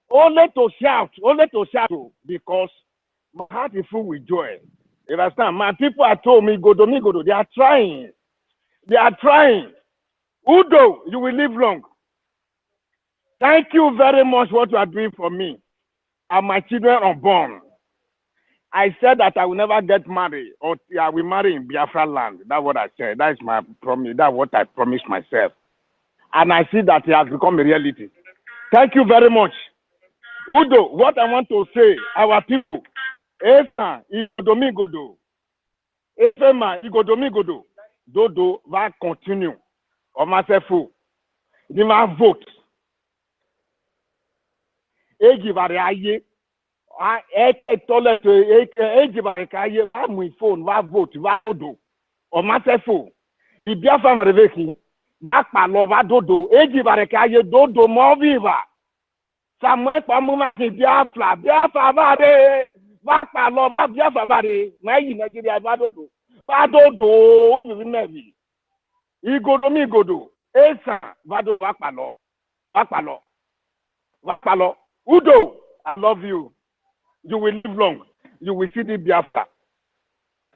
Only to shout, because my heart is full with joy. You understand? My people are told me, go do. They are trying. Udo, you will live long. Thank you very much what you are doing for me and my children unborn. I said that I will never get married, or I will marry in Biafra land. That's what I said. That is my promise. That's what I promised myself. And I see that it has become a reality. Thank you very much. Udo, what I want to say, our people, Esa, Igodomigodo, Efema, Igodomigodo, Dodo va continue. Omasefu, il va vote. Ejibare aye, ejibare kaye, va mou phone, va vote, va dodo. Omasefu, il Biafra reveki, va palo, va dodo. Ejibare kaye, dodo, mo viva. Samuel Pamuma ki Biafra vare, va palo, va Biafra vare. Na yi Nigeria va dodo. Va dodo, nevi. Igodo, Esa, va dodo, va palo. Udo, I love you. You will live long. You will see the Biafra.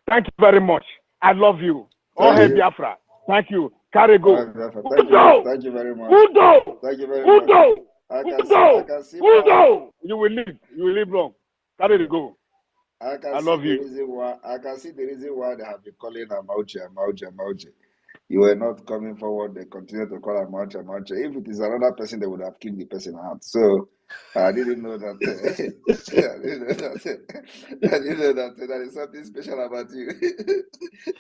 Thank you very much. I love you. Oh, hey, Biafra. Thank you. Carry go. Udo! Thank you very much. Udo! Thank you very Udo! much. I can see Udo! You will live long. Carry the go. I love you. I can see the reason why they have been calling Amauche. You were not coming forward. They continue to call Amauche. If it is another person, they would have kicked the person out. So I didn't know that. I didn't know that there is something special about you.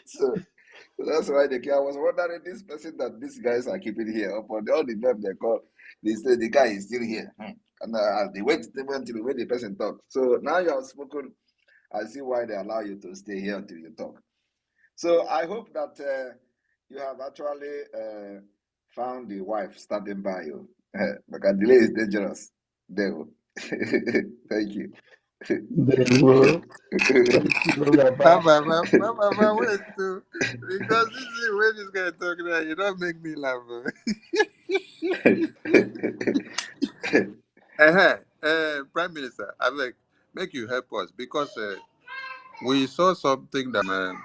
So That's why I was wondering this person that these guys are keeping here. Upon all the name they call, they say the guy is still here. And they wait until when the person talk. So now you have spoken, I see why they allow you to stay here until you talk. So I hope that you have actually found the wife standing by you. Because delay is dangerous. Devil. Thank you. There you go. Thank you, Baba. Mama, wait too. Because this is when this guy talking now, you don't make me laugh. Prime Minister, I beg, make you help us because we saw something that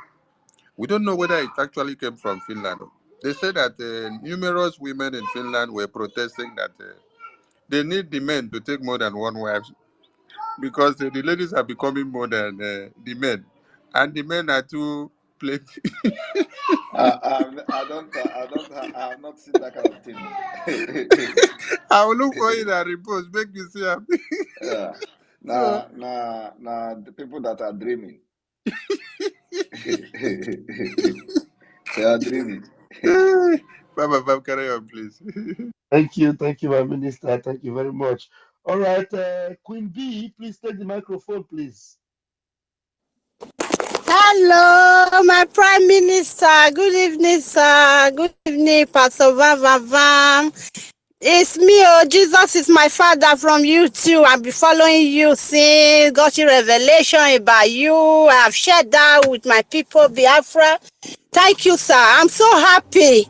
we don't know whether it actually came from Finland. They said that numerous women in Finland were protesting that they need the men to take more than one wife because the ladies are becoming more than the men, and the men are too plenty. I have not seen that kind of thing. I will look for it and repost, make you see. So, The people that are dreaming. They are dreaming. Baba, carry on, please. Thank you, my minister. Thank you very much. All right, Queen B, please take the microphone, please. Hello, my Prime Minister. Good evening, sir. Good evening, Pastor Vam. It's me, oh, Jesus is my father from YouTube. I've been following you since, got your revelation about you. I have shared that with my people, Biafra. Thank you, sir. I'm so happy.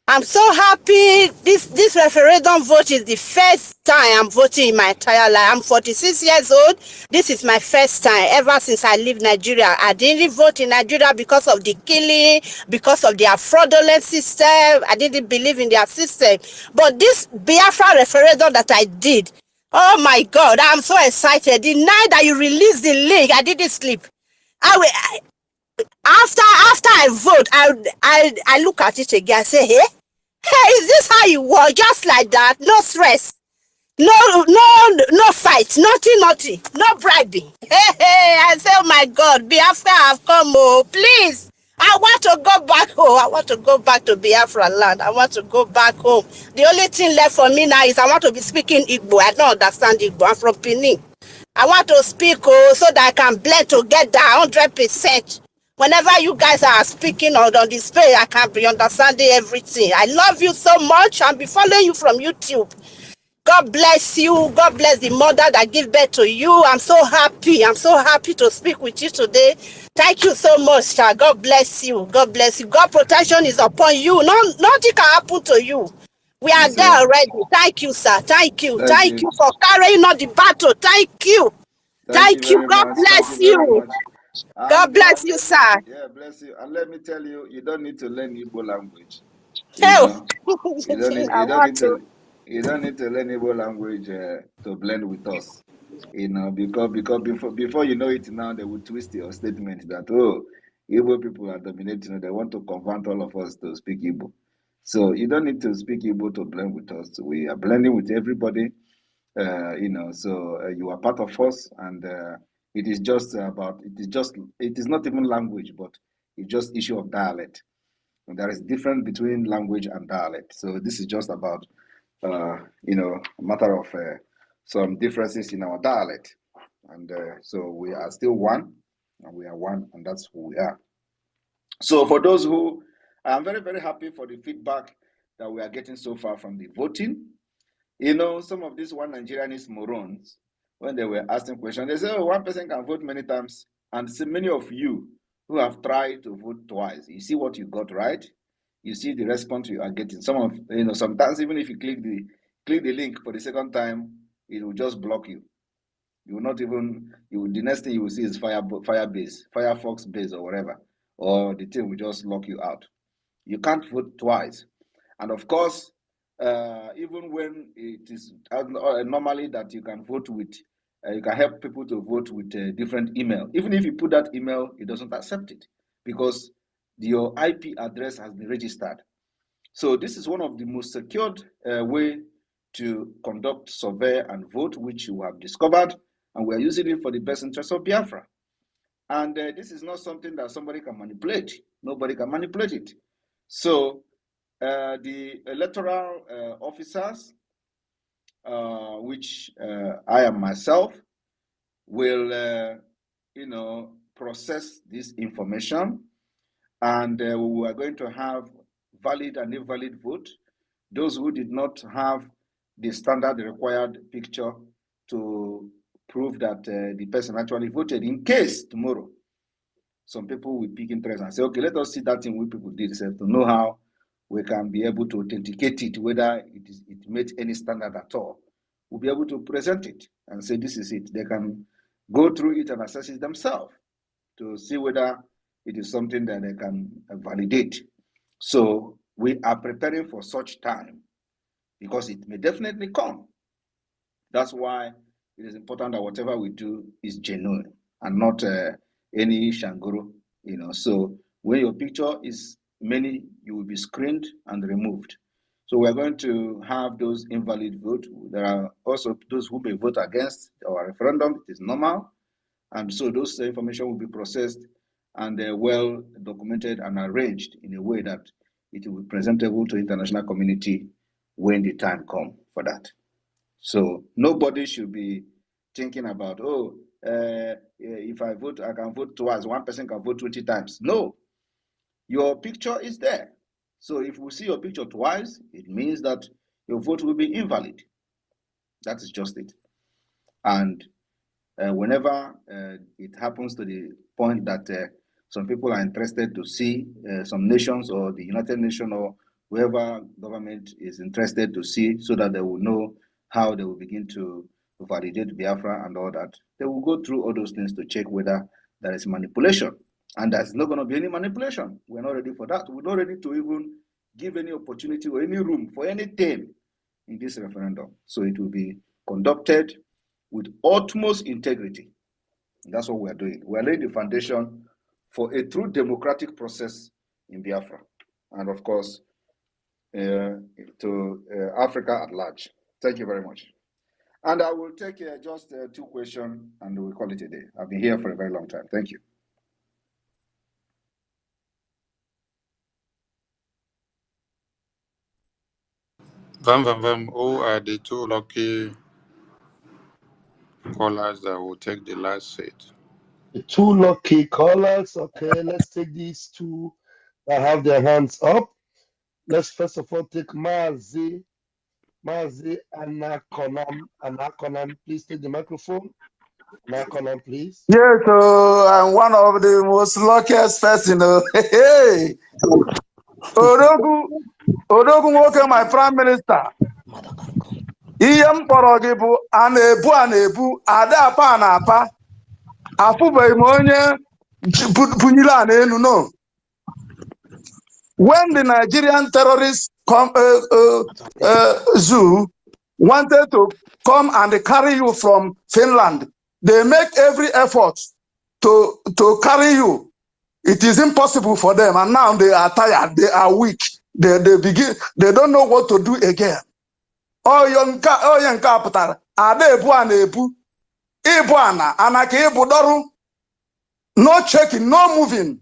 I'm so happy. This referendum vote is the first time I'm voting in my entire life. I'm 46 years old. This is my first time ever since I leave Nigeria. I didn't vote in Nigeria because of the killing, because of their fraudulent system. I didn't believe in their system. But this Biafra referendum that I did, oh my God, I'm so excited. The night that you released the link, I didn't sleep. After I vote, I look at it again. I say, hey, is this how you work? Just like that, no stress, no fight, nothing, no bribing. Hey, I say, oh my God, Biafra have come, oh, please. I want to go back home. I want to go back to Biafra land. I want to go back home. The only thing left for me now is I want to be speaking Igbo. I don't understand Igbo. I'm from Benin. I want to speak so that I can blend together 100%. Whenever you guys are speaking on this page, I can be understanding everything. I love you so much. I'll be following you from YouTube. God bless you. God bless the mother that gave birth to you. I'm so happy. I'm so happy to speak with you today. Thank you so much, sir. God bless you. God bless you. God protection is upon you. Nothing can happen to you. We are there already. Thank you, sir. Thank you. Thank you for carrying on the battle. Thank you. Thank you Thank you. very God much. Thank you bless very you. much. And God bless you, sir. bless you. And let me tell you, you don't need to learn Igbo language. You Oh, know, you don't need I want to. you don't need to learn Igbo language to blend with us. You know, because before you know it now, they will twist your statement that Igbo people are dominating. They want to convert all of us to speak Igbo. So you don't need to speak Igbo to blend with us. We are blending with everybody. You know, so you are part of us, and it is not even language, but it's just issue of dialect. And there is difference between language and dialect. So this is just about you know, a matter of some differences in our dialect, and so we are still one, and we are one, and that's who we are. So for those who, I'm very, very happy for the feedback that we are getting so far from the voting. You know, some of these one Nigerianist morons, when they were asking questions, they say, oh, one person can vote many times. And see many of you who have tried to vote twice, you see what you got right. You see the response you are getting. Sometimes even if you click the link for the second time, it will just block you. You will not even, the next thing you will see is Firefox base or whatever, or the thing will just lock you out. You can't vote twice. And of course, even when it is normally that you can vote with, you can help people to vote with a different email. Even if you put that email, it doesn't accept it because your IP address has been registered. So this is one of the most secured way to conduct survey and vote, which you have discovered, and we're using it for the best interest of Biafra. And this is not something that somebody can manipulate. Nobody can manipulate it. So the electoral officers, which I am myself, will process this information, and we are going to have valid and invalid vote. Those who did not have the standard required picture to prove that the person actually voted, in case tomorrow some people will pick interest and say, okay, let us see that thing we people did, to know how we can be able to authenticate it, whether it met any standard at all. We'll be able to present it and say, this is it. They can go through it and assess it themselves to see whether it is something that they can validate. So we are preparing for such time, because it may definitely come. That's why it is important that whatever we do is genuine and not any shangoro, So when your picture is many, you will be screened and removed. So we're going to have those invalid votes. There are also those who may vote against our referendum. It is normal. And so those information will be processed and well documented and arranged in a way that it will be presentable to the international community when the time comes for that. So nobody should be thinking about, if I vote, I can vote twice. One person can vote 20 times. No, your picture is there. So if we see your picture twice, it means that your vote will be invalid. That is just it. And whenever it happens to the point that some people are interested to see, some nations or the United Nations or whoever government is interested to see, so that they will know how they will begin to validate Biafra and all that, they will go through all those things to check whether there is manipulation. And there's not going to be any manipulation. We're not ready for that. We're not ready to even give any opportunity or any room for anything in this referendum. So it will be conducted with utmost integrity. That's what we're doing. We're laying the foundation for a true democratic process in Biafra, and of course, to Africa at large. Thank you very much. And I will take just 2 questions and we'll call it a day. I've been here for a very long time. Thank you. Who are the 2 lucky callers that will take the last seat? The 2 lucky callers. Okay, let's take these 2 that have their hands up. Let's first of all take Mazi Anakonam. Please take the microphone. Anakonam, please. Yes, I'm one of the most luckiest person. Hey, Odogu nwoke, my prime minister. Ihe m kpọrọ gị bụ a na-ebu ada apa na apa. Afụbeghị m onye bunyere a n'elu, no. When the Nigerian terrorist zoo wanted to come and carry you from Finland, they make every effort to carry you. It is impossible for them, and now they are tired, they are weak, they don't know what to do again. Onye nke a pụtara ada ebu a na-ebu, ibu ana ka ibu dọrụ, no checking, no moving.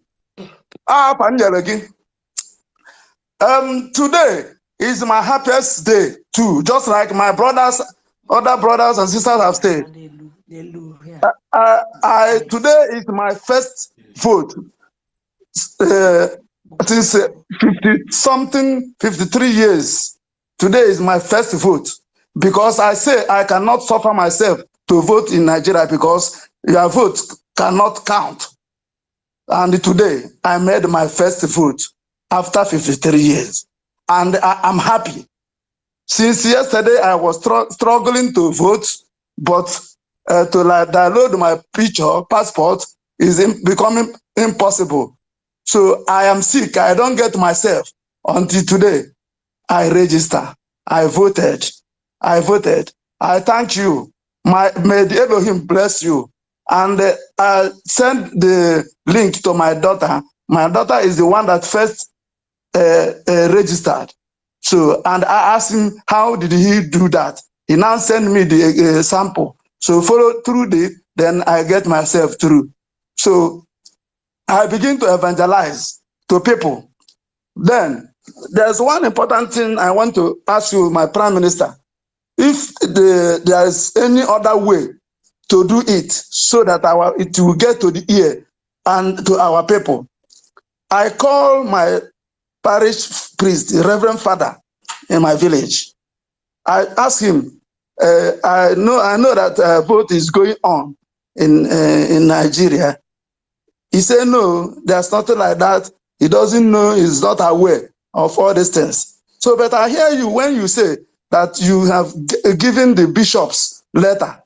Today is my happiest day too, just like my other brothers and sisters have said. Today is my first vote. It is 53 years. Today is my first vote, because I say I cannot suffer myself to vote in Nigeria because your vote cannot count. And today I made my first vote after 53 years. And I'm happy. Since yesterday I was struggling to vote, but to download my passport is becoming impossible. So I am sick. I don't get myself until today. I register. I voted. I thank you. May the Elohim bless you. And I send the link to my daughter. My daughter is the one that first registered. So, and I asked him, how did he do that? He now sent me the sample. So follow through then I get myself through. So I begin to evangelize to people. Then there's one important thing I want to ask you, my Prime Minister. If there is any other way to do it so that it will get to the ear and to our people, I call my parish priest, the Reverend Father in my village. I ask him, I know that vote is going on in Nigeria. He said, no, there's nothing like that. He doesn't know, he's not aware of all these things. So, but I hear you when you say that you have given the bishops letter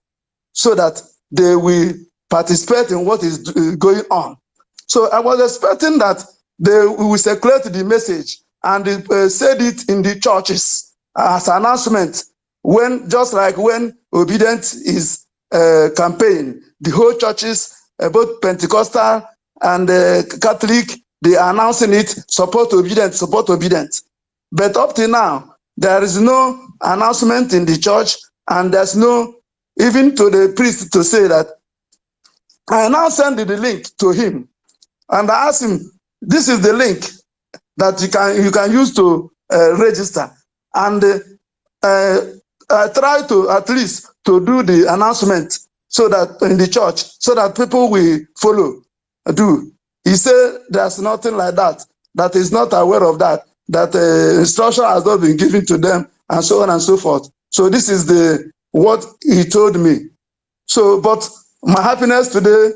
so that they will participate in what is going on. So I was expecting that they will circulate the message and said it in the churches as an announcement, when just like when obedience is campaign, the whole churches, both Pentecostal and Catholic, they are announcing it, support obedience, support obedience. But up to now, there is no announcement in the church, and there's no, even to the priest to say that. I now send the link to him, and I asked him, this is the link that you can use to register. And I try to at least to do the announcement so that in the church, so that people will follow, do. He said there's nothing like that, that is not aware of that, that instruction has not been given to them, and so on and so forth. So this is what he told me. So, but my happiness today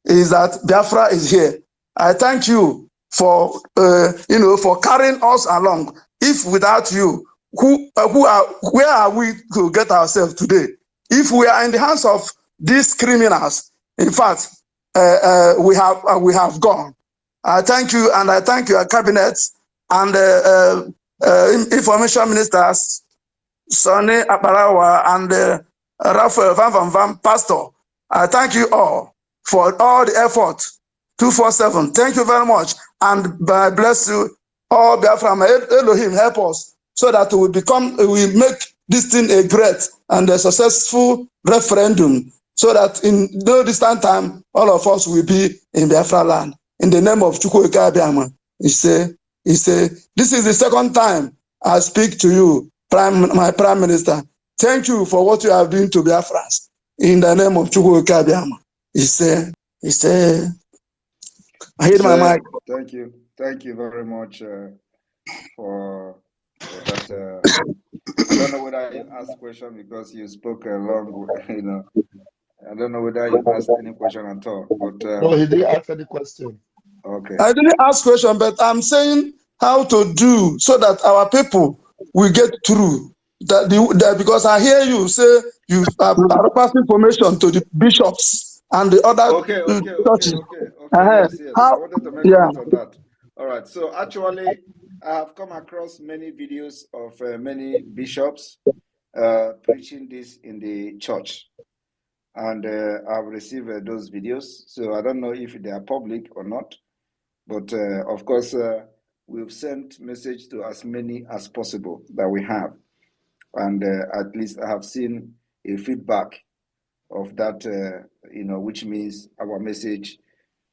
is that Biafra is here. I thank you for for carrying us along. If without you, where are we to get ourselves today? If we are in the hands of these criminals, in fact, we have gone. I thank you, and I thank your cabinet and information ministers, Sonny Aparawa and Raphael Van Pastor. I thank you all for all the effort. 247. Thank you very much, and bless you all. Biafra, Elohim, help us so that we make this thing a great and a successful referendum, so that in no distant time, all of us will be in Biafra land. In the name of Chukwu Ekabiama, he say, this is the second time I speak to you, my Prime Minister. Thank you for what you have done to Biafrans. In the name of Chukwu Ekabiama, he say, I hit my mic. Thank you very much for that. I don't know whether you asked question because you spoke a long, I don't know whether you asked any question at all. But no, he didn't ask any question. Okay. I didn't ask question, but I'm saying how to do so that our people will get through. That because I hear you say you are passing information to the bishops and the other churches. Yes. I wanted to make a note of that. All right. So actually, I have come across many videos of many bishops preaching this in the church, and I've received those videos. So I don't know if they are public or not, but of course, we've sent message to as many as possible that we have. And at least I have seen a feedback of that, which means our message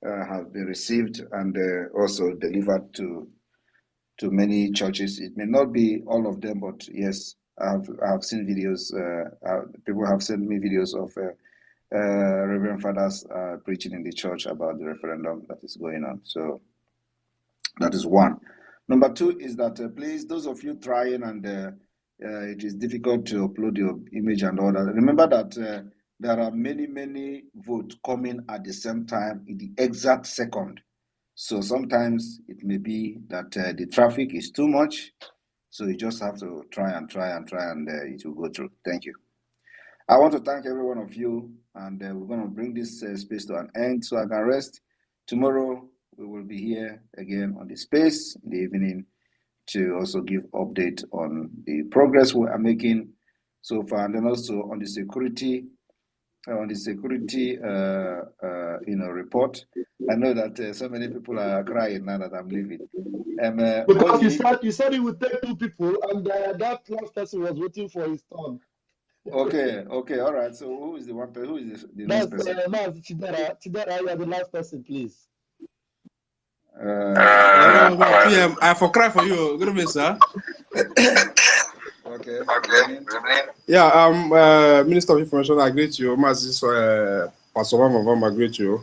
has been received and also delivered to many churches. It may not be all of them, but yes, I have seen videos. People have sent me videos of Reverend Fathers preaching in the church about the referendum that is going on. So that is one. Number two is that please, those of you trying and it is difficult to upload your image and all that. Remember that there are many votes coming at the same time in the exact second. So sometimes it may be that the traffic is too much. So you just have to try and it will go through. Thank you. I want to thank every one of you, and we're going to bring this space to an end so I can rest. Tomorrow we will be here again on the space in the evening to also give update on the progress we are making so far, and then also on the security report. I know that so many people are crying now that I'm leaving. Because you said it would take two people, and that last person was waiting for his turn. Okay, all right. So who is the one person? Who is the next That's person? Chidera. Chidera, you are the last person, please. Well, PM, I for cry for you. Good evening, sir. Okay. Yeah, Minister of Information, I greet you. Mazis, Pastor Vam, I greet you.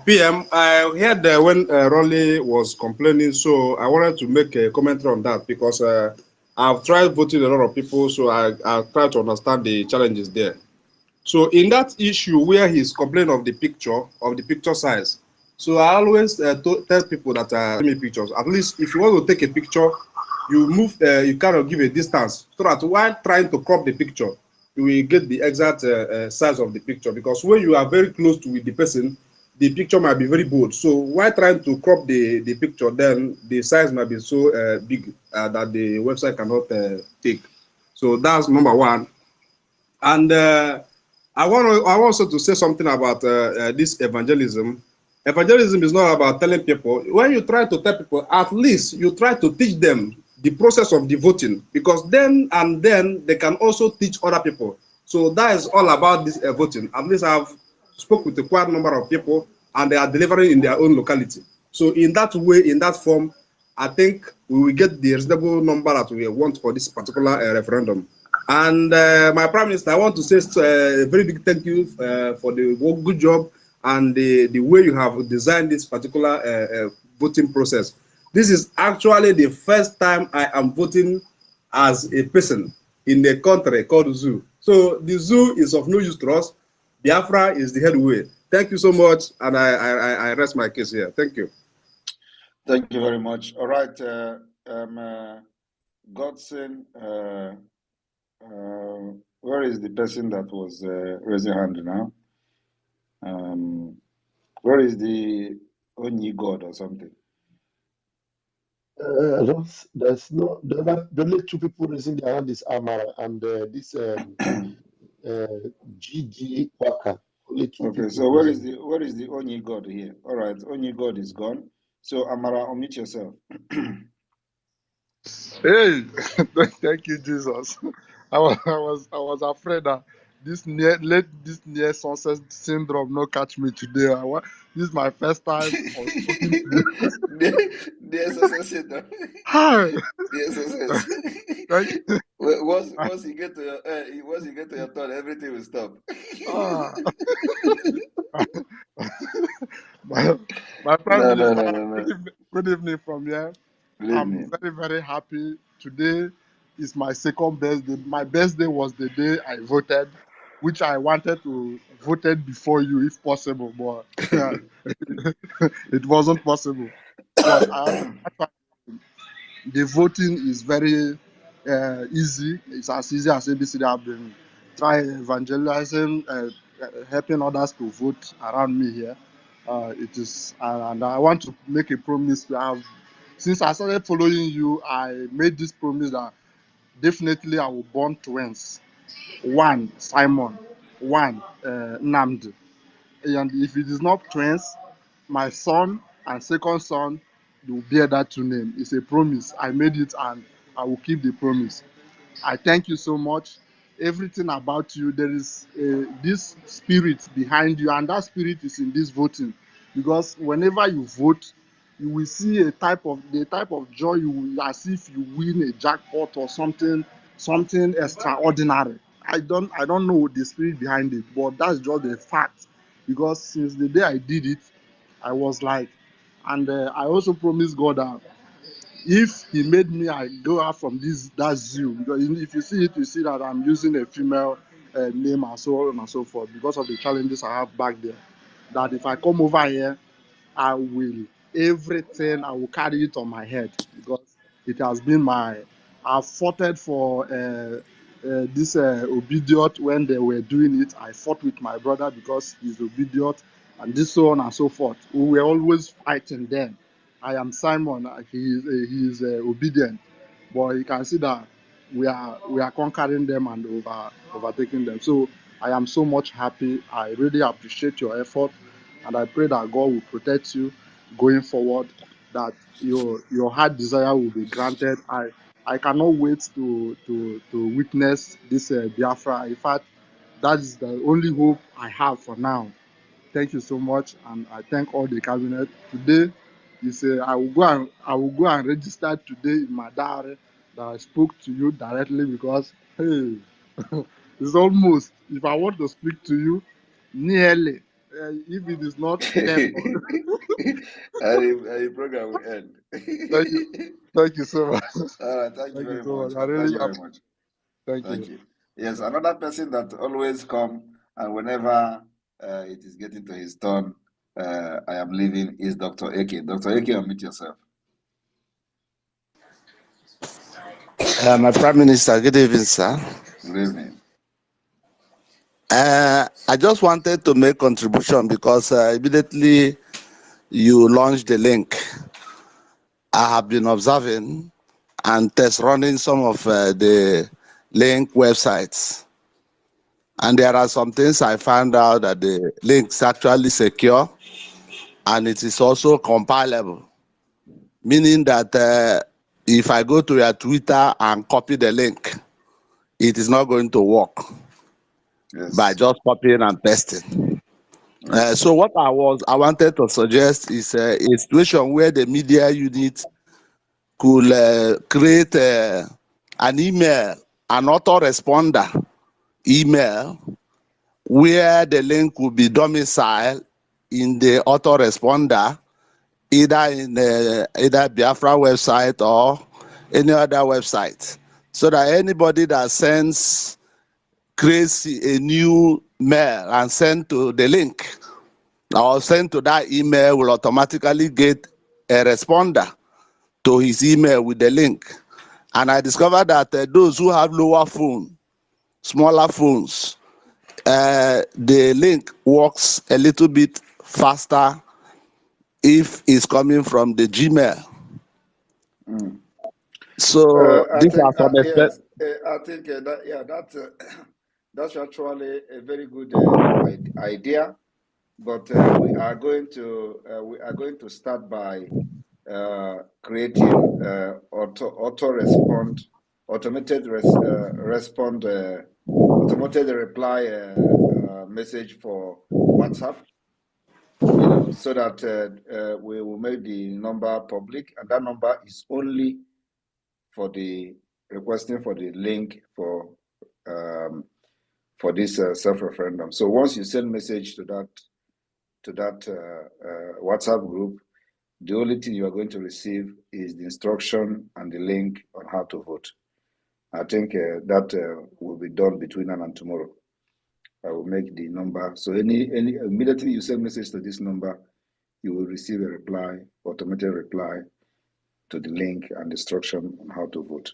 PM, I heard when Rolly was complaining, so I wanted to make a commentary on that because I've tried voting a lot of people, so I've tried to understand the challenges there. So in that issue where he's complaining of the picture size, so I always tell people that send me pictures. At least if you want to take a picture, you move, you kind of give a distance so that while trying to crop the picture, you will get the exact size of the picture. Because when you are very close to the person, the picture might be very bold. So while trying to crop the picture, then the size might be so big that the website cannot take. So that's number one. And I want also to say something about this evangelism. Evangelism is not about telling people. When you try to tell people, at least you try to teach them the process of the voting, because then they can also teach other people. So that is all about this voting. At least I've spoke with a quite number of people, and they are delivering in their own locality. So in that way, in that form, I think we will get the reasonable number that we want for this particular referendum. And my Prime Minister, I want to say a very big thank you for the good job and the way you have designed this particular voting process. This is actually the first time I am voting as a person in a country called Zoo. So the Zoo is of no use to us. Biafra is the headway. Thank you so much, and I rest my case here. Thank you. Thank you very much. All right, Godson, where is the person that was raising hand now? Where is the Onyi God or something? There's no. The only two people raising their hand is Amara and this GG Waka. Only two Okay, people. so where is the Onyi God here? All right, Onyi God is gone. So Amara, unmute yourself. Hey, thank you, Jesus. I was afraid that this near sunset syndrome not catch me today. This is my first time of speaking to you. The SSS syndrome. Hi. The SSS. Thank you. Once you get to your turn, everything will stop. My Prime No. Minister, good evening from here. I'm very, very happy. Today is my second birthday. My birthday was the day I voted, which I wanted to voted before you if possible, but it wasn't possible. But the voting is very easy. It's as easy as ABCD. Have been trying evangelizing, helping others to vote around me here. It is, and I want to make a promise. Since I started following you, I made this promise that definitely I will born twins. One Simon, one Namd. And if it is not twins, my son and second son will bear that two names. It's a promise. I made it and I will keep the promise. I thank you so much. Everything about you, there is this spirit behind you, and that spirit is in this voting. Because whenever you vote, you will see the type of joy you will, as if you win a jackpot or something extraordinary. I don't know the spirit behind it, but that's just the fact. Because since the day I did it, I was like, and I also promised God that if he made me I go out from that zoo, because if you see it, you see that I'm using a female name and so on and so forth because of the challenges I have back there. That if I come over here, I will carry it on my head because it has been I've fought for this obedient when they were doing it. I fought with my brother because he's obedient and this so on and so forth. We were always fighting then. I am Simon. He is obedient, but you can see that we are conquering them and overtaking them. So I am so much happy. I really appreciate your effort, and I pray that God will protect you going forward. That your heart desire will be granted. I cannot wait to witness this Biafra. In fact, that is the only hope I have for now. Thank you so much, and I thank all the cabinet. Today is I will go and register today in my diary that I spoke to you directly, because hey, it's almost, if I want to speak to you, nearly. If it is not 10. And the program will end. Thank you so much. All right, thank you Thank you very so much. much. I Thank really you very much. thank Thank you. you. Yes, another person that always come and whenever it is getting to his turn, I am leaving, is Dr. AK. Dr. AK, unmute yourself. My Prime Minister, good evening, sir. Good evening. I just wanted to make contribution because immediately you launched the link. I have been observing and test running some of the link websites. And there are some things I found out that the link's actually secure and it is also compilable, meaning that if I go to your Twitter and copy the link, it is not going to work by just copying and pasting. So what I wanted to suggest is a situation where the media unit could create an email, an autoresponder email, where the link will be domiciled in the autoresponder, either in either Biafra website or any other website, so that anybody that creates a new mail and send to the link or send to that email will automatically get a responder to his email with the link. And I discovered that those who have lower phone, smaller phones, the link works a little bit faster if it's coming from the Gmail. So I these think are some yes, I think that's actually a very good idea. But we are going to start by creating automated reply message for WhatsApp. So that we will make the number public, and that number is only for the requesting for the link for this self-referendum. So once you send message to that WhatsApp group, the only thing you are going to receive is the instruction and the link on how to vote. I think that will be done between now and tomorrow. I will make the number. So immediately you send message to this number, you will receive a reply, automated reply to the link and instruction on how to vote.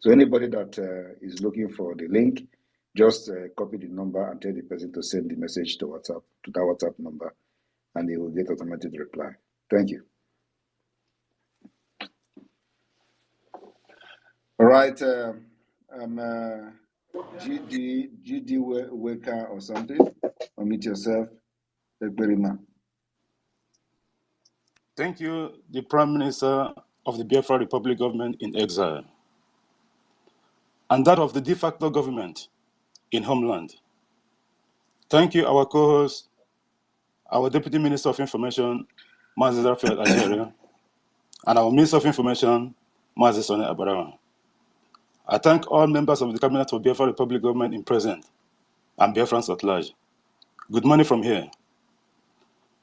So anybody that is looking for the link, just copy the number and tell the person to send the message to WhatsApp, to that WhatsApp number, and they will get automated reply. Thank you. All right, GD Waker or something. Unmute yourself. Thank you, the Prime Minister of the Biafra Republic government in exile, and that of the de facto government in homeland. Thank you, our co-host, our Deputy Minister of Information, Mazi Rafael Algeria, and our Minister of Information, Mazi Sone Abarama. I thank all members of the Cabinet of Biafra Republic government in present and Biafrans at large. Good morning from here.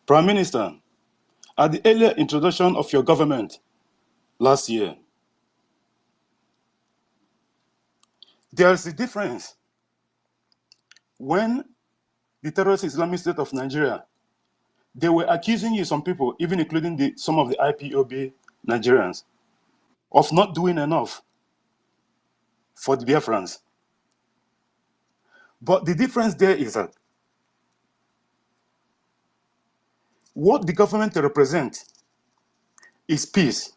Prime Minister, at the earlier introduction of your government last year, there is a difference when the terrorist Islamic State of Nigeria, they were accusing you, some people, even including some of the IPOB Nigerians, of not doing enough for the Biafrans. But the difference there is that what the government represents is peace,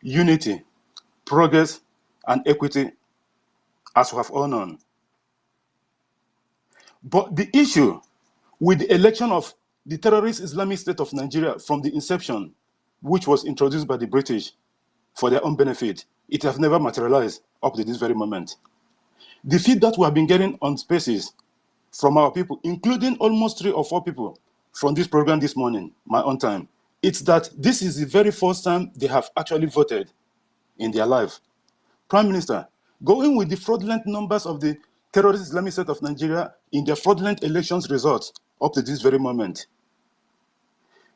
unity, progress, and equity, as we have all known. But the issue with the election of the terrorist Islamic State of Nigeria from the inception, which was introduced by the British for their own benefit, it has never materialized up to this very moment. The feedback we have been getting on spaces from our people, including almost 3 or 4 people from this program this morning, my own time, it's that this is the very first time they have actually voted in their life. Prime Minister, going with the fraudulent numbers of the terrorist Islamic State of Nigeria in their fraudulent elections results up to this very moment,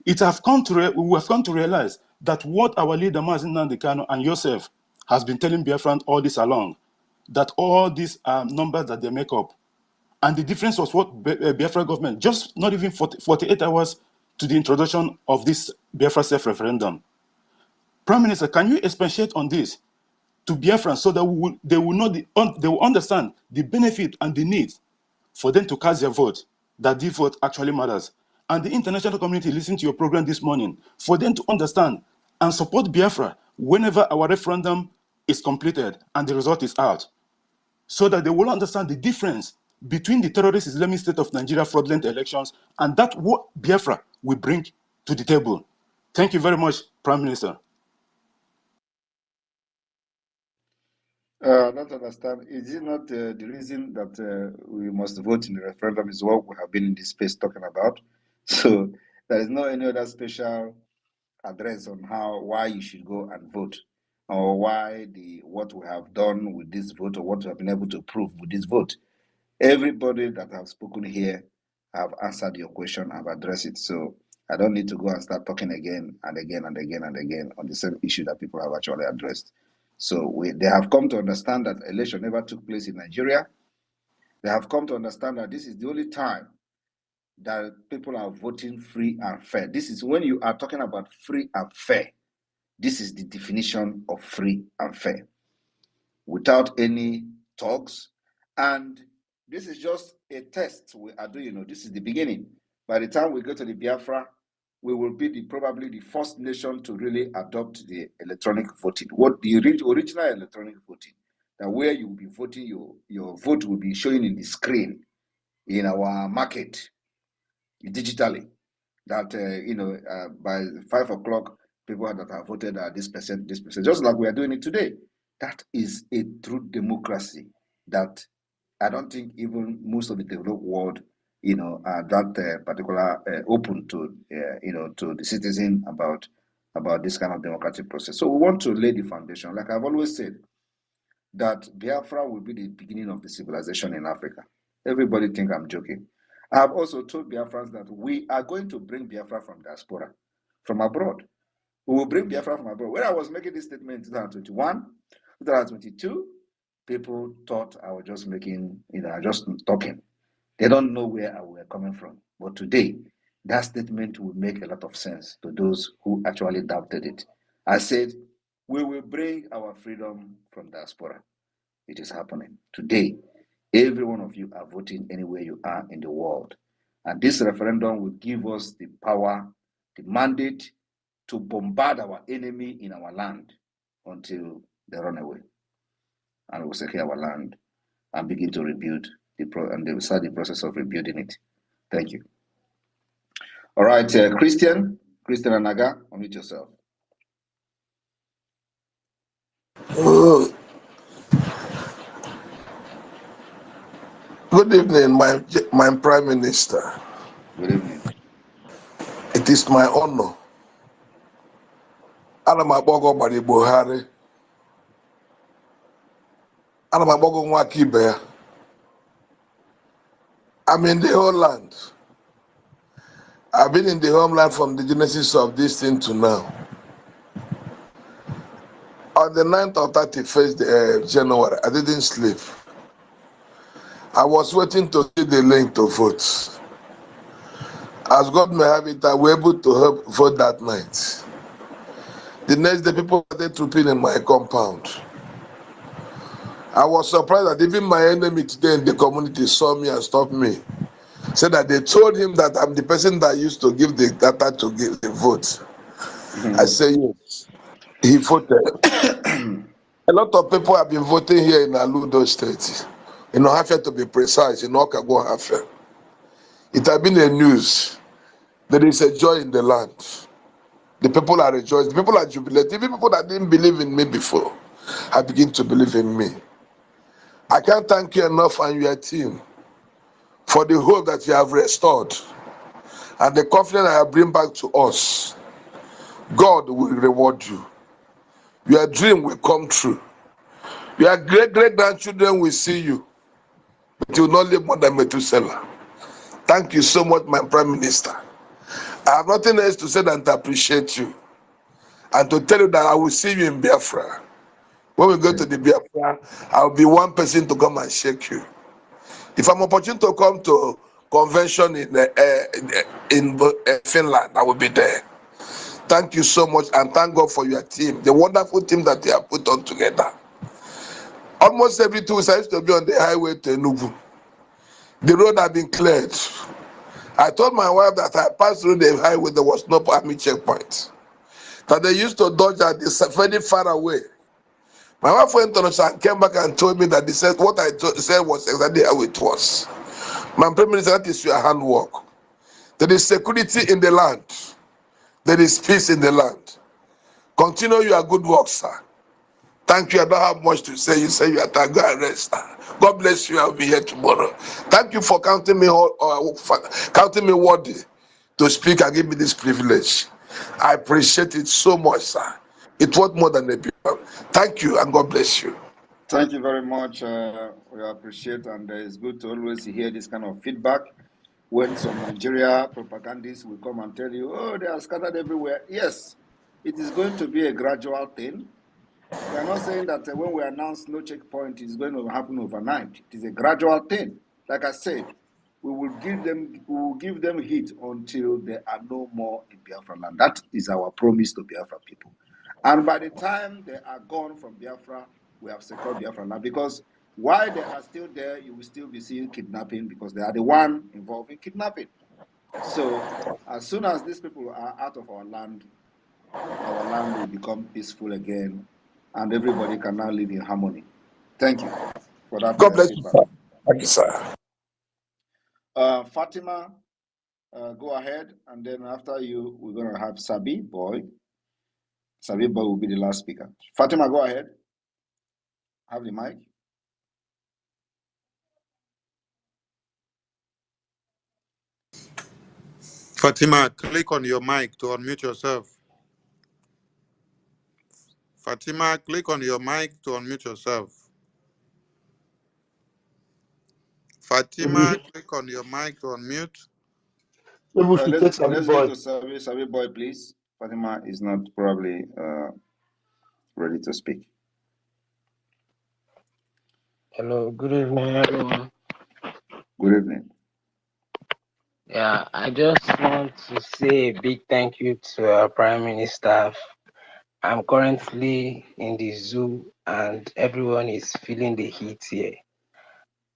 we have come to realize that what our leader, Mazi Nnamdi Kanu, and yourself has been telling Biafran all this along, that all these numbers that they make up, and the difference was what Biafra government, just not even 48 hours to the introduction of this Biafra self-referendum. Prime Minister, can you expatiate on this to Biafrans so that they will understand the benefit and the need for them to cast their vote, that the vote actually matters. And the international community listening to your program this morning, for them to understand and support Biafra whenever our referendum is completed and the result is out, so that they will understand the difference between the terrorist Islamic State of Nigeria fraudulent elections and that what Biafra will bring to the table. Thank you very much, Prime Minister. I don't understand. Is it not the reason that we must vote in the referendum is what we have been in this space talking about? So there is no any other special address on why you should go and vote, or why what we have done with this vote, or what we have been able to prove with this vote. Everybody that have spoken here have answered your question, have addressed it. So I don't need to go and start talking again and again and again and again on the same issue that people have actually addressed. So they have come to understand that election never took place in Nigeria. They have come to understand that this is the only time that people are voting free and fair. This is when you are talking about free and fair. This is the definition of free and fair, without any talks. And this is just a test we are doing. This is the beginning. By the time we go to the Biafra, we will be probably the first nation to really adopt the electronic voting. What the original electronic voting, that where you will be voting, your vote will be showing in the screen in our market digitally. That by 5 o'clock, people that have voted are this percent, just like we are doing it today. That is a true democracy that I don't think even most of the developed world, are that particular open to, to the citizen about this kind of democratic process. So we want to lay the foundation. Like I've always said, that Biafra will be the beginning of the civilization in Africa. Everybody think I'm joking. I have also told Biafrans that we are going to bring Biafra from diaspora, from abroad. We will bring Biafra from abroad. When I was making this statement in 2021, 2022, people thought I was just making, just talking. They don't know where I were coming from. But today, that statement will make a lot of sense to those who actually doubted it. I said, we will bring our freedom from diaspora. It is happening. Today, every one of you are voting anywhere you are in the world. And this referendum will give us the power, the mandate to bombard our enemy in our land until they run away. And we'll secure our land and begin to rebuild, and they will start the process of rebuilding it. Thank you. All right, Christian Anaga, unmute yourself. Good evening, my Prime Minister. Good evening. It is my honor. Ana m akpọgo Gbari Buhari. Ana m akpọgo Nwaka ibe ya. I'm in the homeland. I've been in the homeland from the genesis of this thing to now. On the 9th or 31st January, I didn't sleep. I was waiting to see the link to vote. As God may have it, I was able to help vote that night. The next day, people started trooping in my compound. I was surprised that even my enemy today in the community saw me and stopped me. Said that they told him that I'm the person that used to give the data to give the vote. I say yes. He voted. A lot of people have been voting here in Aludo State. In Ohafia, to be precise, in Okago Ohafia. It has been a news. There is a joy in the land. The people are rejoicing. The people are jubilating. Even people that didn't believe in me before, I begin to believe in me. I can't thank you enough and your team for the hope that you have restored and the confidence that you bring back to us. God will reward you. Your dream will come true. Your great grandchildren will see you, but you will not live more than Methuselah. Thank you so much, my Prime Minister. I have nothing else to say than to appreciate you and to tell you that I will see you in Biafra. When we go to the Biafra, I will be one person to come and shake you. If I'm opportune to come to convention in Finland, I will be there. Thank you so much, and thank God for your team, the wonderful team that you have put on together. Almost every 2 weeks, I used to be on the highway to Enugu. The road had been cleared. I told my wife that I passed through the highway, there was no army checkpoint. That they used to dodge at this very far away. My wife went on and came back and told me that they said what I said was exactly how it was. My Prime Minister, that is your handwork. There is security in the land. There is peace in the land. Continue your good work, sir. Thank you. I don't have much to say. You say you are tired. Go and rest. God bless you. I'll be here tomorrow. Thank you for counting me worthy to speak and give me this privilege. I appreciate it so much, sir. It was more than a beautiful. Thank you, and God bless you. Thank you very much. We appreciate, and it's good to always hear this kind of feedback when some Nigeria propagandists will come and tell you, oh, they are scattered everywhere. Yes, it is going to be a gradual thing. We are not saying that when we announce no checkpoint, it's going to happen overnight. It is a gradual thing. Like I said, we will give them heat until there are no more in Biafra land. That is our promise to Biafra people. And by the time they are gone from Biafra, we have secured Biafra land. Because while they are still there, you will still be seeing kidnapping because they are the one involved in kidnapping. So as soon as these people are out of our land will become peaceful again, and everybody can now live in harmony. Thank you for that God bless you, feedback. sir. Thank you, sir. Fatima, go ahead, and then after you, we're going to have Sabi Boy. Sabi Boy will be the last speaker. Fatima, go ahead. Have the mic. Fatima, click on your mic to unmute yourself. Fatima, click on your mic to unmute yourself. Fatima, click on your mic to unmute. Maybe we should take Sabi Let's Boy. go to Sabi Boy, please. Fatima is not probably ready to speak. Hello, good evening, everyone. Good evening. Yeah, I just want to say a big thank you to our Prime Minister. I'm currently in the zoo and everyone is feeling the heat here.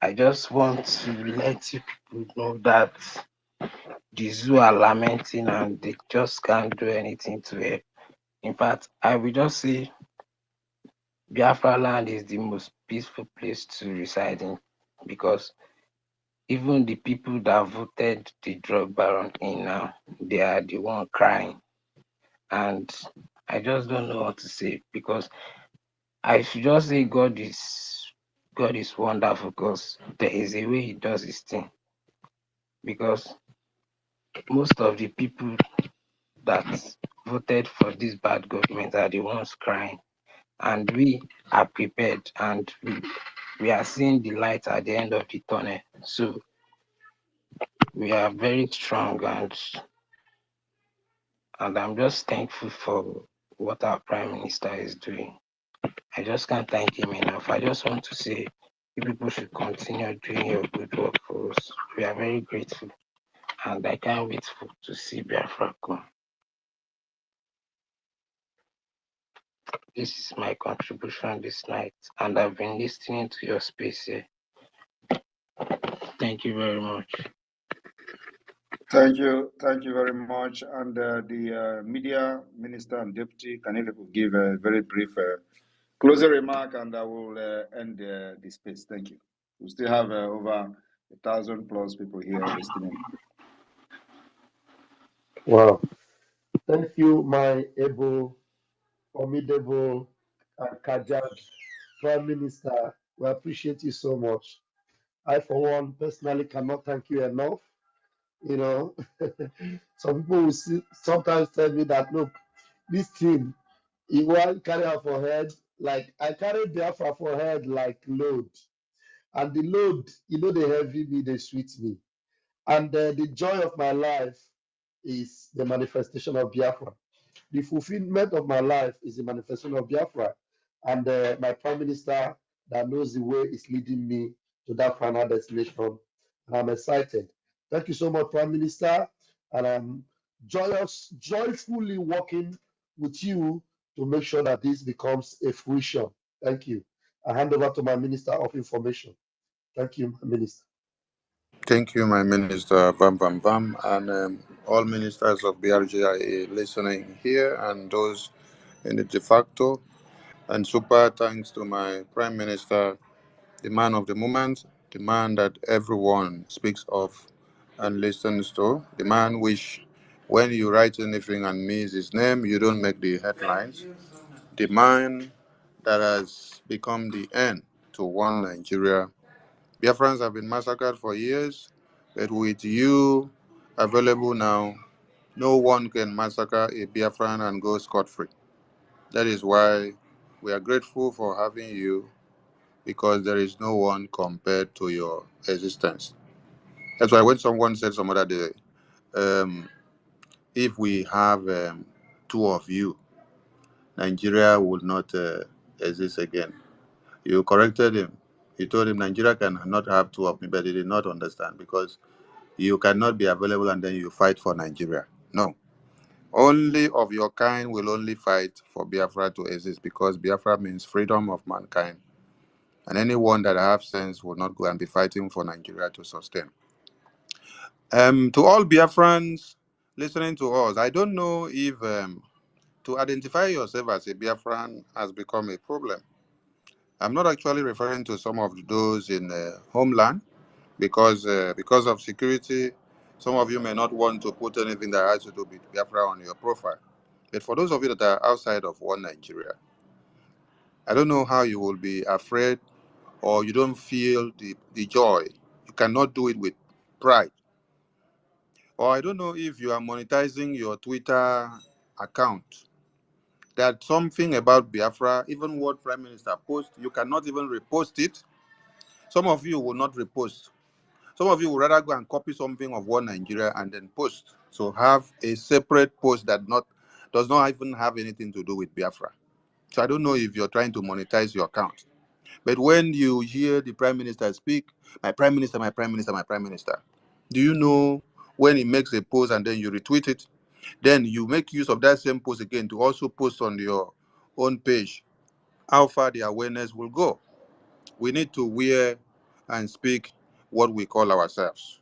I just want to let you people know that the zoo are lamenting and they just can't do anything to help. In fact, I will just say Biafra land is the most peaceful place to reside in because even the people that voted the drug baron in now, they are the one crying. And I just don't know what to say because I should just say God is wonderful because there is a way he does his thing. Because most of the people that voted for this bad government are the ones crying. And we are prepared and we are seeing the light at the end of the tunnel. So we are very strong and I'm just thankful for what our Prime Minister is doing. I just can't thank him enough. I just want to say you people should continue doing your good work for us. We are very grateful and I can't wait to see Biafra come. This is my contribution this night and I've been listening to your space here. Thank you very much. Thank you very much. And the media minister and deputy, can you give a very brief closing remark, and I will end the space. Thank you. We still have over 1,000+ people here listening. Wow. Thank you, my able, formidable and Kajad. Prime Minister, we appreciate you so much. I, for one, personally cannot thank you enough. You know, some people will sometimes tell me that, look, this thing, you want carry her for head, like I carry Biafra for head like load. And the load, they heavy me, they sweet me. And the joy of my life is the manifestation of Biafra. The fulfillment of my life is the manifestation of Biafra. And my prime minister that knows the way is leading me to that final destination. And I'm excited. Thank you so much, Prime Minister. And I'm joyfully working with you to make sure that this becomes a fruition. Thank you. I hand over to my Minister of Information. Thank you, my Minister. Thank you, my minister, Bam Bam Bam, and all ministers of BRGIA listening here and those in the de facto. And super thanks to my prime minister, the man of the moment, the man that everyone speaks of and listens to, the man which, when you write anything and miss his name, you don't make the headlines, the man that has become the end to one Nigeria. Biafrans have been massacred for years, but with you available now, no one can massacre a Biafran and go scot-free. That is why we are grateful for having you, because there is no one compared to your existence. That's why when someone said some other day, if we have two of you, Nigeria would not exist again. You corrected him. You told him Nigeria cannot have two of me, but he did not understand, because you cannot be available and then you fight for Nigeria. No. Only of your kind will only fight for Biafra to exist, because Biafra means freedom of mankind. And anyone that have sense will not go and be fighting for Nigeria to sustain. To all Biafrans listening to us, I don't know if to identify yourself as a Biafran has become a problem. I'm not actually referring to some of those in homeland, because of security, some of you may not want to put anything that has to do with Biafra on your profile. But for those of you that are outside of one Nigeria, I don't know how you will be afraid, or you don't feel the joy. You cannot do it with pride. Or I don't know if you are monetizing your Twitter account. There's something about Biafra, even what Prime Minister posts, you cannot even repost it. Some of you will not repost. Some of you would rather go and copy something of one Nigeria and then post. So have a separate post that does not even have anything to do with Biafra. So I don't know if you're trying to monetize your account. But when you hear the Prime Minister speak, my Prime Minister, my Prime Minister, my Prime Minister, do you know when he makes a post and then you retweet it, then you make use of that same post again to also post on your own page, how far the awareness will go? We need to wear and speak what we call ourselves.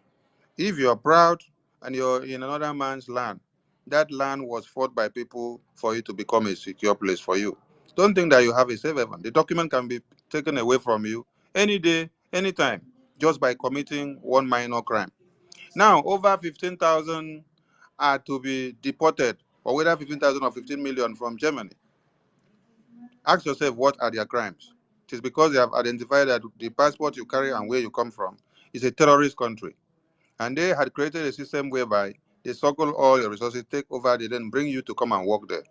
If you're proud and you're in another man's land, that land was fought by people for it to become a secure place for you. Don't think that you have a safe haven. The document can be taken away from you any day, anytime, just by committing one minor crime. Now, over 15,000 are to be deported, or whether 15,000 or 15 million from Germany. Ask yourself, what are their crimes? It is because they have identified that the passport you carry and where you come from is a terrorist country. And they had created a system whereby they suckle all your resources, take over, they then bring you to come and work there.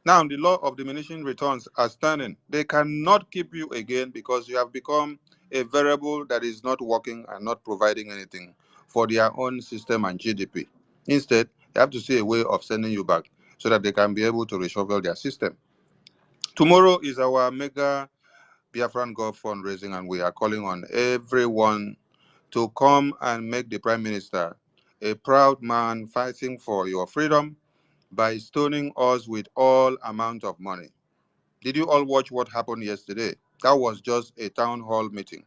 Now, the law of diminishing returns are standing. They cannot keep you again because you have become a variable that is not working and not providing anything for their own system and GDP. Instead, they have to see a way of sending you back so that they can be able to reshuffle their system. Tomorrow is our mega Biafran Golf fundraising, and we are calling on everyone to come and make the Prime Minister a proud man fighting for your freedom by stoning us with all amount of money. Did you all watch what happened yesterday? That was just a town hall meeting.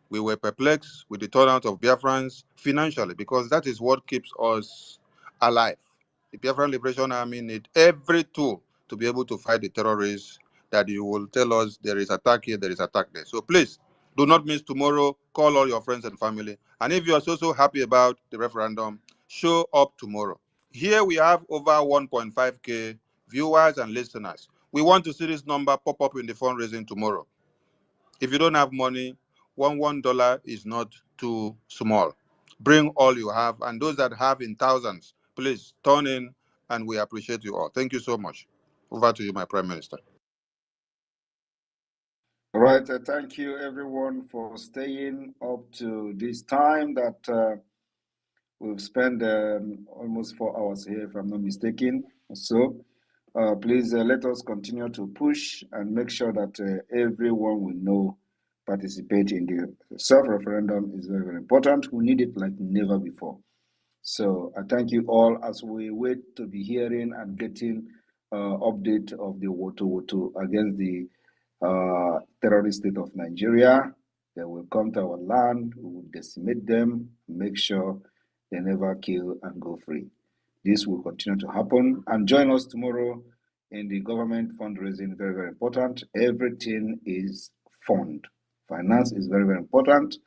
We were perplexed with the turnout of Biafrans financially, because that is what keeps us alive. The Biafran Liberation Army need every tool to be able to fight the terrorists that you will tell us there is attack here, there is attack there. So please, do not miss tomorrow. Call all your friends and family. And if you are so happy about the referendum, show up tomorrow. Here we have over 1.5K viewers and listeners. We want to see this number pop up in the fundraising tomorrow. If you don't have money, $1 is not too small. Bring all you have, and those that have in thousands, please turn in, and we appreciate you all. Thank you so much. Over to you, my Prime Minister. All right, thank you everyone for staying up to this time that we've spent almost 4 hours here, if I'm not mistaken. So please let us continue to push and make sure that everyone will know participate in the self-referendum is very, very important. We need it like never before. So I thank you all as we wait to be hearing and getting update of the Woto against the terrorist state of Nigeria. They will come to our land, we will decimate them, make sure they never kill and go free. This will continue to happen. And join us tomorrow in the government fundraising, very, very important. Everything is fund. Finance is very, very important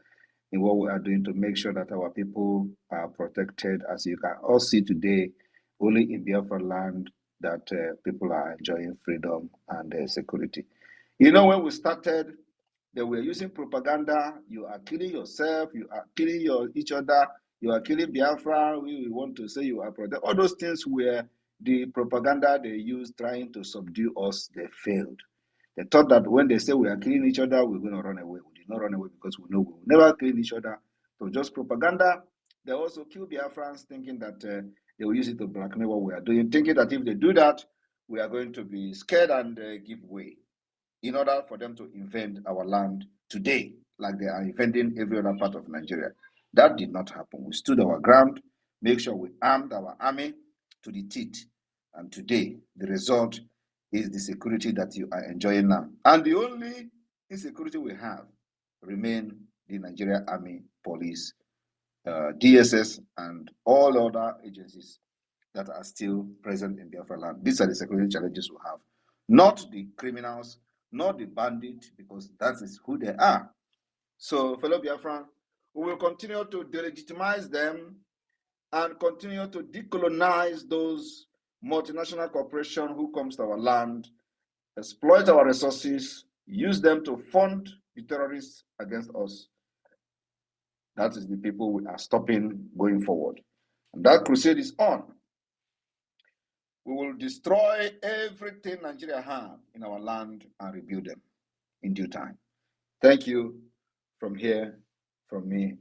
in what we are doing to make sure that our people are protected. As you can all see today, only in Biafra land that people are enjoying freedom and security. You know, when we started, they were using propaganda. You are killing yourself. You are killing each other. You are killing Biafra. We want to say you are protected. All those things were the propaganda they used trying to subdue us. They failed. They thought that when they say we are killing each other, we're going to run away. We did not run away because we know we will never kill each other. So just propaganda. They also kill Biafrans thinking that they will use it to blackmail what we are doing, thinking that if they do that, we are going to be scared and give way, in order for them to invade our land today, like they are invading every other part of Nigeria. That did not happen. We stood our ground, make sure we armed our army to the teeth. And today, the result is the security that you are enjoying now. And the only insecurity we have remain the Nigeria Army, Police, DSS, and all other agencies that are still present in Biafra land. These are the security challenges we have. Not the criminals, not the bandits, because that is who they are. So, fellow Biafran, we will continue to delegitimize them and continue to decolonize those multinational corporations who comes to our land, exploit our resources, use them to fund the terrorists against us. That is the people we are stopping going forward. And that crusade is on. We will destroy everything Nigeria has in our land and rebuild them in due time. Thank you from here, from me.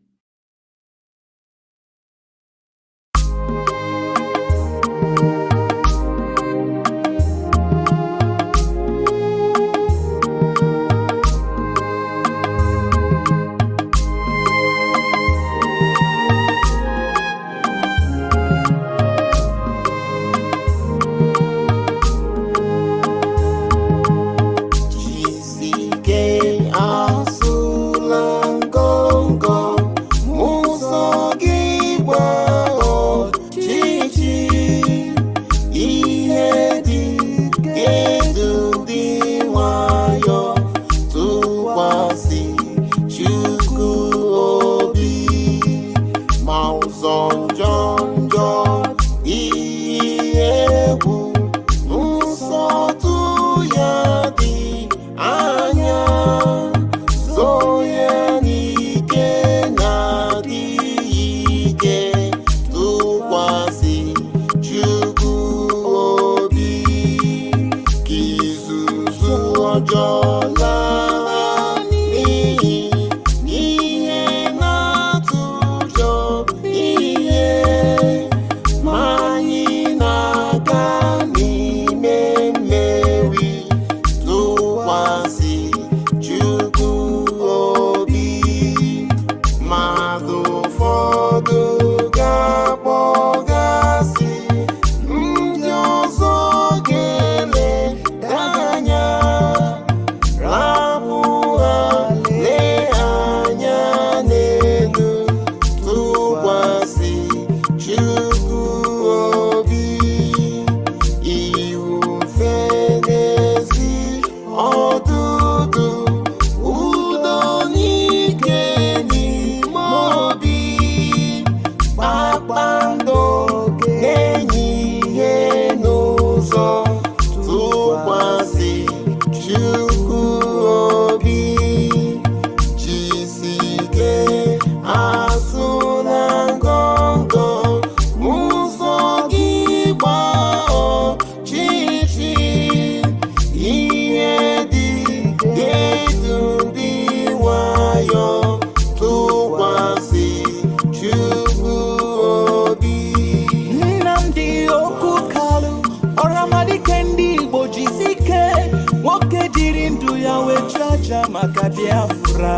maka Biafra.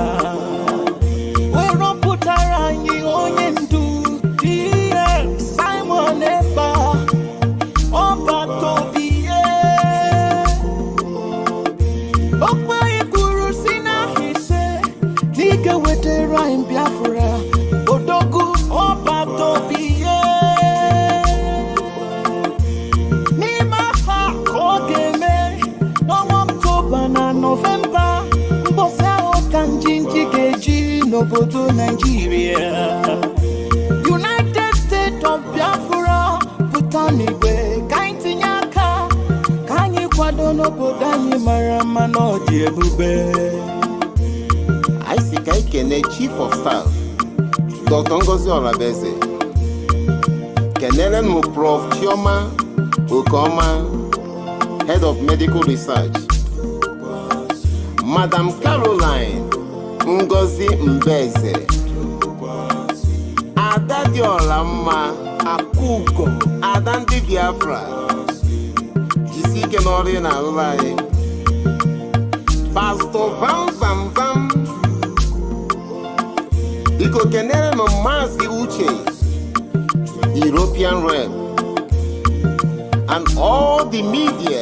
Wero pụtara anyị onye ndu Simon Ekpa Ọbatobiye Okpa ikwuru si na hise n'ike wetara anyị Biafra Odogwu Ọbatobiye n'ime ha ka ọ ga-eme n'ọnwa Ọktoba na Nọvemba mbọsị ahụ ka njinji ga-eji n'obodo Nigeria United States of Biafra pụta n'igwe ka anyị tinye aka ka anyị kwado n'obodo anyị mara mma na ọ dị ebube anyị si ka anyị kene Chief of Staff Dr. Ngozi Olabeze kenere m Prof. Chioma Okoma Head of Medical Research Madam Caroline Ngozi Mbeze Ada Diola Mma Akuko Ada ndị Biafra jisi ike n'ọrụ ị na-arụrụ anyị Pastor Vam biko kenere m Maazị Uche European Rep and all the media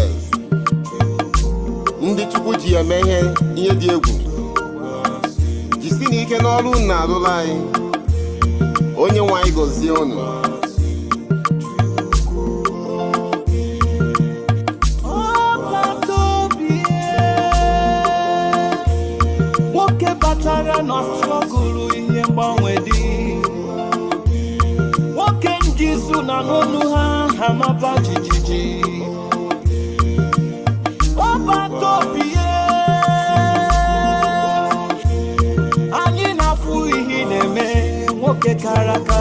ndị Chukwu ji eme ihe dị egwu jisi n'ike n'ọrụ unu na-arụrụ anyị onye nwe anyị gọzie unu nwoke batara na strọgụlụ ihe mgbanwe dị nwoke njizu na n'onu ha maba jijiji Ọbatobiye anyị na-afụ ihe na-eme nwoke kara aka